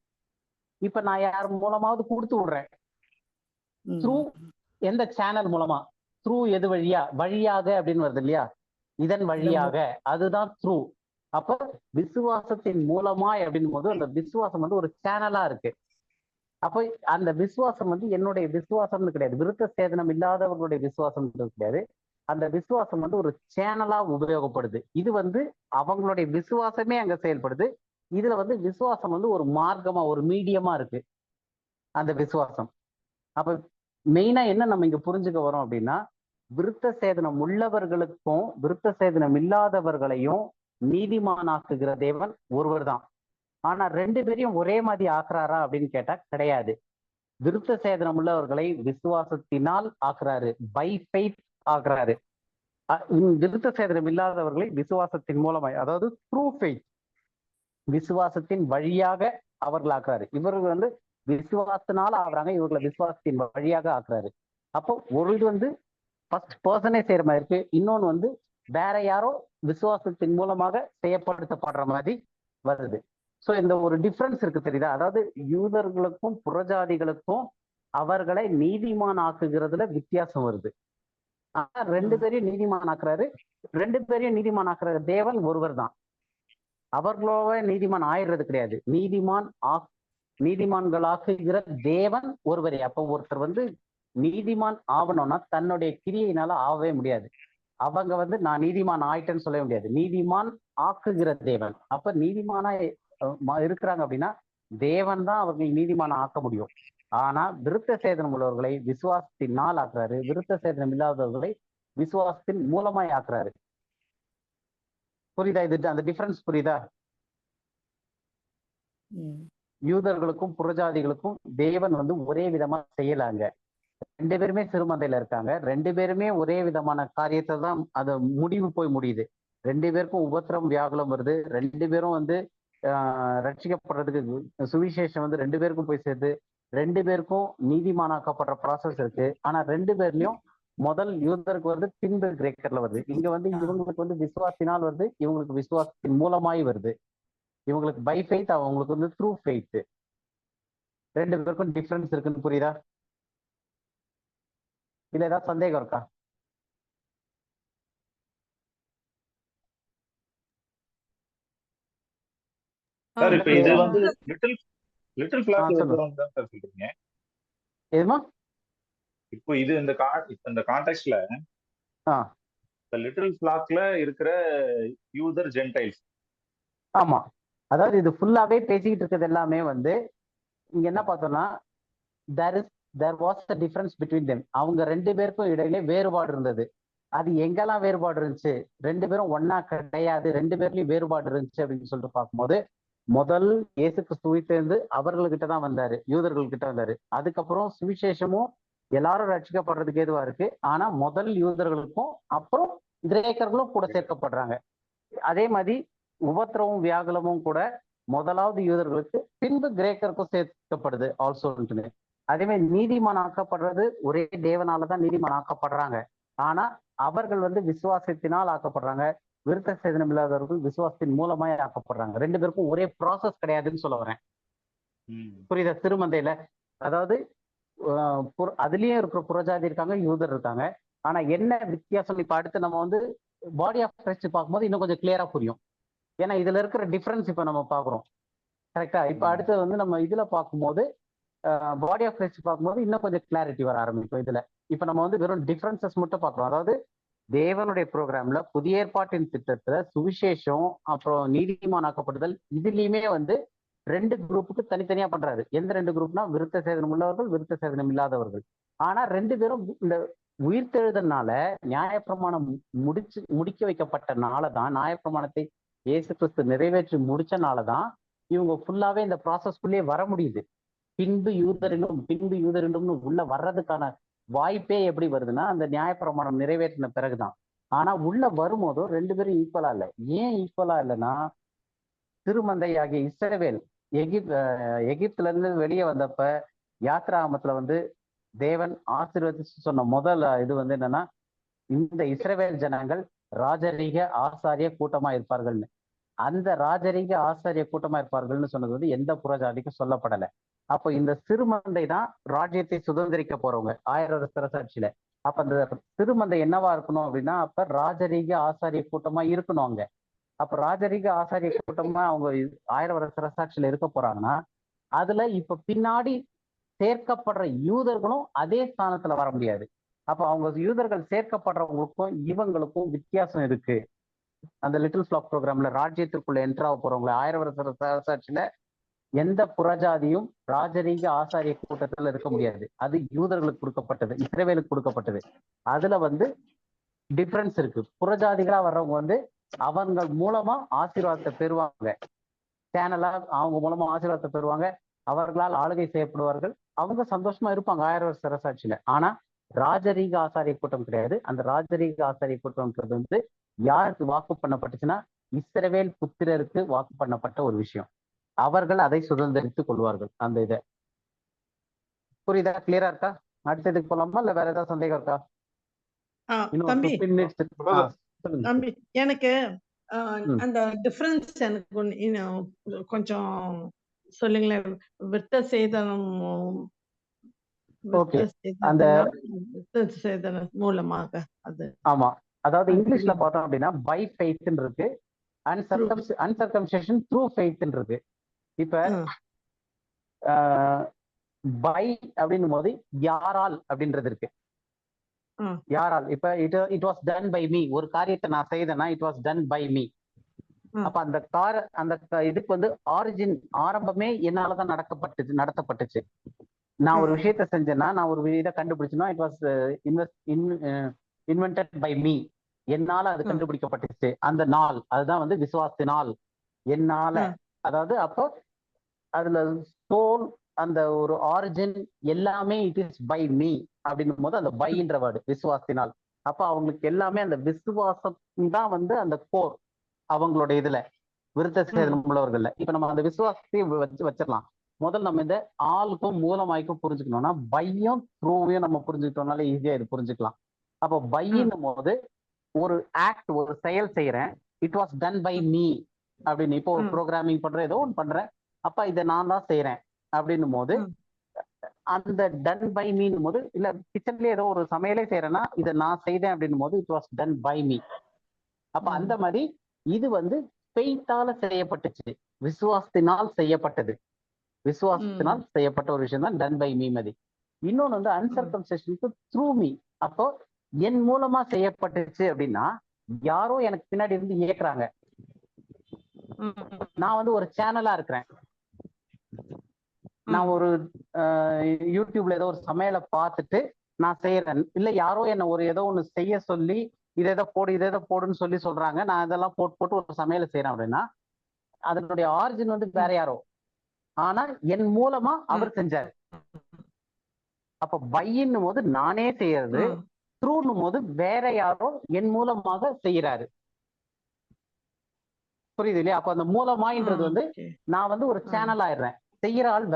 இப்ப நான் யார் மூலமாவது கொடுத்து விடுறேன், த்ரூ எந்த சேனல் மூலமா, த்ரூ எது வழியாக அப்படின்னு வருது இல்லையா, இதன் வழியாக, அதுதான் த்ரூ. அப்ப விசுவாசத்தின் மூலமாய் அப்படின் போது அந்த விசுவாசம் வந்து ஒரு சேனலா இருக்கு. அப்ப அந்த விசுவாசம் வந்து என்னுடைய விசுவாசம்னு கிடையாது, விருத்த சேதனம் இல்லாதவர்களுடைய விசுவாசம் கிடையாது. அந்த விசுவாசம் வந்து ஒரு சேனலா உபயோகப்படுது. இது வந்து அவங்களுடைய விசுவாசமே அங்க செயல்படுது. இதுல வந்து விசுவாசம் வந்து ஒரு மார்க்கமா, ஒரு மீடியமா இருக்கு அந்த விசுவாசம். அப்ப மெயினா என்ன நம்ம இங்க புரிஞ்சுக்க வரோம் அப்படின்னா, விருத்த சேதனம் உள்ளவர்களுக்கும் விருத்த சேதனம் இல்லாதவர்களையும் நீதிமானாக்குகிற தேவன் ஒருவர் தான். ஆனா ரெண்டு பேரையும் ஒரே மாதிரி ஆக்குறாரா அப்படின்னு கேட்டா கிடையாது. விருத்த சேதனம் உள்ளவர்களை விசுவாசத்தினால் ஆக்குறாரு, பை ஃபெய்த் ஆக்குறாரு. விருத்த சேதனம் இல்லாதவர்களை விசுவாசத்தின் மூலமாய், அதாவது த்ரூ ஃபெய்த், விசுவாசத்தின் வழியாக அவர்கள் ஆக்குறாரு. இவர்கள் வந்து விசுவாசத்தினால ஆகுறாங்க, இவர்களை விசுவாசத்தின் வழியாக ஆக்குறாரு. அப்போ ஒரு இது வந்து ஃபர்ஸ்ட் பர்சனே செய்யற மாதிரி இருக்கு, இன்னொன்னு வந்து வேற யாரோ விசுவாசத்தின் மூலமாக செய்யப்படுத்தப்படுற மாதிரி வருது. ஸோ இந்த ஒரு டிஃப்ரென்ஸ் இருக்கு, தெரியுதா? அதாவது யூதர்களுக்கும் புறஜாதிகளுக்கும் அவர்களை நீதிமான் ஆக்குகிறதுல வித்தியாசம் வருது. ஆனா ரெண்டு பேரையும் நீதிமான் ஆக்குறாரு. ரெண்டு பேரையும் நீதிமான் ஆக்குற தேவன் ஒருவர் தான். அவர்களோட நீதிமான் ஆயிடுறது கிடையாது. நீதிமான்களாக்குகிற தேவன் ஒருவரே. அப்ப ஒருத்தர் வந்து நீதிமான் ஆகணும்னா தன்னுடைய கிரியையினால ஆகவே முடியாது. அவங்க வந்து நான் நீதிமான் ஆயிட்டேன்னு சொல்ல முடியாது. நீதிமான் ஆக்குகிற தேவன். அப்ப நீதிமானா இருக்கிறாங்க அப்படின்னா தேவன் தான் அவர்கள் நீதிமான ஆக்க முடியும். ஆனா விருத்த சேதனம் உள்ளவர்களை விசுவாசத்தினால் ஆக்குறாரு. விருத்த சேதனம் இல்லாதவர்களை விசுவாசத்தின் மூலமாய் ஆக்குறாரு. புரியுதா? இது அந்த டிஃபரன்ஸ் புரியுதா? யூதர்களுக்கும் புறஜாதிகளுக்கும் தேவன் வந்து ஒரே விதமா செய்யலாங்க. ரெண்டு பேருமே சிறுமந்தையில இருக்காங்க. ரெண்டு பேருமே ஒரே விதமான காரியத்தை தான் அது முடிவு போய் முடியுது. ரெண்டு பேருக்கும் உபத்திரம் வியாகுலம் வருது. ரெண்டு பேரும் வந்து ரட்சிக்கப்படுறதுக்கு சுவிசேஷம் வந்து ரெண்டு பேருக்கும் போய் சேர்த்து ரெண்டு பேருக்கும் நீதிமானாக்கப்படுற ப்ராசஸ் இருக்கு. ஆனா ரெண்டு பேர்லயும் முதல் யூதருக்கு வருது, பின்பு கிரேக்கர்ல வருது. இங்க வந்து இவங்களுக்கு வந்து விசுவாசினால் வருது, இவங்களுக்கு விசுவாசத்தின் மூலமாய் வருது. இவங்களுக்கு பை ஃபெய்த், அவங்களுக்கு வந்து த்ரூ ஃபெய்த். ரெண்டு பேருக்கும் டிஃபரன்ஸ் இருக்குன்னு புரியுதா? இதுல ஏதாவது சந்தேகம் இருக்கா? சார் இப்ப இது வந்து லிட்டில் ஃபிளாக்ல இருக்கிறவங்க தான் சார் சொல்றீங்க. எதுமா? இப்போ இது இந்த கான்டெக்ஸ்ட்ல லிட்டில் ஃபிளாக்ல இருக்கிற யூதர் ஜென்டைல்ஸ். ஆமா, அதாவது இது ஃபுல்லாவே பேசிக்கிட்டு இருக்கிறது எல்லாமே வந்து இங்க என்ன பார்த்தோம்னா there was a difference between them. அவங்க ரெண்டு பேருக்கும் இடையிலே வேறுபாடு இருந்தது. அது எங்கெல்லாம் வேறுபாடு இருந்துச்சு? ரெண்டு பேரும் ஒன்னா கிடையாது, ரெண்டு பேர்லயும் வேறுபாடு இருந்துச்சு அப்படின்னு சொல்லிட்டு பார்க்கும்போது முதல் இயேசு கிறிஸ்துவை சேர்ந்து அவர்கள்கிட்ட தான் வந்தாரு, யூதர்கள் கிட்ட வந்தாரு. அதுக்கப்புறம் சுவிசேஷமும் எல்லாரும் ரட்சிக்கப்படுறதுக்கு ஏதுவா இருக்கு. ஆனா முதல் யூதர்களுக்கும் அப்புறம் கிரேக்கர்களும் கூட சேர்க்கப்படுறாங்க. அதே மாதிரி உபத்திரமும் வியாகுலமும் கூட முதலாவது யூதர்களுக்கு பின்பு கிரேக்கருக்கும் சேர்க்கப்படுது ஆல்சோன்னு. அதே மாதிரி நீதிமான் ஆக்கப்படுறது ஒரே தேவனாலதான் நீதிமான் ஆக்கப்படுறாங்க. ஆனா அவர்கள் வந்து விசுவாசத்தினால் ஆக்கப்படுறாங்க. விருத்த சேதனம் இல்லாதவர்கள் விசுவாசத்தின் மூலமாய் ஆக்கப்படுறாங்க. ரெண்டு பேருக்கும் ஒரே ப்ராசஸ் கிடையாதுன்னு சொல்ல வரேன். புரியுதா? திருமந்தையில அதாவது அதுலயும் இருக்கிற புறஜாதி இருக்காங்க, யூதர் இருக்காங்க. ஆனா என்ன வித்தியாசம்? இப்ப அடுத்து நம்ம வந்து பாடி ஆஃப் கிரைஸ்ட் பார்க்கும்போது இன்னும் கொஞ்சம் கிளியரா புரியும். ஏன்னா இதுல இருக்கிற டிஃபரன்ஸ் இப்ப நம்ம பாக்குறோம். கரெக்டா? இப்ப அடுத்து வந்து நம்ம இதுல பார்க்கும்போது பாடி ஆஃப் கிரைஸ்ட் பார்க்கும்போது இன்னும் கொஞ்சம் கிளாரிட்டி வர ஆரம்பிக்கும் இதுல. இப்ப நம்ம வந்து வெறும் டிஃபரன்சஸ் மட்டும் பார்க்கிறோம். அதாவது தேவனுடைய ப்ரோக்ராம்ல புதிய ஏற்பாட்டின் திட்டத்துல சுவிசேஷம் அப்புறம் நீதிமானாக்கப்படுதல் இதுலயுமே வந்து ரெண்டு குரூப்புக்கு தனித்தனியா பண்றாரு. எந்த ரெண்டு குரூப்னா விருத்த சேதனம் உள்ளவர்கள், விருத்த சேதனம் இல்லாதவர்கள். ஆனா ரெண்டு பேரும் இந்த உயிர்த்தெழுதனால நியாயப்பிரமாணம் முடிக்க வைக்கப்பட்டனாலதான், நியாயப்பிரமாணத்தை இயேசு கிறிஸ்து நிறைவேற்றி முடிச்சனாலதான் இவங்க ஃபுல்லாவே இந்த ப்ராசஸ்க்குள்ளே வர முடியுது. பின்பு யூதரிலும் உள்ள வர்றதுக்கான வாய்ப்பே எப்படி வருதுன்னா அந்த நியாயப்பிரமாணம் நிறைவேற்றின பிறகுதான். ஆனா உள்ள வரும்போதும் ரெண்டு பேரும் ஈக்குவலா இல்லை. ஏன் ஈக்குவலா இல்லைன்னா திருமந்தை ஆகிய இஸ்ரவேல் எகிப்துல இருந்து வெளியே வந்தப்ப யாத்ராமத்துல வந்து தேவன் ஆசீர்வதிச்சு சொன்ன முதல் இது வந்து என்னன்னா, இந்த இஸ்ரவேல் ஜனங்கள் ராஜரீக ஆசாரிய கூட்டமா இருப்பார்கள்னு. அந்த ராஜரீக ஆசாரிய கூட்டமா இருப்பார்கள்னு சொன்னது வந்து எந்த புறஜாதிக்கும் சொல்லப்படலை. அப்போ இந்த சிறுமந்தை தான் ராஜ்யத்தை சுதந்திரிக்க போறவங்க 1000 வருஷ அரசாட்சியில. அப்ப அந்த சிறுமந்தை என்னவா இருக்கணும் அப்படின்னா அப்ப ராஜரீக ஆசாரிய கூட்டமா இருக்கணும் அங்க. அப்ப ராஜரீக ஆசாரிய கூட்டமா அவங்க 1000 வருஷ அரசாட்சியில இருக்க போறாங்கன்னா அதுல இப்ப பின்னாடி சேர்க்கப்படுற யூதர்களும் அதே ஸ்தானத்துல வர முடியாது. அப்ப அவங்க யூதர்கள் சேர்க்கப்படுறவங்களுக்கும் இவங்களுக்கும் வித்தியாசம் இருக்கு. அந்த லிட்டில் ஃபிளாக் ப்ரோக்ராம்ல ராஜ்யத்திற்குள்ள என்ட்ராக போறவங்களை 1000 வருஷ அரசாட்சியில எந்த புறஜாதியும் ராஜரீக ஆசாரிய கூட்டத்துல இருக்க முடியாது. அது யூதர்களுக்கு கொடுக்கப்பட்டது, இஸ்ரவேலுக்கு கொடுக்கப்பட்டது. அதுல வந்து டிஃபரன்ஸ் இருக்கு. புறஜாதிகளா வர்றவங்க வந்து அவங்க மூலமா ஆசீர்வாதத்தை பெறுவாங்க. சேனலா அவங்க மூலமா ஆசீர்வாதத்தை பெறுவாங்க. அவர்களால் ஆளுகை செய்யப்படுவார்கள். அவங்க சந்தோஷமா இருப்பாங்க 1000 வருஷ அரசாட்சியில. ஆனா ராஜரீக ஆசாரிய கூட்டம் கிடையாது. அந்த ராஜரீக ஆசாரிய கூட்டம்ன்றது வந்து யாருக்கு வாக்கு பண்ணப்பட்டுச்சுன்னா இஸ்ரவேல் புத்திரருக்கு வாக்கு பண்ணப்பட்ட ஒரு விஷயம். அவர்கள் அதை சுதந்திரித்துக் கொள்வார்கள். அந்த இதை புரியுதா? கிளியரா இருக்கா? அடுத்ததுக்கு போலாமா இல்ல வேற ஏதாவது சந்தேகம் இருக்கா? தம்பி எனக்கு அந்த டிஃபரன்ஸ் எனக்கு கொஞ்சம் சொல்லுங்களேன். விருத்த சேதனம் ஓகே அந்த மூலமாக அது ஆமா, அதாவது இங்கிலீஷ்ல பார்த்தோம் அப்படின்னா பை ஃபெய்த்ன்னு இருக்கு, அன்சர்கம்சேஷன் த்ரூ ஃபெய்த்ன்னு இருக்கு. இப்ப பை அப்படின்னும் போது யாரால் அப்படின்றது இருக்கு. யாரால், இப்ப it was done by me, ஒரு காரியத்தை நான் செய்தேன்னா it was done by me. அப்ப அந்த இதுக்கு வந்து ஆரிஜின், ஆரம்பமே என்னாலதான் நடத்தப்பட்டுச்சு. நான் ஒரு விஷயத்த செஞ்சேன்னா, நான் ஒரு இதை கண்டுபிடிச்சேன்னா it was invented by me, என்னால அது கண்டுபிடிக்கப்பட்டுச்சு. அந்த நாள் அதுதான் வந்து விசுவாசத்தினால், என்னால. அதாவது அப்போ அதுல சோல், அந்த ஒரு ஆரிஜின் எல்லாமே இட் இஸ் பை மீ அப்படின்னும் போது அந்த பைன்ற வேர்டு விசுவாசத்தினால். அப்ப அவங்களுக்கு எல்லாமே அந்த விசுவாசம் தான் வந்து அந்த கோர் அவங்களோட இதுல, விருத்த சேதனம் உள்ளவர்கள்ல. இப்ப நம்ம அந்த விசுவாசத்தையும் வச்சிடலாம். முதல்ல நம்ம இந்த ஆளுக்கும் மூலமாய்க்கும் புரிஞ்சுக்கணும்னா பையும் த்ரூவையும் நம்ம புரிஞ்சுக்கிட்டோம்னால ஈஸியா இது புரிஞ்சுக்கலாம். அப்போ பையின்னும் போது ஒரு ஆக்ட், ஒரு செயல் செய்யறேன், it was done by me அப்படின்னு. இப்போ ஒரு ப்ரோக்ராமிங் பண்றேன், ஏதோ ஒன்று பண்றேன், அப்ப இதை நான் தான் செய்யறேன் அப்படின்னும் போது அந்த டன் பை மீன்னும் போது, இல்ல கிச்சன்லயே ஏதோ ஒரு சமையலே செய்யறேன்னா இதை நான் செய்தேன் அப்படின்னும் போது it was done by me. அப்ப அந்த மாதிரி இது வந்து ஃபெய்த்தால செய்யப்பட்டுச்சு, விசுவாசத்தினால் செய்யப்பட்டது, விசுவாசத்தினால் செய்யப்பட்ட ஒரு விஷயம் தான் டன் பை மீ மதி. இன்னொன்னு வந்து அன்சர்கம்சேஷனுக்கு த்ரூ மீ. அப்போ என் மூலமா செய்யப்பட்டுச்சு அப்படின்னா யாரோ எனக்கு பின்னாடி இருந்து இயக்குறாங்க. நான் வந்து ஒரு சேனலா இருக்கிறேன், நான் ஒரு யூடியூப்ல ஏதோ ஒரு சமையலை பார்த்துட்டு நான் செய்யறேன், இல்ல யாரோ என்ன ஒரு ஏதோ ஒண்ணு செய்ய சொல்லி இதை இதை போடுன்னு சொல்லி சொல்றாங்க, நான் இதெல்லாம் போட்டு ஒரு சமையலை செய்யறேன் அப்படின்னா அதனுடைய ஆரிஜின் வந்து வேற யாரோ, ஆனா என் மூலமா அவர் செஞ்சாரு. அப்ப பையின்னும் போது நானே செய்யறது, த்ரூன்னும் போது வேற யாரோ என் மூலமாக செய்யறாரு. புரியுது இல்லையா? அப்ப அந்த மூலமாயின்றது வந்து நான் வந்து ஒரு சேனல் ஆயிடுறேன், செய்யற ஆள்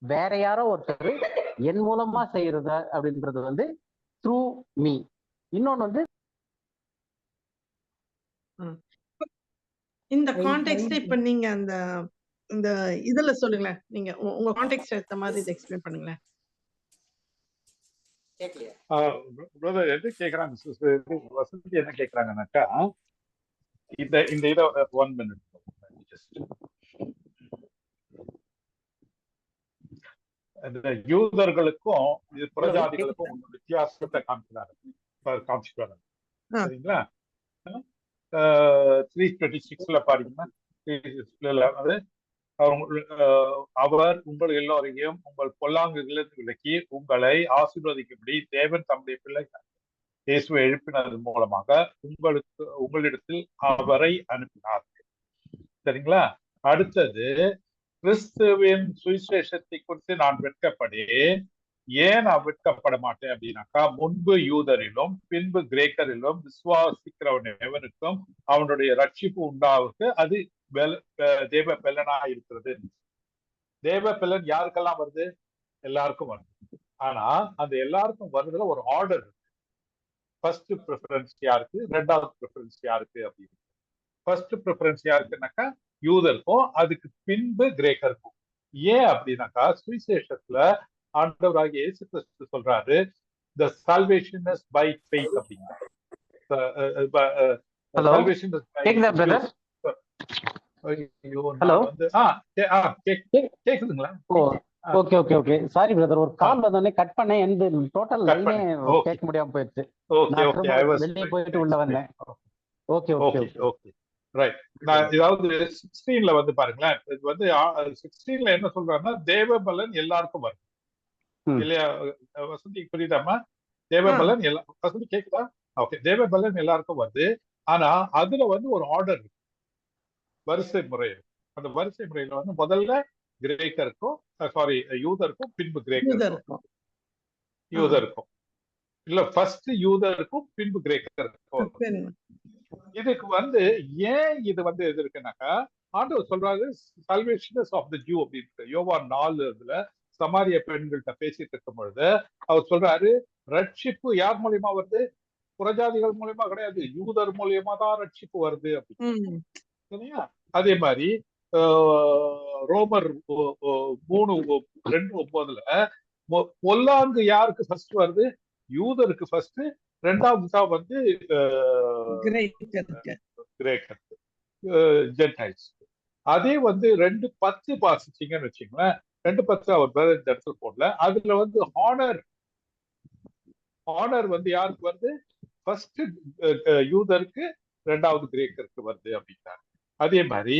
வேற யாரோ ஒருத்தர் என் மூலமா செய்யறது அப்படின்றது வந்து த்ரூ மீ. இன்னொன்னு வந்து இந்த கான்டெக்ஸ்ட் இப்ப நீங்க அந்த இந்த இதுல சொல்லுங்களேன், நீங்க உங்க கான்டெக்ஸ்ட் ஏத்த மாதிரி இதை எக்ஸ்பிளைன் பண்ணுங்களேன். பிரதர் எது கேக்குறாங்க, வசந்தி என்ன கேக்குறாங்கன்னாக்கா, இந்த இதை 1 minute இந்த யூதர்களுக்கும் புறஜாதிகளுக்கும் வித்தியாசத்தை காமிச்சுக்கிறாங்க. சரிங்களா? 3:26 பாத்தீங்கன்னா, அவர் உங்கள் எல்லோரையும் உங்கள் பொல்லாங்குகளிலிருந்து விலக்கி உங்களை ஆசீர்வதிக்கும்படி தேவன் தம்முடைய பிள்ளை இயேசுவை எழுப்பினது மூலமாக உங்களிடத்தில் அவரை அனுப்பினார். சரிங்களா? அடுத்தது, கிறிஸ்துவின் சுவிசேஷத்தை குறித்து நான் வெட்கப்படேன். ஏன் நான் வெட்கப்பட மாட்டேன் அப்படின்னாக்கா, முன்பு யூதரிலும் பின்பு கிரேக்கரிலும் விசுவாசிக்கிறவன் எவனுக்கும் அவனுடைய ரட்சிப்பு உண்டாவுக்கு அது தேவ பெலனா இருக்கிறது. தேவ பெலன் யாருக்கெல்லாம் வருது? எல்லாருக்கும் வருது. ஆனா அந்த எல்லாருக்கும் வருதுல ஒரு ஆர்டர் இருக்கு. ஃபர்ஸ்ட் ப்ரிஃபரன்ஸ் யாருக்கு, ரெண்டாவது ப்ரிஃபரன்ஸ் யாருக்கு அப்படின்னு. ஃபர்ஸ்ட் ப்ரிஃபரன்ஸ் யாருக்குனாக்கா யூதருக்கும், அதுக்கு பின்பு கிரேக்கருக்கும். ஏன் அப்படின்னாக்கா, சுவிசேஷத்துல ஆண்டவராகிய இயேசு கிறிஸ்து சொல்றாரு, the salvation is by faith அப்படிங்கிறார். salvation is by faith. கேக்குதுங்களா? Okay okay okay, sorry brother, ஒரு கால் வந்தோடனே கட் பண்ணேன், எந்த டோட்டல் லைனே கேட்க முடியாம போயிடுச்சு. வெளியே போயிட்டு உள்ள வந்தேன். Okay okay okay right. நான் இதாவது 16ல வந்து பாருங்களேன், இது வந்து 16ல என்ன சொல்றாருன்னா, தேவ பலன் எல்லாருக்கும் வரும் இல்லையா? வசந்தி புரியுதாமா? தேவ பலன் வசந்தி கேக்குதா? ஓகே, தேவ பலன் எல்லாருக்கும் வருது. ஆனா அதுல வந்து ஒரு ஆர்டர் இருக்கு, வரிசை முறை. அந்த வரிசை முறையில வந்து முதல்ல கிரேக்கருக்கும் யூதருக்கும், பின்பு கிரேக்கருக்கும், யூதருக்கும் இல்ல ஃபர்ஸ்ட் யூதருக்கும் பின்பு கிரேக்கருக்கும். இதுக்கு வந்து ஏன் இது வந்து எது இருக்குனாக்கா, ஆண்டவர் சொல்றாரு சால்வேஷன் ஆஃப் தி ஜூ அப்படின்னு. யோவான் 4:4 சமாரிய பெண்கள்கிட்ட பேசிட்டு இருக்கும் பொழுது அவர் சொல்றாரு, ரட்சிப்பு யார் மூலியமா வருது? புறஜாதிகள் மூலியமா கிடையாது, யூதர் மூலியமா தான் ரட்சிப்பு வருது அப்படின்னு. சரியா? அதே மாதிரி ரோமர் 3:2-9 பொல்லாங்கு யாருக்கு ஃபர்ஸ்ட் வருது? யூதருக்கு ஃபர்ஸ்ட், ரெண்டாவது தான் வந்து கிரேக்கர், ஜென்டைல்ஸ். அதே வந்து 2:10 வாசிச்சீங்கன்னு வச்சுங்களேன், 2:10 அவர் பிரதர் இந்த இடத்துல போடல. அதுல வந்து ஆனர் வந்து யாருக்கு வருது? ஃபர்ஸ்ட் யூதருக்கு, ரெண்டாவது கிரேக்கருக்கு வருது அப்படின்னாரு. அதே மாதிரி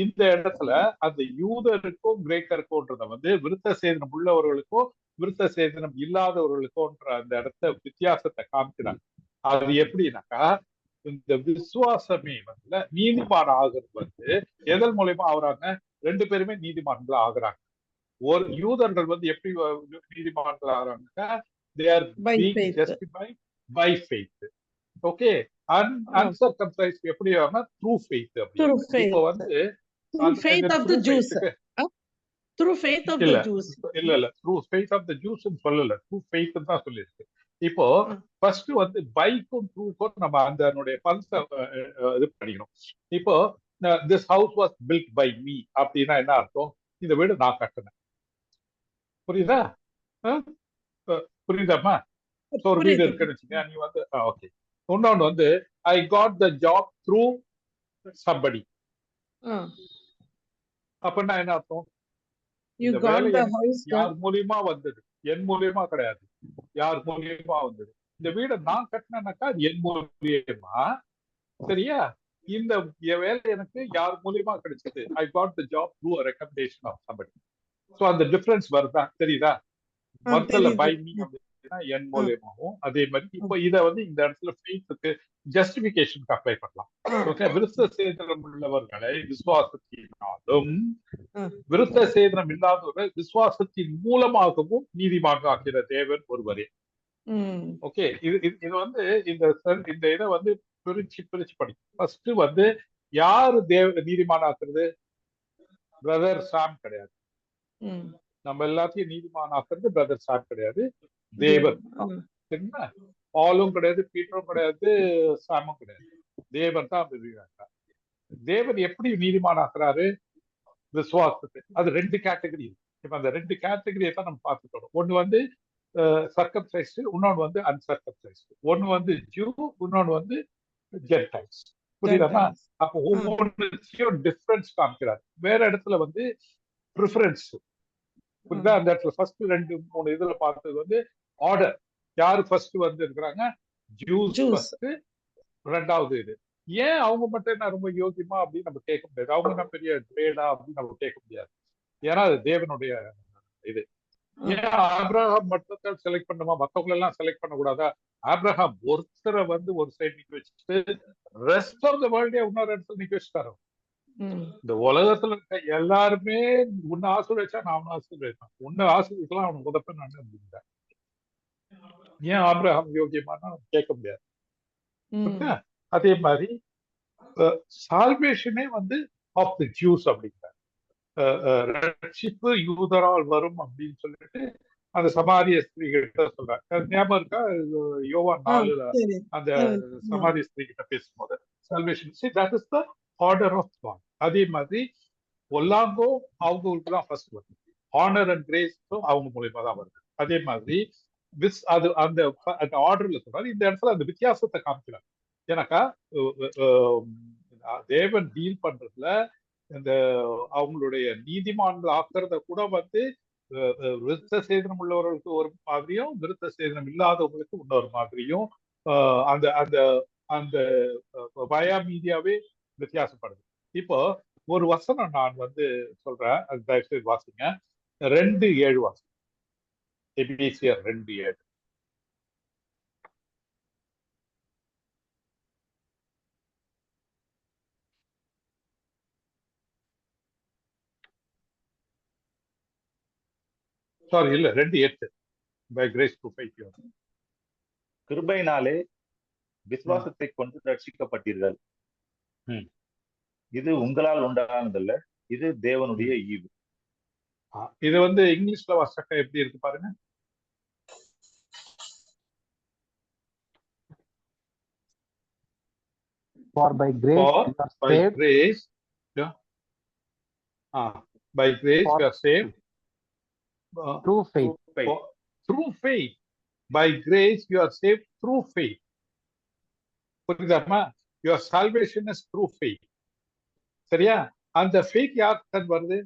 இந்த இடத்துல அந்த யூதருக்கும் கிரேக்கருக்கும்ன்றத வந்து விருத்த சேதனம் உள்ளவர்களுக்கும் விருத்த சேதனம் இல்லாதவர்களுக்கும்ன்ற அந்த இடத்த வித்தியாசத்தை காமிக்கிறாங்க. அது எப்படின்னாக்கா, இந்த விசுவாசமே வந்து நீதிமான் ஆகிறது வந்து எதன் மூலயமா ஆகுறாங்க? 2 பேருமே நீதிமான்கள் ஆகுறாங்க. ஒரு யூதர்கள் வந்து எப்படி நீதிமான்கள் ஆகுறாங்க? they are being justified by faith. Okay, uncircumcised எப்படி ஆகும்னா through faith. இப்போ வந்து through faith of the Jews, through faith of the Jews, இல்ல through faith of the Jews ன்னு சொல்லல, through faith தான் சொல்லிருக்கு. இப்போ ஃபர்ஸ்ட் வந்து பைக்கும் த்ரூக்கும் நம்ம அதனுடைய பல்ஸ இது பண்ணிக்கணும். இப்போ this house was built by me அப்படின்னா என்ன அர்த்தம்? இந்த வீடு நான் கட்டினேன். புரியுதா? புரியுதாமா? ஒரு வீடு இருக்குன்னு வச்சுக்க, நீ வந்து ஓகே. இன்னொன்னு வந்து I got the job through somebody. அப்படின்னா என்ன அர்த்தம்? இந்த வேலை யார் மூலியமா வந்தது? என் மூலியமா கிடையாது, யார் மூலியமா வந்தது? இந்த வீடை நான் கட்டினேன்னாக்கா அது என் மூலியமா. சரியா? இந்த வேலை எனக்கு யார் மூலியமா கிடைச்சது? I got the job through a recommendation of somebody. So அந்த டிஃபரன்ஸ் வருதா? தெரியுதா? மொத்தல பை மீ அப்படின்னா என் மூலியமாவும். அதே மாதிரி இப்போ இதை வந்து இந்த இடத்துல ஃபெய்த்துக்கு ஜஸ்டிபிகேஷனுக்கு அப்ளை பண்ணலாம். ஓகே, விருத்த சேதனம் உள்ளவர்களை விசுவாசத்தினாலும் விருத்த சேதனம் இல்லாதவர்கள் விசுவாசத்தின் மூலமாகவும் நீதிமாக ஆக்கிற தேவன் ஒருவரே. ஓகே, இது வந்து இந்த இதை வந்து பிரிச்சு படிக்கும். ஃபர்ஸ்ட் வந்து யாரு நீதிமான ஆக்குறது? பிரதர் சாம் கிடையாது. நம்ம எல்லாத்தையும் நீதிமான ஆக்குறது பிரதர் சாம் கிடையாது, தேவன். சரிங்களா? பாலும் கிடையாது, பீட்டரும் கிடையாது, சாமும் கிடையாது, தேவன் தான் அப்படி. தேவன் எப்படி நீதிமான ஆக்குறாரு? விசுவாசத்தை. அது 2 கேட்டகரி. இப்ப அந்த 2 கேட்டகரியை தான் நம்ம பார்த்துக்கணும். ஒண்ணு வந்து சர்க்கம்சைஸ்டு, இன்னொன்னு வந்து அன்சர்க்கம்சைஸ்டு. ஒண்ணு வந்து ஜூ, இன்னொன்னு வந்து ஜென்டைல்ஸ். புரியுதாமா? அப்போ ஒவ்வொன்றையும் டிஃபரன்ஸ் காமிக்கிறார். வேற இடத்துல வந்து ப்ரிஃபரன்ஸ். புரியுதா? அந்த இடத்துல ஃபர்ஸ்ட் 2-3 இதுல பார்த்தது வந்து ஆர்டர். யாரு ஃபர்ஸ்ட் வந்து இருக்கிறாங்க? ஜூஸ் ஃபர்ஸ்ட், ரெண்டாவது இது. ஏன் அவங்க மட்டும் என்ன ரொம்ப யோகியமா அப்படின்னு நம்ம கேட்க முடியாது. அவங்க என்ன பெரிய கிரேடா அப்படின்னு நம்ம கேட்க முடியாது. ஏன்னா அது தேவனுடைய இது. ஏன் ஆபிரகாம் மட்டும் செலக்ட் பண்ணுமா, மத்தவங்க எல்லாம் செலக்ட் பண்ண கூடாதா? ஆபிரகாம் ஒருத்தரை வந்து ஒரு சைடு நிக்க வச்சுட்டு ரெஸ்ட் ஆஃப் த வேர்ல்டே இன்னொரு இடத்துல நிக்க வச்சுட்டாரு. இந்த உலகத்துல இருக்க எல்லாருமே உன்னை ஆசீர்வதிச்சா நான் அவனை ஆசீர்வதிப்பேன், உன்னை ஆசீர்வதிக்கலாம் அவனை உதப்ப நான் அப்படின்ட்டேன். ஏன் ஆபிரகாம் யோகியமான கேட்க முடியாது. அதே மாதிரி சால்வேஷனே வந்து ஆஃப் தி ஜூஸ் அப்படிங்கிறார். ரட்சிப்பு யூதரால் வரும் அப்படின்னு சொல்லிட்டு அந்த சமாரிய ஸ்திரீ கிட்ட சொல்றாங்க. ஞாபகம் இருக்கா? யோவான் 4 அந்த சமாரிய ஸ்திரீ கிட்ட பேசும்போது salvation that is the order of God. அதே மாதிரி பொல்லாங்கோ அவங்களுக்கு தான் ஃபர்ஸ்ட் வருது, ஆனர் அண்ட் கிரேஸும் அவங்க மூலியமா தான் வருது. அதே மாதிரி அது அந்த ஆர்டர்ல சொல்றாரு. இந்த இடத்துல அந்த வித்தியாசத்தை காமிக்கிறாங்க. ஏன்னாக்கா தேவன் டீல் பண்றதுல இந்த அவங்களுடைய நீதிமான்கள் ஆக்குறத கூட வந்து விருத்த சேதனம் உள்ளவர்களுக்கு ஒரு மாதிரியும் விருத்த சேதனம் இல்லாதவங்களுக்கு இன்னொரு மாதிரியும் அந்த அந்த அந்த பயா மீடியாவே வித்தியாசப்படுது. இப்போ ஒரு வசனம் நான் வந்து சொல்றேன், அது தயவுசெய்து வாசிங்க. 2:7 வாசிங்க. எபிசியர் 2:7. சாரி, இல்ல 2:8. By grace through faith. கிருபையினாலே விசுவாசத்தை கொண்டு ரட்சிக்கப்பட்டீர்கள். இது உங்களால் உண்டானதல்ல, இது தேவனுடைய ஈவு. இது வந்து இங்கிலீஷ்ல வாசிச்சா எப்படி இருக்கு பாருங்க. For by grace by grace you are saved through faith. Through faith. By grace you are save through faith. புரியுதாமா? Your salvation is through faith. சரியா? அந்த ஃபெய்த் யார்கிட்ட வருது?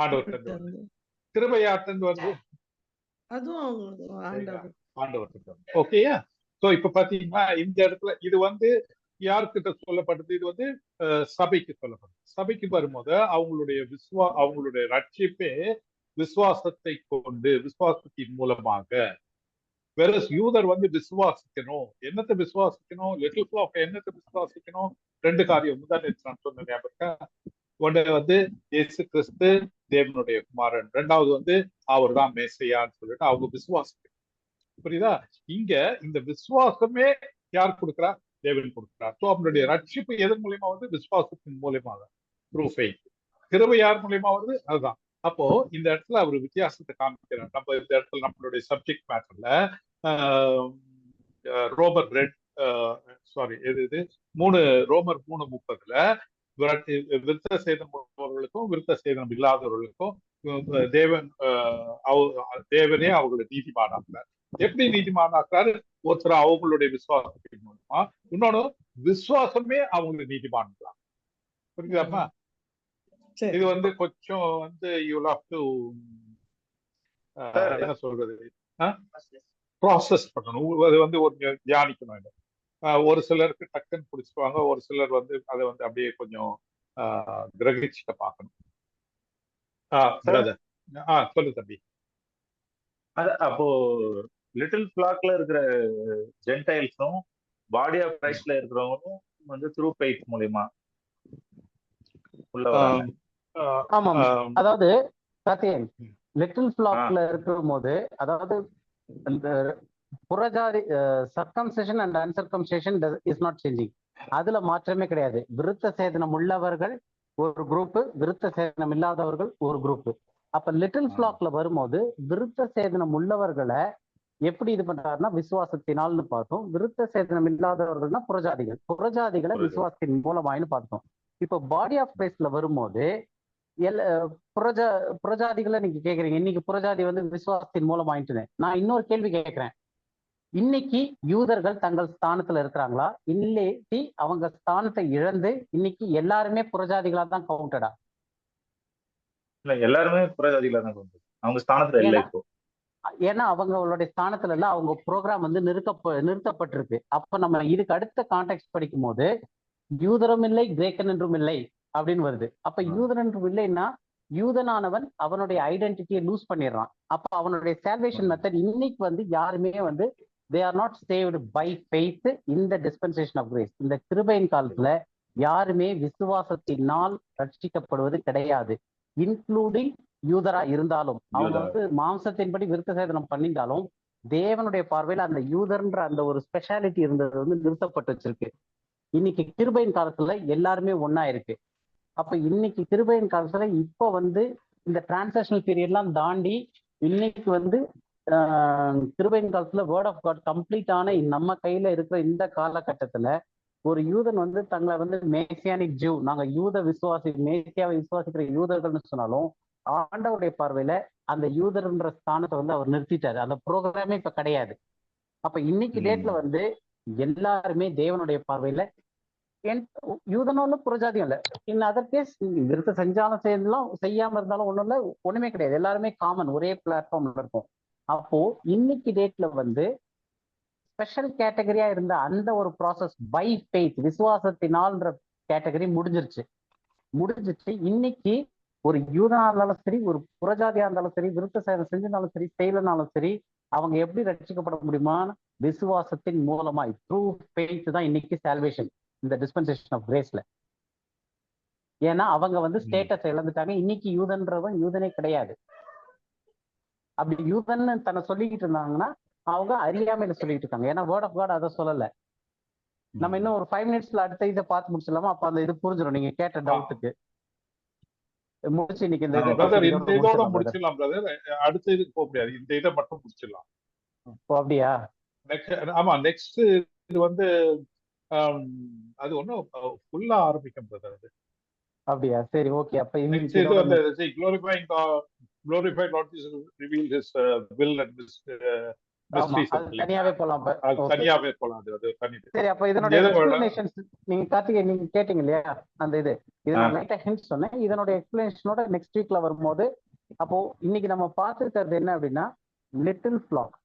ஆண்டவர்கிட்ட வருது. கிருபை யார்கிட்ட வருது? அதுவும் ஆண்டவர்கிட்ட. ஓகேயா? சோ இப்ப பாத்தீங்கன்னா இந்த இடத்துல இது வந்து யார்கிட்ட சொல்லப்பட்டது? இது வந்து சபைக்கு சொல்லப்பட்டது. சபைக்கு வரும்போது அவங்களுடைய ரட்சிப்பே விசுவாசத்தை கொண்டு, விசுவாசத்தின் மூலமாக. வேற யூதர் வந்து விசுவாசிக்கணும். என்னத்தை விசுவாசிக்கணும்? லிட்டில் ஃபிளாக் என்னத்தை விசுவாசிக்கணும்? 2 காரியம் தான் நான் சொன்ன ஞாபகம். ஒன்று வந்து இயேசு கிறிஸ்து தேவனுடைய குமாரன், 2வது வந்து அவர் தான் மேசையான்னு சொல்லிட்டு அவங்க விசுவாசிக்கணும். புரியுதா? இங்க இந்த விசுவாசமே யார் கொடுக்குறா? தேவன் கொடுக்கிறார். ஸோ அவனுடைய ரட்சிப்பு எதன் மூலியமா வந்து? விசுவாசத்தின் மூலியமா தான், த்ரூ ஃபெய்த். கிருபை யார் மூலியமா வருது? அதுதான். அப்போ இந்த இடத்துல அவர் வித்தியாசத்தை காமிக்கிறார். நம்ம இந்த இடத்துல நம்மளுடைய சப்ஜெக்ட் மேட்டர்ல ரோமர் 3:30 விருத்த சேதனம் உள்ளவர்களுக்கும் விருத்த சேதனம் இல்லாதவர்களுக்கும் தேவனே அவர்களை நீதிமானாக்குறார். எப்படி நீதிமானாக்குறாரு? ஒருத்தர் அவங்களுடைய விசுவாசத்தின் மூலமா, இன்னொன்னு விசுவாசமே அவங்களை நீதிமான்களாம். புரியுதாமா? இது வந்து கொஞ்சம் வந்து என்ன சொல்றது, ப்ராசஸ் பண்ணணும். அது வந்து ஒரு தியானிக்கணும். ஒரு சிலருக்கு டக்குன்னு பிடிச்சுக்குவாங்க, ஒரு சிலர் வந்து அதை வந்து அப்படியே கொஞ்சம் கிரகிச்சுக்க பார்க்கணும். சொல்லு தம்பி. அப்போ லிட்டில் ஃபிளாக்ல இருக்கிற ஜென்டைல்ஸும் பாடி ஆஃப் கிரைஸ்ட்ல இருக்கிறவங்களும் வந்து த்ரூ ஃபெய்த் மூலமா உள்ள வராங்க. ஆமா, அதாவது சத்யன் லிட்டில் ஃபிளாக்ல இருக்கும் போது, அதாவது இந்த புறஜாதி circumcision and uncircumcision is not changing. அதுல மாற்றமே கிடையாது. விருத்த சேதனம் உள்ளவர்கள் ஒரு குரூப், விருத்த சேதனம் இல்லாதவர்கள் ஒரு குரூப். அப்ப லிட்டில் ஃபிளாக்ல வரும்போது விருத்த சேதனம் உள்ளவர்களை எப்படி இது பண்றாருன்னா விசுவாசத்தினால்னு பார்த்தோம். விருத்த சேதனம் இல்லாதவர்கள்னா புறஜாதிகளை விசுவாசத்தின் மூலமாயின்னு பார்த்தோம். இப்போ பாடி ஆஃப் கிரைஸ்ட்ல வரும்போது புறஜாதிகளை நீங்க கேக்குறீங்க, இன்னைக்கு புறஜாதி வந்து விசுவாசத்தின் மூலமாயிட்டுன்னு. நான் இன்னொரு கேள்வி கேட்கிறேன். இன்னைக்கு யூதர்கள் தங்கள் ஸ்தானத்துல இருக்கிறாங்களா? இன்னைக்கு அவங்க ஸ்தானத்தை இழந்து இன்னைக்கு எல்லாருமே புறஜாதிகளா தான் கவுண்டடா? இல்ல, எல்லாருமே புறஜாதிகளா தான் கவுண்டட். அவங்க ஸ்தானத்துல இல்லை இப்போ. ஏன்னா அவங்களுடைய ஸ்தானத்துல இல்ல, அவங்க ப்ரோக்ராம் வந்து நிறுத்தப்பட்டிருக்கு. அப்ப நம்ம இதுக்கு அடுத்த கான்டெக்ட் படிக்கும் போது யூதரும் இல்லை கிரேக்கன் என்றும் இல்லை அப்படின்னு வருது. அப்ப யூதன் என்றும் இல்லைன்னா யூதனானவன் அவனுடைய ஐடென்டிட்டியை லூஸ் பண்ணிடுறான். அப்ப அவனுடைய சால்வேஷன் மெத்தட் இன்னைக்கு வந்து யாருமே வந்து they are not saved by faith in the dispensation of grace. இந்த கிருபையின் காலத்துல யாருமே விசுவாசத்தினால் ரட்சிக்கப்படுவது கிடையாது. இன்க்ளூடிங் யூதரா இருந்தாலும், அவங்க வந்து மாம்சத்தின்படி விருத்த சேதனம் பண்ணிட்டாலும் தேவனுடைய பார்வையில அந்த யூதர்ன்ற அந்த ஒரு ஸ்பெஷாலிட்டி இருந்தது வந்து நிறுத்தப்பட்டு வச்சிருக்கு. இன்னைக்கு கிருபையின் காலத்துல எல்லாருமே ஒன்னா இருக்கு. அப்ப இன்னைக்கு கிருபையின் காலத்துல இப்ப வந்து இந்த டிரான்சாக்ஷனல் பீரியட்லாம் தாண்டி இன்னைக்கு வந்து கிருபையின் காலத்துல வேர்ட் ஆஃப் காட் கம்ப்ளீட்டான நம்ம கையில இருக்கிற இந்த காலகட்டத்துல ஒரு யூதன் வந்து தங்களை வந்து மேசியானிக் ஜூ, நாங்க யூத மேசியாவை விசுவாசிக்கிற யூதர்கள்னு சொன்னாலும் ஆண்டவருடைய பார்வையில அந்த யூதர்ன்ற ஸ்தானத்தை வந்து அவர் நிறுத்திட்டாரு. அந்த ப்ரோக்ராமே இப்ப கிடையாது. அப்ப இன்னைக்கு டேட்ல வந்து எல்லாருமே தேவனுடைய பார்வையில யூதனும் புறஜாதியும் இல்லை. இன் அதர் கேஸ் விருத்த செஞ்சாலும் செய்யாம இருந்தாலும் ஒண்ணும் இல்லை, ஒண்ணுமே கிடையாது. எல்லாருமே காமன், ஒரே பிளாட்ஃபார்ம்ல இருக்கும். அப்போ இன்னைக்கு டேட்ல வந்து ஸ்பெஷல் கேட்டகரியா இருந்த அந்த ஒரு ப்ராசஸ் பை ஃபெய்த், விசுவாசத்தினால்ன்ற கேட்டகரி முடிஞ்சிருச்சு. இன்னைக்கு ஒரு யூதனா இருந்தாலும் சரி, ஒரு புறஜாதியா இருந்தாலும் சரி, விருத்த சேதனம் செஞ்சிருந்தாலும் சரி, செய்யலனாலும் சரி, அவங்க எப்படி ரட்சிக்கப்பட முடியுமா? விசுவாசத்தின் மூலமாய் த்ரூ ஃபெய்த் தான் இன்னைக்கு சால்வேஷன் இந்த டிஸ்பென்சேஷன் ஆஃப் கிரேஸ்ல. ஏன்னா அவங்க வந்து ஸ்டேட்டஸ் இழந்துட்டாங்க. இன்னைக்கு யூதன்றவன் யூதனே கிடையாது. அப்படி யூதன்னு தன்னை சொல்லிக்கிட்டு இருந்தாங்கன்னா அவங்க அறியாமையில சொல்லிட்டு இருக்காங்க. ஏன்னா வேர்ட் ஆஃப் காட் அதை சொல்லல. நம்ம இன்னும் ஒரு 5 மினிட்ஸ்ல அடுத்த இதை பார்த்து முடிச்சிடலாமா? அப்ப அந்த இது புரிஞ்சிடும் நீங்க கேட்ட டவுட்டுக்கு. முடிச்சு இன்னைக்கு இந்த இதோட முடிச்சிடலாம் பிரதர். அடுத்த இதுக்கு போக முடியாது, இந்த இதை மட்டும் முடிச்சிடலாம். அப்படியா? ஆமா, நெக்ஸ்ட் இது வந்து அது ஒன்றும் ஃபுல்லா ஆரம்பிக்கும் பிரதர். அது அப்படியா? சரி, ஓகே. அப்ப நெக்ஸ்ட் இன்னைக்கு இது இதோட வந்து glorified Lord Jesus revealed his will and his ஆமா, mysteries அது இருக்கு இல்லைங்களா? தனியாவே போலாம். அது ஓகே. தனியாவே போலாம். அது பண்ணிட்டு சரி, அப்ப இங்க இதனுடைய எதை வேணா எக்ஸ்பிளனேஷன்ஸ் நீங்க கார்த்திகை நீங்க கேட்டீங்க இல்லையா? அந்த இது நான் லைட்டா ஹிண்ட் சொன்னேன். இதனுடைய எக்ஸ்பிளனேஷனோட நெக்ஸ்ட் வீக்ல வரும்போது, அப்போ இன்னைக்கு நம்ம பார்த்துருக்கிறது என்ன அப்படின்னா, லிட்டில் ஃபிளாக்,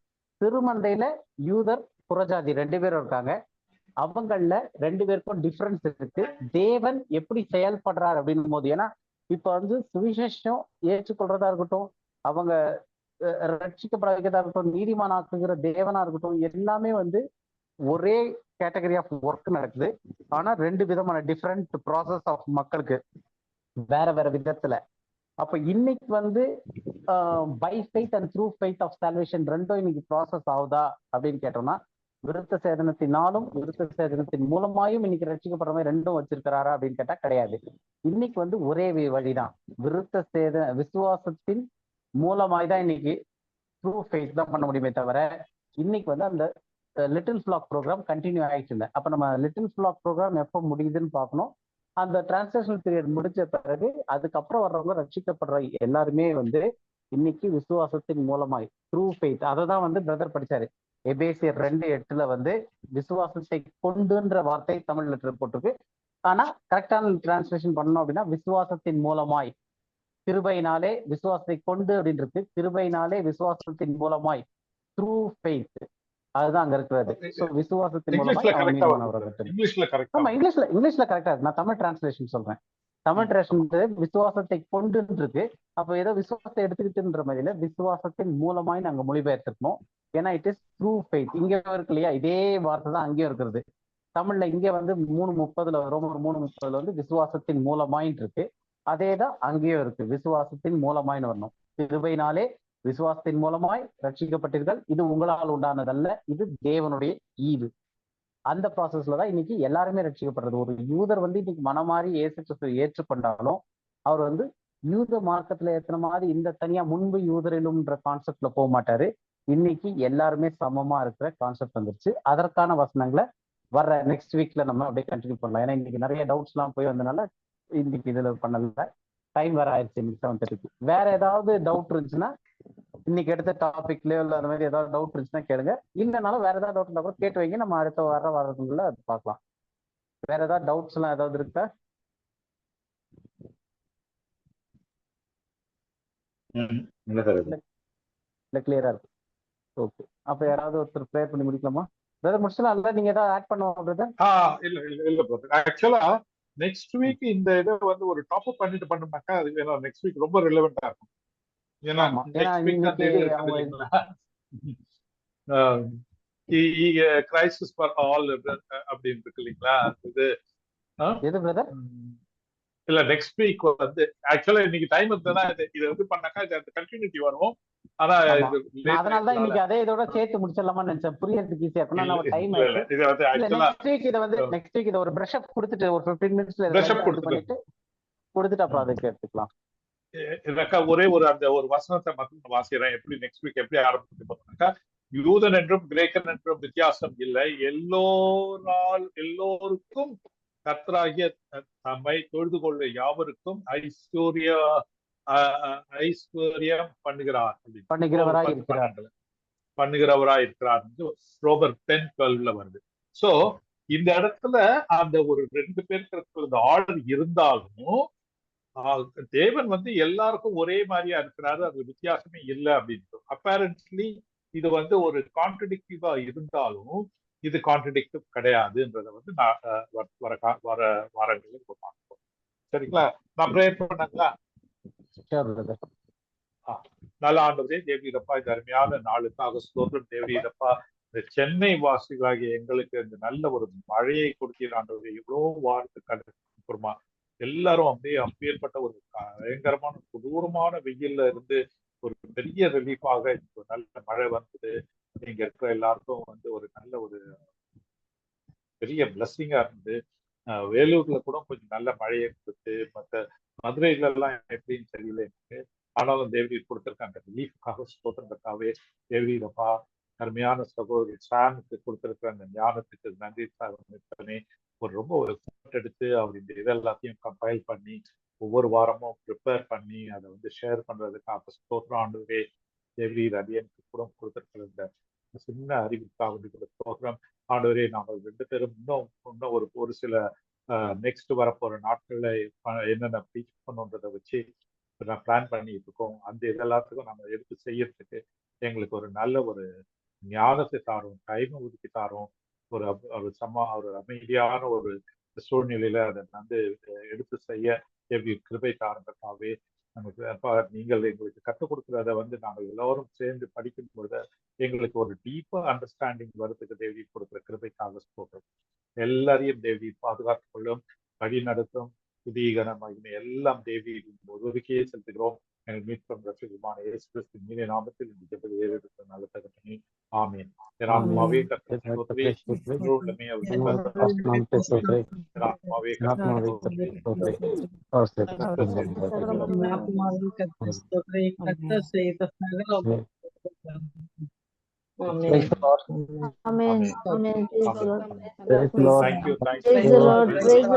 திருமந்தையில யூதர் புறஜாதி 2 பேரும் இருக்காங்க. அவங்கள 2 பேருக்கும் டிஃபரன்ஸ் இருக்கு. தேவன் எப்படி செயல்படுறார் அப்படின்னும் போது, ஏன்னா இப்ப வந்து சுவிசேஷம் ஏற்றுக்கொள்றதா இருக்கட்டும், அவங்க ரட்சிக்கப்பட வைக்கிறதா இருக்கட்டும், நீதிமான் ஆக்குகிற தேவனா இருக்கட்டும், எல்லாமே வந்து ஒரே கேட்டகரி ஆஃப் ஒர்க் நடக்குது. ஆனா 2 விதமான டிஃப்ரெண்ட் ப்ராசஸ் ஆஃப் மக்களுக்கு வேற வேற விதத்துல. அப்ப இன்னைக்கு வந்து by faith and through faith of salvation ரெண்டும் இன்னைக்கு ப்ராசஸ் ஆகுதா அப்படின்னு கேட்டோம்னா, விருத்த சேதனத்தினாலும் விருத்த சேதனத்தின் மூலமாயும் இன்னைக்கு ரட்சிக்கப்படுற மாதிரி ரெண்டும் வச்சிருக்கிறாரா அப்படின்னு கேட்டா கிடையாது. இன்னைக்கு வந்து ஒரே வழிதான், விசுவாசத்தின் மூலமாய் தான் இன்னைக்கு த்ரூ ஃபெய்த் தான் பண்ண முடியுமே தவிர, இன்னைக்கு வந்து அந்த லிட்டில் ஃபிளாக் ப்ரோக்ராம் கண்டினியூ ஆயிட்டு இல்லை. அப்ப நம்ம லிட்டில் ஃபிளாக் ப்ரோக்ராம் எப்போ முடியுதுன்னு பார்க்கணும். அந்த டிரான்ஸ்லேஷன் பீரியட் முடிஞ்ச பிறகு அதுக்கப்புறம் வர்றவங்க ரட்சிக்கப்படுற எல்லாருமே வந்து இன்னைக்கு விசுவாசத்தின் மூலமாய் த்ரூ ஃபெய்த், அதை தான் வந்து பிரதர் படிச்சாரு. எபேசியர் 2:8 வந்து விசுவாசத்தை கொண்டுன்ற வார்த்தை தமிழ் லெட்டர் போட்டிருக்கு. ஆனா கரெக்டான டிரான்ஸ்லேஷன் பண்ணணும் அப்படின்னா விசுவாசத்தின் மூலமாய், கிருபையினாலே விசுவாசத்தை கொண்டு அப்படின்னு இருக்கு. கிருபையினாலே விசுவாசத்தின் மூலமாய் த்ரூ ஃபெய்த், அதுதான் அங்க இருக்கிறது. சோ விசுவாசத்தின் மூலமாய் அவன் நீதிமானவராக. இங்கிலீஷ்ல கரெக்டா ஆமா, இங்கிலீஷ்ல கரெக்டா இருக்கு. நான் தமிழ் டிரான்ஸ்லேஷன் சொல்றேன். தமிழ் டிரான்ஸ்லேஷன் விசுவாசத்தை கொண்டு இருக்கு. அப்ப ஏதோ விசுவாசத்தை எடுத்துக்கிட்டுன்ற மாதிரில விசுவாசத்தின் மூலமாய் நாங்க மொழிபெயர்த்திருக்கோம். ஏன்னா இட் இஸ் த்ரூ ஃபெய்த். இங்க இருக்கு இல்லையா, இதே வார்த்தை தான் அங்கேயும் இருக்கிறது. தமிழ்ல இங்க வந்து 3:30 ரோமர் 3:30 வந்து விசுவாசத்தின் மூலமாயின்னு இருக்கு. அதேதான் அங்கேயும் இருக்கு, விசுவாசத்தின் மூலமாயின்னு வரணும். கிருபையினாலே விசுவாசத்தின் மூலமாய் ரட்சிக்கப்பட்டீர்கள், இது உங்களால் உண்டானதல்ல, இது தேவனுடைய ஈவு. அந்த ப்ராசஸ்ல தான் இன்னைக்கு எல்லாருமே ரட்சிக்கப்படுறது. ஒரு யூதர் வந்து இன்னைக்கு மனமாறி இயேசு கிறிஸ்துவை ஏற்றுக்கொண்டாலும் அவர் வந்து யூத மார்க்கத்துல ஏத்துன மாதிரி இந்த தனியா முன்பு யூதரிலும்ன்ற கான்செப்ட்ல போக மாட்டாரு. இன்னைக்கு எல்லாருமே சமமா இருக்கிற கான்செப்ட் வந்துருச்சு. அதற்கான வசனங்களை வர்ற நெக்ஸ்ட் வீக்ல நம்ம அப்படியே கண்டினியூ பண்ணலாம். ஏன்னா இன்னைக்கு நிறைய டவுட்ஸ் எல்லாம் போய் வந்தனால இன்னைக்கு இதுல பண்ணல. டைம் வேற ஆயிடுச்சு, இன்னைக்கு 7:30. வேற ஏதாவது டவுட் இருந்துச்சுன்னா இன்னைக்கு எடுத்த டாபிக்லயோ இல்லை அந்த மாதிரி ஏதாவது டவுட் இருந்துச்சுன்னா கேளுங்க. இல்லைனாலும் வேற ஏதாவது டவுட் இருந்தா கூட கேட்டு வைங்க, நம்ம அடுத்த வாரத்துக்குள்ள அது பார்க்கலாம். வேற ஏதாவது டவுட்ஸ் எல்லாம் ஏதாவது இருக்கா? இல்ல கிளியரா இருக்கு. ஓகே, அப்ப யாராவது ஒருத்தர் ப்ரேயர் பண்ணி முடிக்கலாமா? பிரதர் முடிச்சலாம் இல்ல, நீங்க ஏதாவது ஆட் பண்ணுவோம் பிரதர்? இல்ல பிரதர். ஆக்சுவலா நெக்ஸ்ட் வீக் இந்த இதை வந்து ஒரு டாப் அப் பண்ணிட்டு பண்ணோம்னாக்கா அது நெக்ஸ்ட் வீக் ரொம்ப ரிலவெண்டா இருக்கும். ஏன்னா நெக்ஸ்ட் வீக் அந்த இது இருக்கு இல்லைங்களா, கிரைசிஸ் ஃபார் ஆல் அப்படின்னு இருக்கு இல்லைங்களா இது. எது பிரதர்? இல்ல நெக்ஸ்ட் வீக் வந்து ஆக்சுவலா இன்னைக்கு டைம் இருந்ததுன்னா இது வந்து பண்ணாக்கா அந்த கண்டினியூட்டி வரும். ஆனா அதனாலதான் இன்னைக்கு அதே இதோட சேர்த்து முடிச்சிடலாமான்னு நினைச்சேன், புரியறதுக்கு ஈஸியா இருக்கும். நம்ம டைம் ஆயிடுச்சு. நெக்ஸ்ட் வீக் இதை வந்து நெக்ஸ்ட் வீக் இதை ஒரு பிரஷ் அப் கொடுத்துட்டு ஒரு 15 மினிட்ஸ்ல பண்ணிட்டு கொடுத்துட்டு அப்புறம் அதுக்கு எடுத்துக்கலாம். ஒரே அந்த ஒரு வசனத்தை மட்டும் வாசிக்கிறேன். எப்படி நெக்ஸ்ட் வீக் எப்படி ஆரம்பிச்சு பார்த்தோம்னாக்கா, யூதன் என்றும் கிரேக்கன் என்றும் வித்தியாசம் இல்லை, எல்லோருக்கும் கர்த்தராகிய தம்மை தொழுது கொள்ள யாவருக்கும் ஐஸ்வர்யம் பண்ணுகிறவராய் இருக்கிறார். ரோமர் 10:12 வருது. சோ இந்த இடத்துல அந்த ஒரு 2 பேருக்கு ஆர்டர் இருந்தாலும் தேவன் வந்து எல்லாருக்கும் ஒரே மாதிரியா இருக்கிறாரு, அது வித்தியாசமே இல்லை அப்படின்னு. அப்பேரண்ட்லி இது வந்து ஒரு கான்ட்ரடிக்டிவா இருந்தாலும் இது கான்ட்ரடிக்டிவ் கிடையாதுன்றத வந்து நான் வர வாரங்களில் பார்ப்போம். சரிங்களா? நான் ப்ரேயர் பண்ணாங்களா? நல்ல ஆண்டவரே தேவரீரப்பா, இந்த அருமையான நாளுக்காக ஸ்தோத்திரம். தேவரீரப்பா, இந்த சென்னை வாசிகளாகிய எங்களுக்கு இந்த நல்ல ஒரு மழையை கொடுத்தீர் ஆண்டவரே. எவ்வளவு வாரத்துக்கு அப்புறமா எல்லாரும் அப்படியே அப்பேற்பட்ட ஒரு பயங்கரமான கொடூரமான வெயில்ல இருந்து ஒரு பெரிய ரிலீஃபாக ஒரு நல்ல மழை வந்தது. இங்க இருக்கிற எல்லாருக்கும் வந்து ஒரு நல்ல ஒரு பெரிய பிளஸ்ஸிங்கா இருந்தது. வேலூர்ல கூட கொஞ்சம் நல்ல மழையை கொடுத்து, மற்ற மதுரையில எல்லாம் எப்படின்னு தெரியல எனக்கு. ஆனாலும் தேவரீர் கொடுத்திருக்காங்க ரிலீஃப்காக ஸ்தோத்திரத்துக்காகவே தேவரீரப்பா அருமையான சகோதரி சாமுக்கு கொடுத்திருக்கிற அந்த ஞானத்துக்கு நன்றி சார். ரொம்ப ஒரு எஃபர்ட் எடுத்து அவர் இந்த இதெல்லாத்தையும் கம்பைல் பண்ணி ஒவ்வொரு வாரமும் ப்ரிப்பேர் பண்ணி அதை வந்து ஷேர் பண்றதுக்கு ஸ்தோத்திரம் ஆண்டவரே. தேவி ரவியனுக்கு கூட கொடுத்திருக்கிற இந்த சின்ன அறிவிக்காக ஸ்தோத்திரம் ஆண்டவரே. நாங்கள் 2 பேரும் இன்னும் ஒரு சில நெக்ஸ்ட் வரப்போற நாட்கள்ல என்னென்ன ப்ரீச் பண்ணுன்றதை வச்சு நான் பிளான் பண்ணிட்டு இருக்கோம். அந்த இதெல்லாத்துக்கும் நம்ம எடுத்து செய்யறதுக்கு எங்களுக்கு ஒரு நல்ல ஒரு ஞானத்தை தாரும், டைம் ஒதுக்கி தாரும். ஒரு ஒரு அமைதியான ஒரு சூழ்நிலையில அதை வந்து எடுத்து செய்ய எப்படி கிருபை தாரங்கத்தாவே. நமக்கு நீங்கள் எங்களுக்கு கற்றுக் கொடுக்குறத வந்து நாங்கள் எல்லாரும் சேர்ந்து படிக்கும் பொழுது எங்களுக்கு ஒரு டீப்பர் அண்டர்ஸ்டாண்டிங் வரதுக்கு தேவி கொடுக்குற கிருபைக்காக போகிறோம். எல்லாரையும் தேவி பாதுகாத்துக் கொள்ளும், வழி நடத்தும், புதிய மகிமை எல்லாம் தேவி ஒதுக்கியே செலுத்துகிறோம். எங்கள் மீட்பும் ரட்சகருமான இயேசு கிறிஸ்துவின் இனிய நாமத்தில் இந்த ஜெபத்தை ஏறெடுத்த நல்ல தகப்பனே. ஆமென். என் ஆத்மாவே கர்த்தரை ஸ்தோத்திரி, முழு உள்ளமே அவருடைய நாமத்தை ஸ்தோத்திரி. என் ஆத்மாவே ஆத்மாவை கர்த்தரை ஸ்தோத்திரி. கர்த்தர் செய்த சகல Praise the Lord. Amen. Amen. Amen. Praise the Lord. Praise the Lord. Thank you. Praise the Lord. Praise the